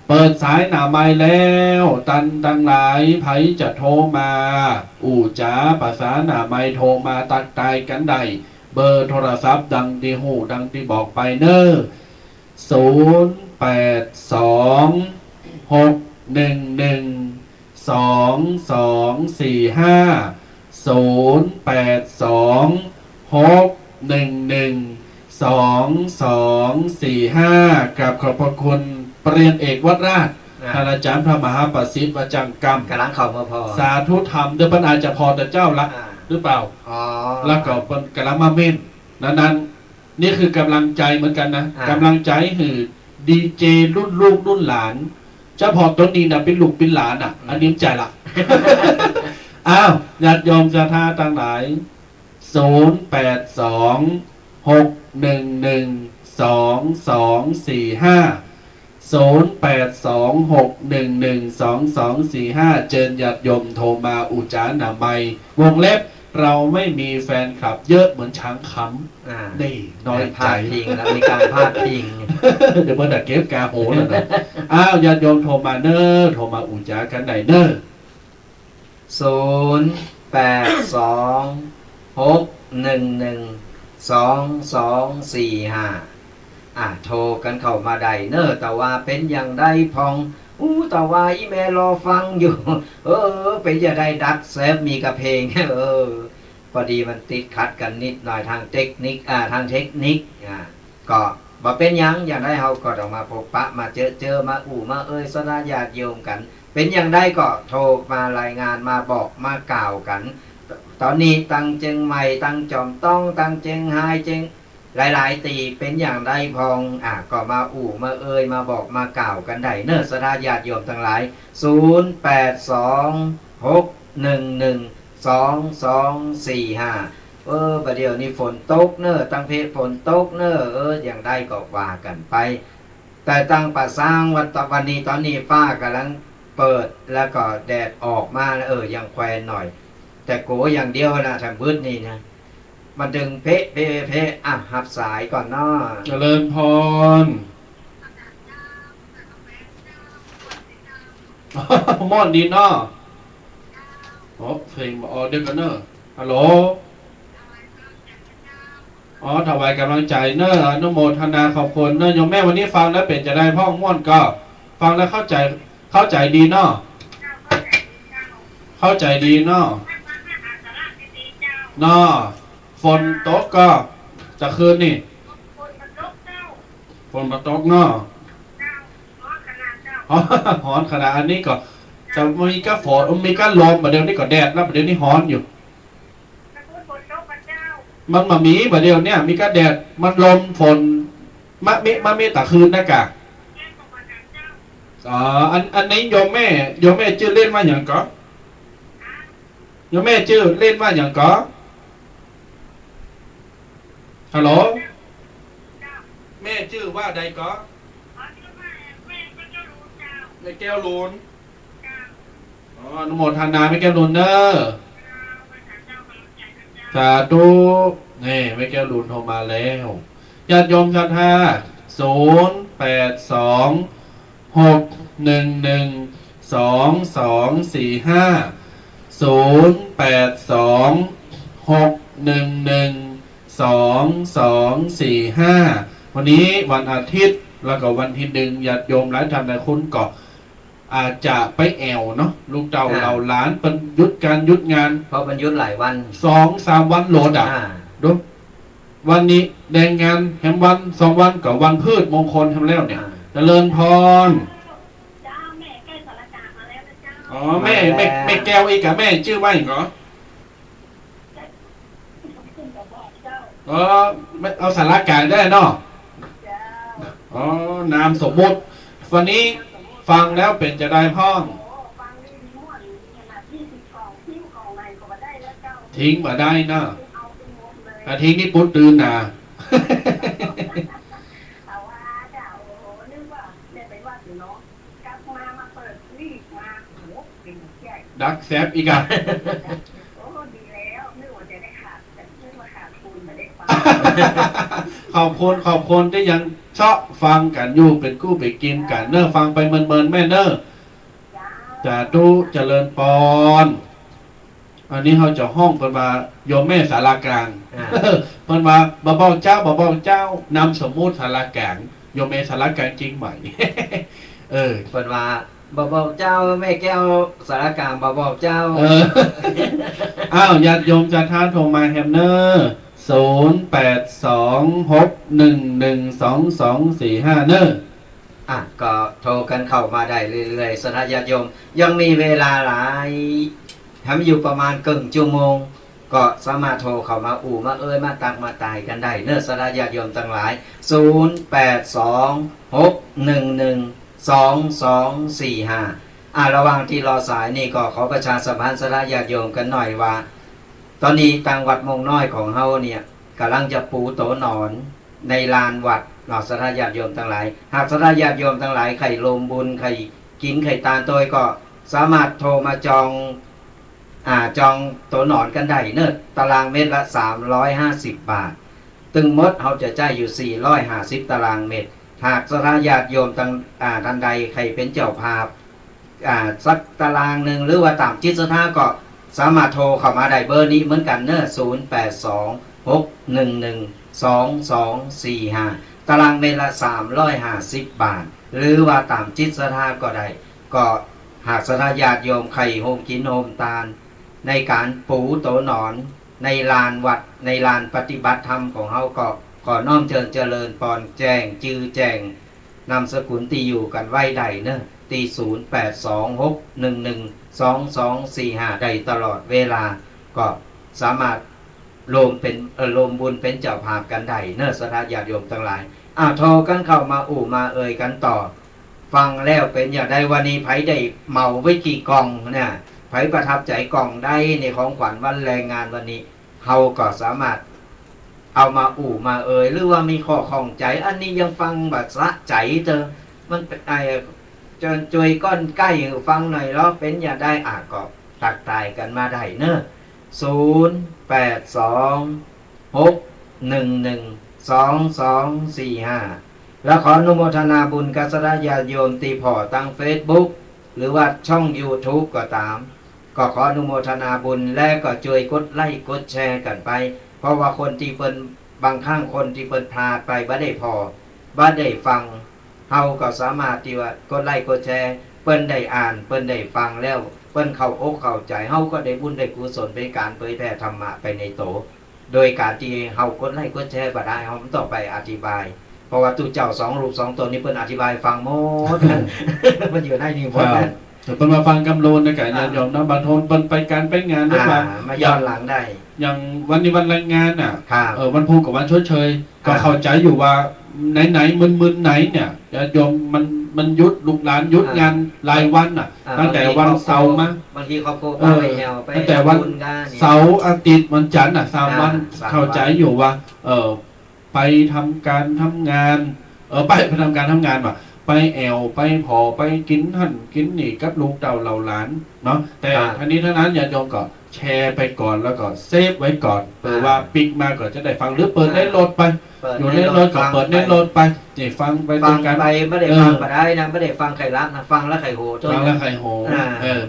เปิดสายหน้าไมค์แล้วตังหลายไผจะโทรมาจ๋าภาษาหน้าไมค์โทรมาตักตายกันใดเบอร์โทรศัพท์ดังที่หูดังที่บอกไปเนอะ082826112245กับขอบพระคุณเปลี่ยนเอกวัดราชท่านอาจารย์พระมหาประสิทธิ์วจังกรรมกำลังเข้ามาพอสาธุธรรมเดี๋ยวปัญอาจจะพอแต่เจ้าละหรือเปล่าแล้วก็เป็นกำลังมาเม่นนั้นนี่คือกำลังใจเหมือนกันนะกำลังใจคือดีเจรุ่นลูกรุ่นหลานเจ้าพอต้นนี้นะเป็นลูกเป็นหลานอันนี้ใจละ อ้าวญาติโยมศรัทธาทั้งหลาย0826112245เจิญญาติโยมโทรมาอุจาระไมยวงเล็บเราไม่มีแฟนคลับเยอะเหมือนช้างคำนี่น้อยใจ พาดพิงแล้วมีการพาดพิง เดี๋ยวเมื่อดักเก็บกาโหแล้วนะอ้าวญาติโยมโทรมาเนอะโทรมาอุจากันไหนเนอะ0826112245โทรกันเข้ามาได้เนอะแต่ว่าเป็นอย่างใดพองแต่ว่าอีเมลรอฟังอยู่ เป็นอย่างใดดักเซฟมีกระเพลง พอดีมันติดขัดกันนิดหน่อยทางเทคนิคก็บ่เป็นอย่างได้เฮาก็ต้องมาพบปะมาเจอมามาสนาญาติโยมกัน เป็นอย่างใดก็โทรมารายงานมาบอกมากล่าวกัน ตอนนี้ตั้งเจียงใหม่ตั้งจอมต้องตั้งเจียงไฮ้เจียงหลายตีเป็นอย่างใดพองก็มามามาบอกมากล่าวกันได้เนอะสนาญาติโยมทั้งหลาย0826112245ประเดี๋ยวนี้ฝนตกเนอะตั้งเพศฝนตกเนอะอย่างใดก็ว่ากันไปแต่ตั้งป่าสร้างวันนี้ตอนนี้ฟ้ากำลังเปิดแล้วก็แดดออกมายังแควนหน่อยแต่โกอย่างเดียวนะทางพื้นนี่นะมันดึงเพะหับสายก่อนเนาะเจริญพรมอนดีเนาะเพลงมาเดี๋ยวกันเนอะฮัลโหลถวายกำลังใจเนอะอนุโมทนาขอบคุณเนอะโยมแม่วันนี้ฟังแล้วเป็นจะได้พ่อม่วนก็ฟังแล้วเข้าใจดีเนาะเข้าใจดีเนาะฝนตกก็จะคืนนี่ฝนมาตกเนาะฮ้อนขนาดอันนี้ก็จะมีก็ฝนมีก็ลมประเดี๋ยวนี้ก็แดดแล้วประเดี๋ยวนี้ฮ้อนอยู่มันมามีประเดี๋ยวเนี่ยมีก็แดดมันลมฝนมะเมตะคืนนะกะอันนี้โยมแม่ชื่อเล่นว่าอย่างก็โยมแม่ชื่อเล่นว่าอย่างก็ฮัลโหลแม่ชื่อว่าใดก็แม่แก้วลูนอนุโมทนาแม่แก้วลูนเนอสาธุนี่แม่แก้วลูนโทรมาแล้วญาติโยมศรัทธา0826112245วันนี้วันอาทิตย์แล้วก็วันที่1ญาติโยมหลายท่านหลายคนก็อาจจะไปแอวเนาะลูกเต่าเราหลานเป็นหยุดงานเพราะมันหยุดหลายวัน2-3 วันโหลดดูวันนี้แดงงานแฮมวัน2 วันกับวันพืชมงคลทำแล้วเนี่ยเจริญพรแม่แก้วอีกกับแม่ชื่อว่าอย่างเหรอเอาสาระกลางได้เนาะนามสมมุติวันนี้ฟังแล้วเป็นจะได้ห้องทิ้งมาได้นะทิ้งนี่ปุ๊บตื่นนะดักแซฟอีกอ่ะขอบคุณที่ยังชอบฟังกันอยู่เป็นกู้ไปกินกันเนอะฟังไปเมินแม่เนอะจะดูเจริญปอนอันนี้เขาจะห้องเป็นมาโยมแม่สารากลางเป็นมาบ่เบาเจ้านำสมมุติสารากลางโยมแม่สารกลางจริงใหม่เป็นมาบ่เจ้าแม่แก้วสารกลางบ่เจ้าอ้าวญาติโยมจะท่าโทรมาแฮมเนอร์0826112245เนอะก็โทรกันเข้ามาได้เรื่อยๆสถานญาติโยมยังมีเวลาหลายทำอยู่ประมาณครึ่งชั่วโมงก็สามารถโทรเข้ามามามาตักมาตายกันได้เนอะสถานญาติโยมทั้งหลาย0826112245 ระหว่างที่รอสายนี่ก็ขอประชาสัมพันธ์สาธญาติโยมกันหน่อยว่า ตอนนี้ทางวัดมงน้อยของเฮาเนี่ยกำลังจะปูโตหนอนในลานวัดหนอสาธญาติโยมทั้งหลายหากสาธญาติโยมทั้งหลายใครลงบุญใครกินไข่ตาลโดยก็สามารถโทรมาจองโตหนอนกันได้เนอะตารางเมตรละ350 บาทตึงมดเขาจะจ่ายอยู่450ตารางเมตรหากสาธญาติโยมท่านใดใครเป็นเจ้าภาพสักตารางหนึ่งหรือว่าตามจิตศรัทธาก็สามารถโทรเข้ามาได้เบอร์นี้เหมือนกันเนอะ0826112245ตารางเมตรละ350 บาทหรือว่าตามจิตศรัทธาก็ได้ก็หากสาธญาติโยมใครโฮมกินโฮมตาลในการปูโตหนอนในลานวัดในลานปฏิบัติธรรมของเขาก็ขอน้อมเชิญเจริญปอนแจ้งจื้อแจ้งนามสกุลตีอยู่กันไว้ใดเนอะตี0826112245ได้ตลอดเวลาก็สามารถรวมบุญเป็นเจ้าภาพกันได้เนอะสาธญาติโยมทั้งหลายโทรกันเข้ามามาเอ่ยกันต่อฟังแล้วเป็นอย่างใดวันนี้ไผได้เมาไว้กี่กล่องเนี่ยไผประทับใจกล่องได้ในของขวัญวันแรงงานวันนี้เฮาก็สามารถเอามามาเอ่ยหรือว่ามีข้อข้องใจอันนี้ยังฟังแบบสะใจเจอมันเป็นจนจวยก้อนใกล้ฟังหน่อยแล้วเป็นอย่างได้ก็ตักตายกันมาได้เนอะ0826112245แล้วขออนุโมทนาบุญกับสาธญาติโยมตีพอตั้ง Facebook หรือว่าช่อง YouTube ก็ตามก็ขออนุโมทนาบุญและก็ช่วยกดไลค์กดแชร์กันไปเพราะว่าคนที่เปิ้นบางครั้งคนที่เปิ้นพลาดไปบ่ได้พอบ่ได้ฟังเฮาก็สามารถที่ว่ากดไลค์กดแชร์เปิ้นได้อ่านเปิ้นได้ฟังแล้วเปิ้นเข้าอกเข้าใจเฮาก็ได้บุญได้กุศลเป็นการเผยแผ่ธรรมะไปในโตโดยการที่เฮากดไลค์กดแชร์บ่ได้เฮาต่อไปอธิบายเพราะว่าตู้เจ้า2รูป2ตนนี้เพิ่นอธิบายฟังหมด มันอยู่ในนี้หมดนั่นเพิ่นมาฟังกำโลนในการญาติโยมนะบางคนเพิ่นไปการไปงานด้วยว่ามาย้อนหลังได้อย่างวันนี้วันแรงงานน่ะวันพูกับวันชดเชยก็เข้าใจอยู่ว่าไหนมึนไหนเนี่ยญาติโยมมันยุดลูกหลานยุดงานรายวันน่ะตั้งแต่วันเสาร์มาบางทีครอบครัวไปแอวไปตั้งแต่วันเสาร์อาทิตย์วันจันทร์น่ะ3 วันเข้าใจอยู่ว่าไปทำการทำงานไปทำการทำงานว่ะไปแอวไปพอไปกินหั่นกินนี่กับลูกเต่าเหล่าหลานเนาะแต่ทั้งนี้ทั้งนั้นญาติโยมก็แชร์ไปก่อนแล้วก็เซฟไว้ก่อนเปิดว่าปิกมาก่อนจะได้ฟังหรือเปิดในรถไปอยู่ในรถก็เปิดในรถไปนี่ฟังไปด้วยกันไปไม่ได้ฟังก็ได้นะไม่ได้ฟังใครรักนะฟังแล้วใครโหฟังแล้วใครโห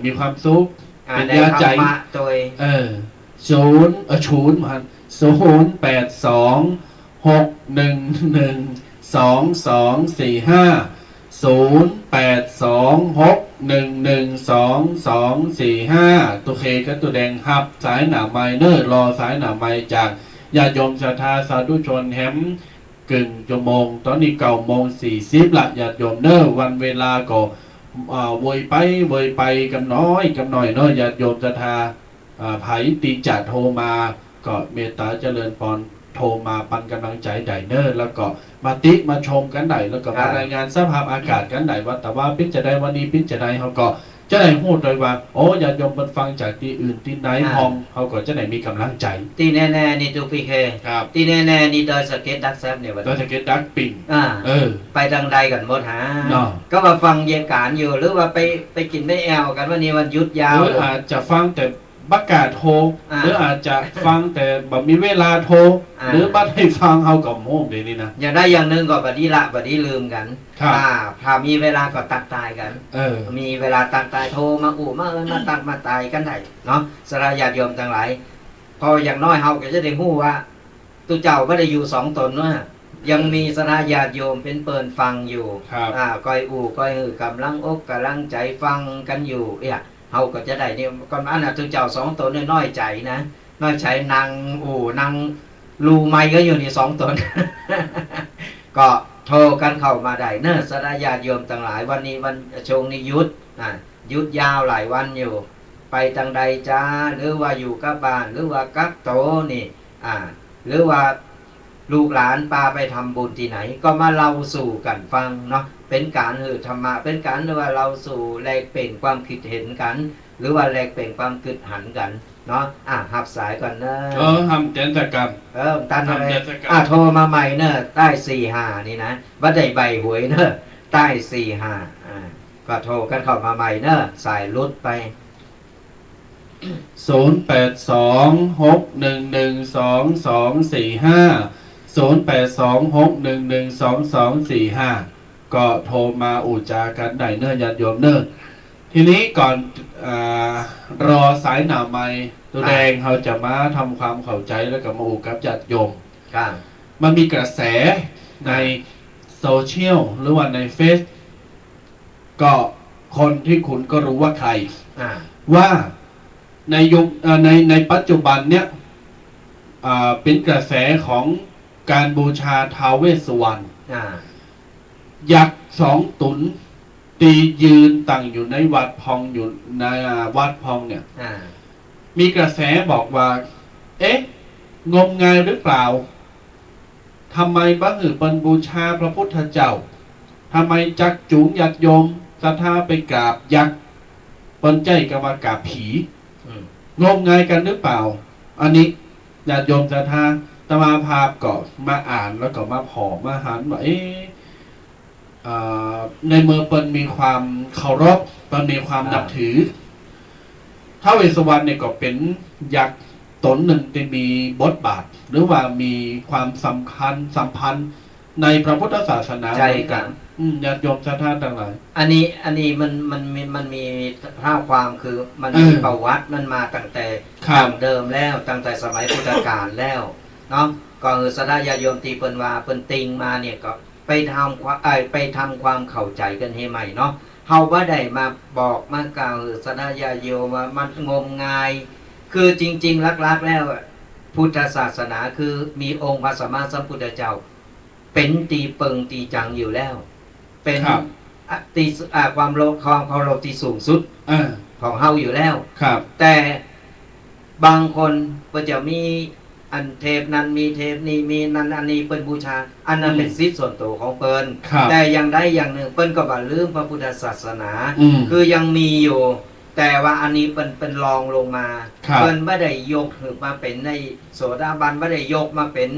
มีความสุขเป็นยาใจ0826112245ตัวเคกับตัวแดงฮับสายหนาไมเนอร์รอสายหนาไมจากญาติโยมศรัทธาสาธุชนแฮมกึ่งชั่วโมงตอนนี้9:40ละญาติโยมเนอร์วันเวลาก็วยไปกันน้อยเนาะญาติโยมศรัทธาไผตีจัดโทรมาก็เมตตาเจริญพรโทรมาปันกำลังใจไดเนอร์แล้วก็มาชมกันได้แล้วก็มารายงานสภาพอากาศกันได้ว่าแต่ว่าพิจารณาวันนี้พิจารณาเขาก็จะได้พูดโดยว่าโอ้ญาติโยมฟังจากที่อื่นที่ไหนห้องเขาก็จะได้มีกำลังใจที่แน่ๆนี่ตูพีเคที่แน่ๆนี่โดยสเก็ตดักแซฟเนี่ยโดยสเก็ตดักปิ่งไปดังใดกันหมดหาก็มาฟังเยี่ยการอยู่หรือว่าไปกินไม่แอวกันวันนี้วันหยุดยาวหรืออาจจะฟังแต่บักกาโทรหรืออาจจะฟังแต่แบบมีเวลาโทรหรือบัดให้ฟังเฮากับโมงเดี๋ยวนี้นะอย่างได้อย่างนึงก็บัดนี้ลืมกันถ้ามีเวลาก็ตักตายกันมีเวลาตักตายโทรมามาตักมาตายกันได้เนาะสระญาติโยมทั้งหลายพออย่างน้อยเฮาก็จะได้ฮู้ว่าตัวเจ้าบ่ได้อยู่2 ตนว่ายังมีสระญาติโยมเป็นเปินฟังอยู่ก้อยก้อยหือกำลังอกกำลังใจฟังกันอยู่เฮาก็จะได้นี่ก่อนอันน่ะตัวเจ้า2 ตนน้อยใจนะน้อยใจนางนางรูไม้ก็อยู่นี่2 ตน ก็โทรกันเข้ามาได้เนอะสระญาติโยมทั้งหลายวันนี้วันชงนี้ยุดยาวหลายวันอยู่ไปทางใดจ้าหรือว่าอยู่กับบ้านหรือว่ากักโตนี่หรือว่าลูกหลานปาไปทำบุญที่ไหนก็มาเล่าสู่กันฟังเนาะ เป็นการธรรมะเป็นการหรือว่าเราสู่แลกเปลี่ยนความคิดเห็นกัน หรือว่าแลกเปลี่ยนความคิดหันกันเนาะหับสายก่อนเนอะทำเจนสกรรมตันอะไรโทรมาใหม่เนอะใต้45นี่นะว่าได้ใบหวยเนอะใต้45ก็โทรกันเข้ามาใหม่เนอะสายรุดไป08261122450826112245ก็โทรมาอู่จากันได้เนอะญาติโยมเนอะทีนี้ก่อนรอสายหนาไม้ตัวแดงเขาจะมาทำความเข้าใจแล้วกับมาอู่กับญาติโยมมันมีกระแสในโซเชียลหรือว่าในเฟซก็คนที่คุณก็รู้ว่าใครว่าในยุคในปัจจุบันเนี้ยเป็นกระแสของการบูชาท้าวเวสสุวรรณยักษ์2 ตุนตียืนตั้งอยู่ในวัดพองอยู่ในวัดพองเนี่ยมีกระแสบอกว่างมงายหรือเปล่าทำไมบ้างเป็นบูชาพระพุทธเจ้าทำไมจักจูงญาติโยมศรัทธาไปกราบยักษ์เป็นใจกับมากราบผีงมงายกันหรือเปล่าอันนี้ญาติโยมศรัทธาตมาภาพก็มาอ่านแล้วก็มาผอมาหันว่าในเมื่อเปิ้นมีความเคารพเปิ้นมีความนับถือท้าวเวสสุวรรณเนี่ยก็เป็นยักษ์ตนหนึ่งที่มีบทบาทหรือว่ามีความสำคัญสัมพันธ์ในพระพุทธศาสนาใช่กันญาติโยมศรัทธาต่างหลายอันนี้มันมีท่าความคือมันมีประวัติมันมาตั้งแต่เดิมแล้วตั้งแต่สมัยพุทธกาลแล้วเนาะก็ศรัทธาญาติโยมตีเปิ้นว่าเปิ้นติงมาเนี่ยก็ไปทำความเข้าใจกันให้ใหม่เนาะเฮาบ่ได้มาบอกมากล่าวศรัทธาญาติโยมว่ามันงมงายคือจริงๆลักๆแล้วพุทธศาสนาคือมีองค์พระสัมมาสัมพุทธเจ้าเป็นตีเปิงตีจังอยู่แล้วเป็นตีความเคารพที่สูงสุดของเฮาอยู่แล้วแต่บางคนก็จะมีอันเทปนั้นมีเทปนี้มีนั้นอันนี้เปิ้นบูชาอันนั้นเป็นสิทธิส่วนตัวของเปิ้นแต่อย่างใดอย่างหนึ่งเปิ้นก็บ่ลืมพระพุทธศาสนาคือยังมีอยู่แต่ว่าอันนี้เป็นรองลงมาเปิ้นไม่ได้ยกถือมาเป็นในโสดาบันไม่ได้ยกมาเป็น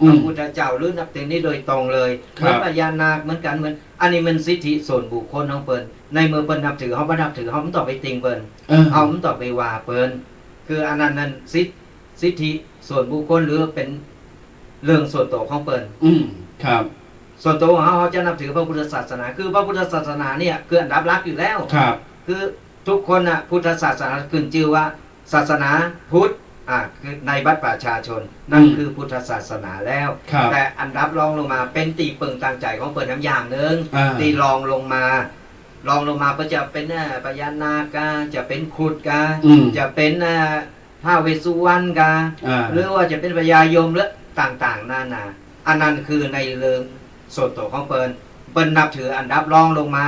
พระพุทธเจ้าหรือนับถือนี้โดยตรงเลยเหมือนพญานาคเหมือนกันเหมือนอันนี้มันสิทธิส่วนบุคคลของเปิ้นในเมื่อเปิ้นนับถือเขาไม่นับถือเขาไม่ต่อไปติงเปิ้นเขาไม่ต่อไปว่าเปิ้นคืออันนั้นสิทธิส่วนบุคคลหรือเป็นเรื่องส่วนตัวของเปิ้นครับส่วนตัวของเขาจะนับถือพระพุทธศาสนาคือพระพุทธศาสนาเนี่ยคืออันดับหลักอยู่แล้วคือทุกคนนะพุทธศาสนาขึ้นชื่อว่าศาสนาพุทธคือในบัตรประชาชนนั่นคือพุทธศาสนาแล้วแต่อันดับรองลงมาเป็นตีเปิงตั้งใจของเปิดน้ำอย่างหนึ่งตีรองลงมาก็จะเป็นพญานาคจะเป็นขุดจะเป็นท้าวเวสสุวรรณหรือว่าจะเป็นพญายมหรือต่างๆนานาอันนั้นคือในเรื่องส่วนตัวของเปิ้นนับถืออันดับรองลงมา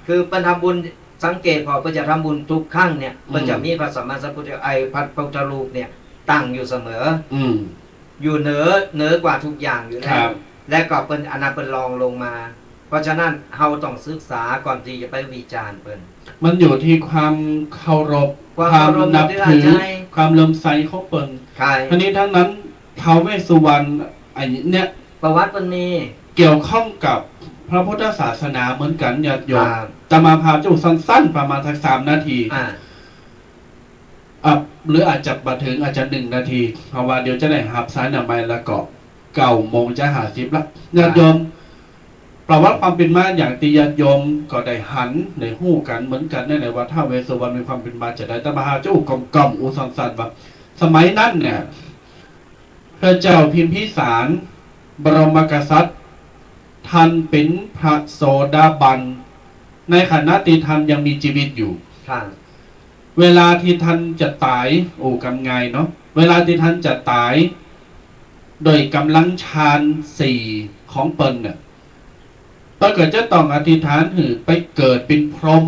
คือเปิ้นทำบุญสังเกตพอเพื่อจะทำบุญทุกครั้งเนี่ยมันจะมีพระสัมมาสัมพุทธพระพุทธรูปเนี่ยตั้งอยู่เสมออยู่เหนือกว่าทุกอย่างอยู่แล้วและก็เป็นอนาเป็นรองลงมาเพราะฉะนั้นเราต้องศึกษาก่อนที่จะไปวิจารณ์เปิ้นมันอยู่ที่ความเคารพความนับถือความเลื่อมใสของเปิ้นทีนี้ทั้งนั้นท้าวเวสสุวรรณไอ้เนี่ยประวัติมันมีเกี่ยวข้องกับพระพุทธศาสนาเหมือนกันญาติโยมจะมาพาจุสั้นๆประมาณสัก3 นาทีหรืออาจจะมาถึงอาจจะ1 นาทีเพราะว่าเดี๋ยวจะได้หับสายหนาไม้แล้วก็9 โมงจะ50ละญาติโยมประวัติความเป็นมาอย่างที่ญาติโยมก็ได้หันในหู้กันเหมือนกันในว่าท้าวเวสสุวรรณมีความเป็นมาจะได้ตมาหาเจ้ากล่อมอุสั้นๆว่าสมัยนั้นเนี่ยพระเจ้าพิมพิสารบรมกษัตริย์ท่านเป็นพระโสดาบันในขณะที่ท่านยังมีชีวิตอยู่เวลาที่ท่านจะตายกำไงเนาะเวลาที่ท่านจะตายโดยกำลังฌาน4ของเปิ้นเนี่ยถ้าเกิดจะต้องอธิษฐานหือไปเกิดเป็นพรหม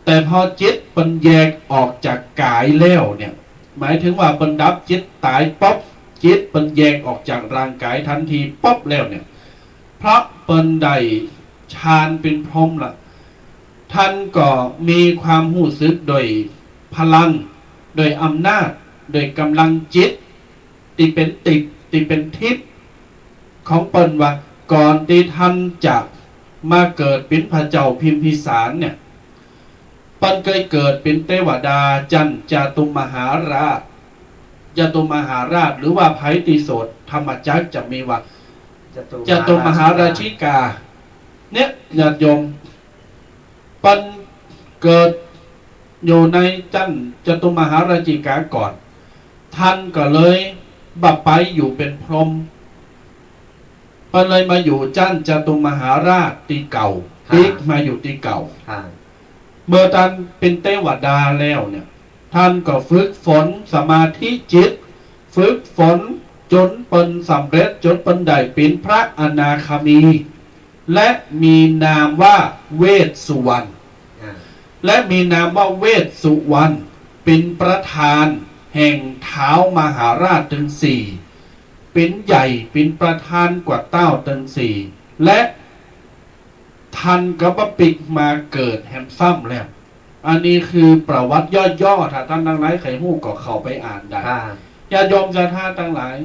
แต่พอจิตเปิ้นแยกออกจากกายแล้วเนี่ยหมายถึงว่าเปิ้นดับจิตตายป๊อบจิตเปิ้นแยกออกจากร่างกายทันทีป๊อบแล้วเนี่ย เพราะเปิ้นได้ฌานเป็นพรหมละท่านก็มีความรู้สึกโดยพลังโดยอำนาจโดยกำลังจิตที่เป็นติดที่เป็นทิพย์ของเปิ้นว่าก่อนที่ท่านจะมาเกิดเป็นพระเจ้าพิมพิสารเนี่ยเปิ้นเคยเกิดเป็นเทวดาจันจาตุมหาราชจาตุมหาราชหรือว่าไพติโสดธรรมจักรจะมีว่าจาตุมหาราชิกาเนี่ยญาติโยมเปิ้นเกิดอยู่ในจันจตุมหาราชิกาก่อนท่านก็เลยบับไปอยู่เป็นพรหมเปิ้นเลยมาอยู่จันจตุมหาราชตีเก่าปีกมาอยู่ตีเก่าเมื่อท่านเป็นเทวดาแล้วเนี่ยท่านก็ฝึกฝนสมาธิจิตฝึกฝนจนเป็นสำเร็จจนเป็นได้เป็นพระอนาคามีและมีนามว่าเวสสุวรรณและมีนามว่าเวสสุวรรณเป็นประธานแห่งเท้ามหาราชทั้งสี่เป็นใหญ่เป็นประธานกว่าเต้าทั้งสี่และท่านก็มาปิกมาเกิดแฮมซัมแล้วอันนี้คือประวัติย่อๆถ้าท่านทั้งหลายใครฮู้ก็เข้าไปอ่านได้ญาติโยมจะท่าทั้งหลาย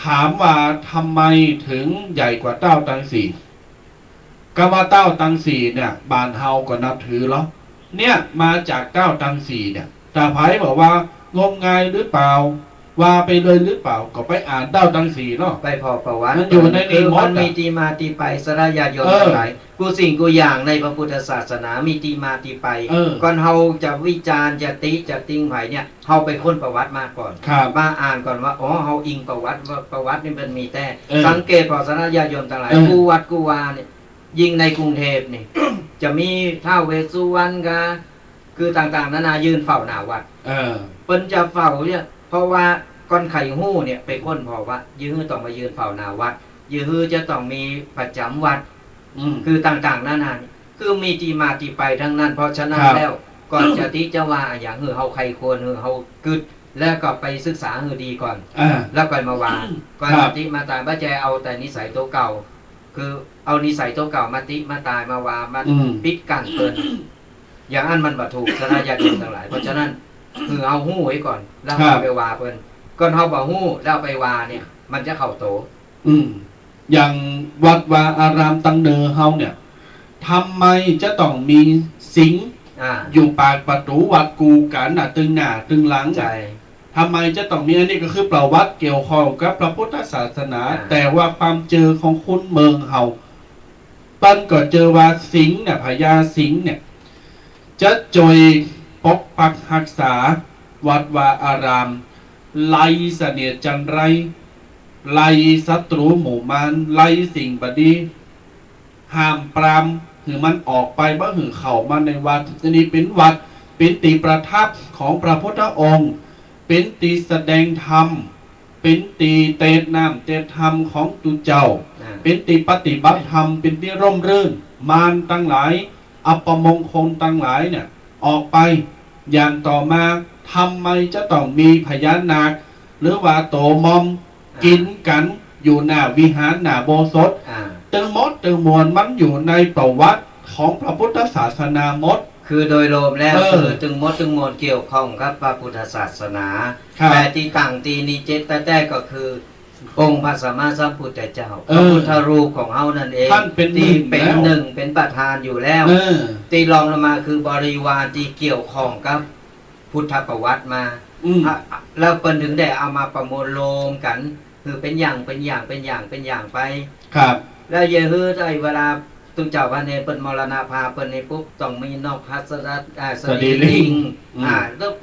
ถามว่าทำไมถึงใหญ่กว่าเต้าตังสี่ก็ว่าเต้าตังสี่เนี่ยบานเฮาก็นับถือแล้วเนี่ยมาจากเต้าตังสี่เนี่ยแต่ไผบอกว่างมงายหรือเปล่าว่าไปเลยหรือเปล่าก็ไปอ่านเต้าตังสี่เนาะไปพอประวัติมันอยู่ในนี้หมดมีที่มาที่ไปสระญาติโยมทั้งหลายกูสิ่งกูอย่างในพระพุทธศาสนามีที่มาที่ไปก่อนเฮาจะวิจารณ์จะติจะติ้งไผเนี่ยเฮาไปค้นประวัติมาก่อนมาอ่านก่อนว่าอ๋อเฮาอิงประวัติว่าประวัตินี่มันมีแต่สังเกตพอสระญาติโยมทั้งหลายกูวัดกูวาเนี่ยยิ่งในกรุงเทพนี่จะมีท้าวเวสสุวรรณกะคือต่างๆนานายืนเฝ้าหน้าวัดเปิ้นจะเฝ้าเนี่ยเพราะว่าก้อนไข่หู้เนี่ยไปค้นพอว่ายื้อต้องมายืนเฝ้าหน้าวัดยื้อจะต้องมีประจำวัดคือต่างๆนานาคือมีที่มาที่ไปทั้งนั้นเพราะฉะนั้นแล้วก่อนจะที่จะว่าอย่างเฮาใครควรเฮากึดแล้วก็ไปศึกษาดีก่อนแล้วก่อนมาวางก่อนที่มาตายบ้าแจเอาแต่นิสัยตัวเก่าคือเอานิสัยตัวเก่ามาติมาตายมาวามาปิดกั้นเปิ้นอย่างนั้นมันบ่ถูกสระญาติโยมทั้งหลายเพราะฉะนั้นคือเอาหู้ไว้ก่อนแล้วไปว่าเปิ้นก่อนเฮาบ่ฮู้แล้วไปว่าเนี่ยมันจะเข้าโตอย่างวัดวาอารามตังเนอเฮาเนี่ยทำไมจะต้องมีสิงอยู่ปากประตูวัดกูกันตึงหน้าตึงหลังทำไมจะต้องมีอันนี้ก็คือประวัติเกี่ยวข้องกับพระพุทธศาสนาแต่ว่าความเจอของคุณเมืองเฮาปั้นก็เจอว่าสิงเนี่ยพญาสิงเนี่ยจะจอยปกปักรักษาวัดวาอารามไล่เสนียดจันไรไล่ศัตรูหมู่มันไล่สิ่งบดีห้ามปรามหือมันออกไปบ่หือเข้ามาในวัดอันนี้เป็นวัดเป็นตีประทับของพระพุทธองค์เป็นตีแสดงธรรมเป็นตีเตศน้ำเตศธรรมของตุเจ้าเป็นตีปฏิบัติธรรมเป็นตีร่มรื่นมารตั้งหลายอัปมงคลตั้งหลายเนี่ยออกไปอย่างต่อมาทำไมจะต้องมีพญานาคหรือว่าโตมอมกินกันอยู่หน้าวิหารหน้าโบสถตึงมดตึงมวลมันอยู่ในประวัติของพระพุทธศาสนามดคือโดยรวมแล้วคือตึงมดตึงมวลเกี่ยวข้องกับพระพุทธศาสนาแต่ที่ต่างตีนิเจตแต่ก็คือองค์พระสัมมาสัมพุทธเจ้าพระพุทธรูปของเฮานั่นเองที่เป็นหนึ่งเป็นประธานอยู่แล้วตีรองลงมาคือบริวารที่เกี่ยวข้องกับพุทธประวัติมาแล้วเปิ้นถึงได้เอามาประมวลรวมกันคือเป็นอย่างไปครับแล้วเยฮือได้เวลาตุเจ้าวันนี้เปิ้นมรณภาพเปิ้นนี่ปุ๊บต้องมีนอกพัสรัตสรีลิง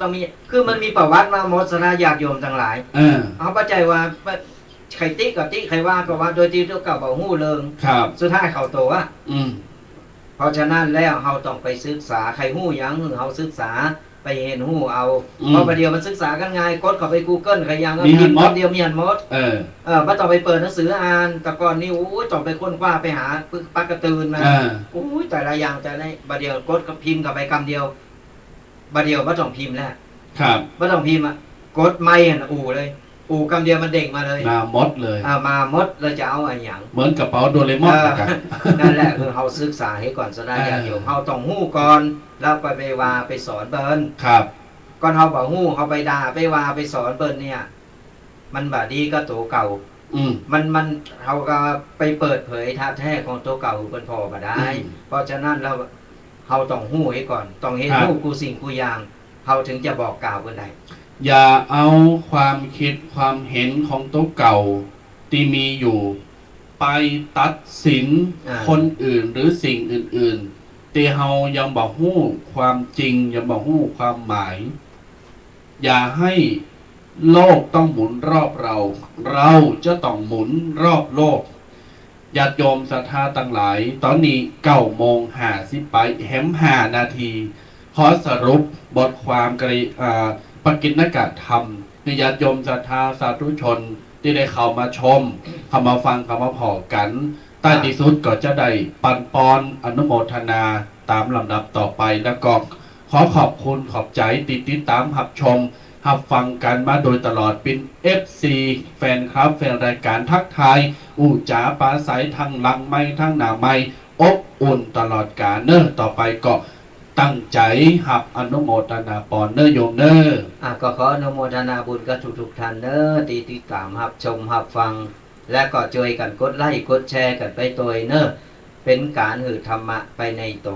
ต้องมีคือมันมีประวัติมาหมดสระญาติโยมทั้งหลายเอาปัจจัยว่าใครติกับติใครว่าก็ว่าโดยที่ตัวเก่าบ่ฮู้เริงสุดท้ายเข้าโตอ่ะเพราะฉะนั้นแล้วเฮาต้องไปศึกษาใครฮู้หยังเฮาศึกษาไปเห็นหูเอาเพราะประเดี๋ยวมันศึกษากันง่ายกดเข้าไป Google ใครยังก็มีเดียวมีหันหมดบ่ต้องไปเปิดหนังสืออ่านแต่ก่อนนี่โอ้ยต้องไปค้นคว้าไปหาปักกระตือนมาโอ้ยแต่ละอย่างแต่ละประเดี๋ยวกดกับพิมพ์เข้าไปคำเดียวประเดี๋ยวบ่ต้องพิมพ์แล้วครับบ่ต้องพิมพ์อ่ะกดไม่อ่ะเลย อู่คำเดียวมันเด้งมาเลยหน้ามดเลยมามดเราจะเอาอะไรอย่างเหมือนกระเป๋าโดเรมอนกัน นั่นแหละคือเฮาศึกษาให้ก่อนสดาญาติโยมเฮาต้องฮู้ก่อนแล้วไปว่าไปสอนเปิ้นครับก่อนเฮาบ่ฮู้เฮาไปด่าไปว่าไปสอนเปิ้นเนี่ยมันบ่ดีก็ตัวเก่ามันเฮาก็ไปเปิดเผยท่าแท้ของตัวเก่าเพิ่นพอบ่ได้เพราะฉะนั้นเราเฮาต้องฮู้ให้ก่อนต้องเฮ็ดฮู้กูสิ่งกูอย่างเฮาถึงจะบอกกล่าวเพิ่นได้อย่าเอาความคิดความเห็นของตัวเก่าที่มีอยู่ไปตัดสินคนอื่นหรือสิ่งอื่นๆที่เฮายังบอกฮู้ความจริงยังบอกฮู้ความหมายอย่าให้โลกต้องหมุนรอบเราเราจะต้องหมุนรอบโลกญาติโยมศรัทธาตั้งหลายตอนนี้9:50ไปแฮม5 นาทีขอสรุปบทความปกิณกธรรมในญาติโยมศรัทธาสาธุชนที่ได้เข้ามาชมเข้ามาฟังเข้ามาพอกันใต้ที่สุดก็จะได้ปันปอนอนุโมทนาตามลำดับต่อไปแล้วก็ขอขอบคุณขอบใจติดตามรับชมรับฟังกันมาโดยตลอดเป็น FC แฟนครับแฟนรายการทักทายอูจ๋าปาใสทั้งหลังไม่ทั้งหน้าไม่อบอุ่นตลอดกาลเนอต่อไปก็ตั้งใจหับอนุโมทนาปอนเนอโยมเนอก็ขออนุโมทนาบุญกับทุกท่านเนอติดตามหับชมหับฟังและก็ช่วยกันกดไลค์กดแชร์กันไปตัวเนอเป็นการหือธรรมะไปในโต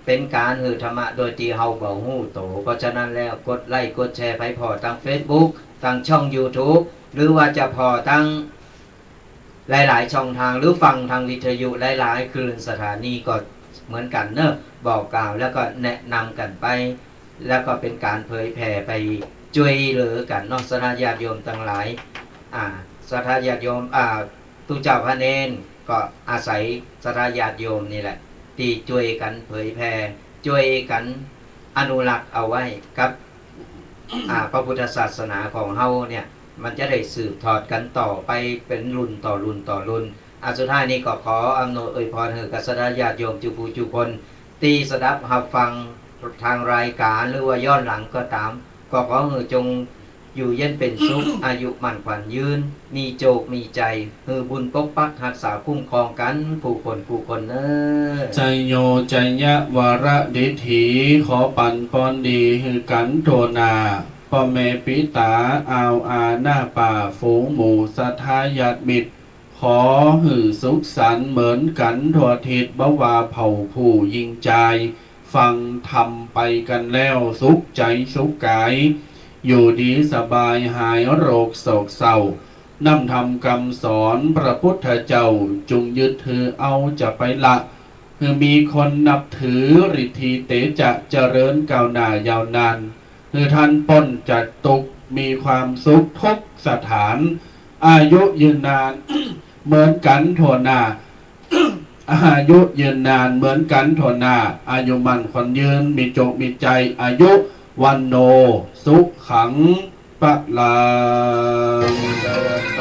เป็นการหือธรรมะโดยที่เฮาบ่ฮู้โตเพราะฉะนั้นแล้วกดไลค์กดแชร์ไปพอทาง Facebook ทางช่อง YouTube หรือว่าจะพอทางหลายๆช่องทางหรือฟังทางวิทยุหลายๆคลื่นสถานีก็เหมือนกันเนอะบอกกล่าวแล้วก็แนะนำกันไปแล้วก็เป็นการเผยแผ่ไปช่วยเหลือกันนอกสถานญาติโยมทั้งหลายสถานญาติโยมตุเจ้าพระเนนก็อาศัยสถานญาติโยมนี่แหละที่ช่วยกันเผยแผ่ช่วยกันอนุรักษ์เอาไว้กับพระพุทธศาสนาของเฮาเนี่ยมันจะได้สืบทอดกันต่อไปเป็นรุ่นต่อรุ่นต่อรุ่นสุดท้ายนี้ก็ขออำนวยอวยพรให้กับสถานญาติโยมจุคนตีสดับหับฟังทางรายการหรือว่าย้อนหลังก็ตามก็ขอให้จงอยู่เย็นเป็นสุข อายุมั่นขวัญยืนมีโจกมีใจฮือบุญปกปักรักษาคุ้มครองกันผู้คนเนอใจโยใจยะวระดิถีขอปันปอนดีฮือกันโทนาพ่อแม่ปิตาอาวหน้าป่าฝูงหมู่สัทธาญาติมิตรขอหือสุขสันต์เหมือนกันทั่วทิศบ่ว่าเผ่าผู้ยิงใจฟังทำไปกันแล้วสุขใจสุขกายอยู่ดีสบายหายโรคโศกเศร้านำธรรมคำสอนพระพุทธเจ้าจุงยึดถือเอาจะไปละคือมีคนนับถือฤทธิเตจะเจริญก้าวหน้ายาวนานคือท่านพ้นจากทุกข์มีความสุขทุกสถานอายุยืนนาน เหมือนกันทั่วหน้า อายุยืนนานเหมือนกันทั่วหน้าอายุมันคนยืนมีโจมีใจอายุวันโนสุขขังปะลัง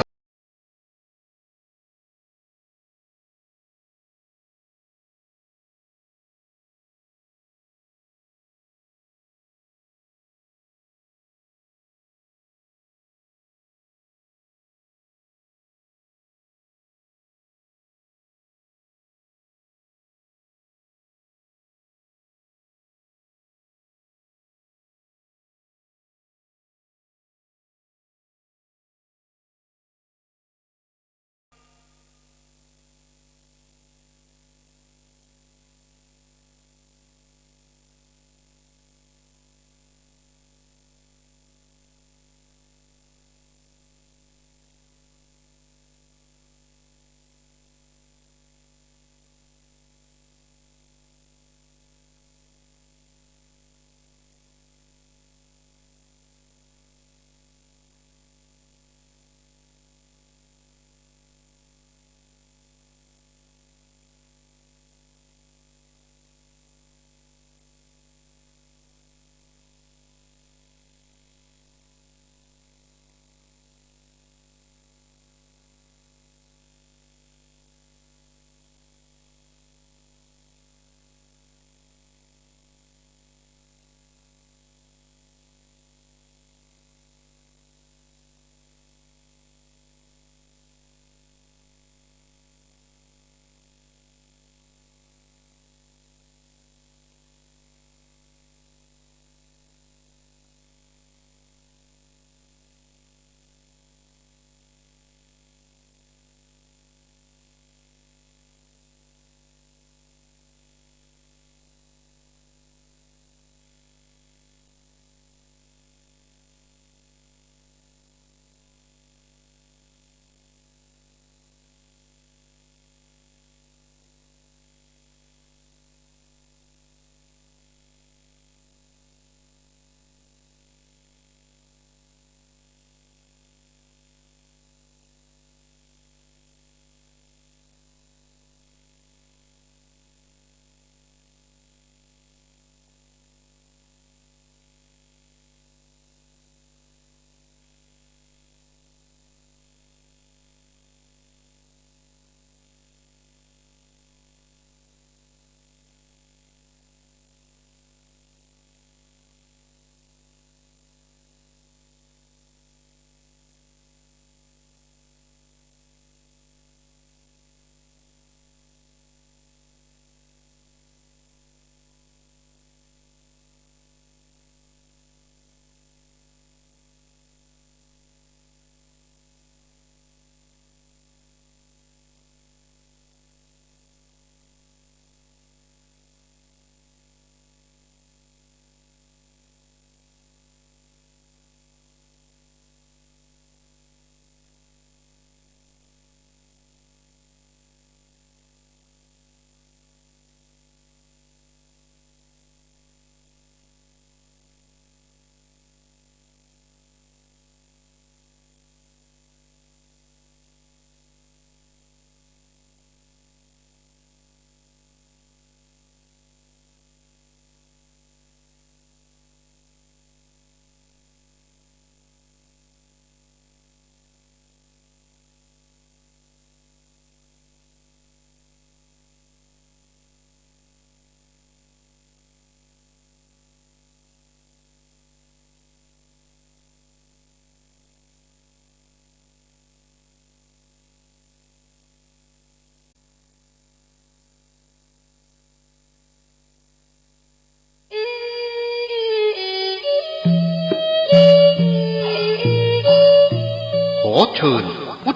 ขอเชิญ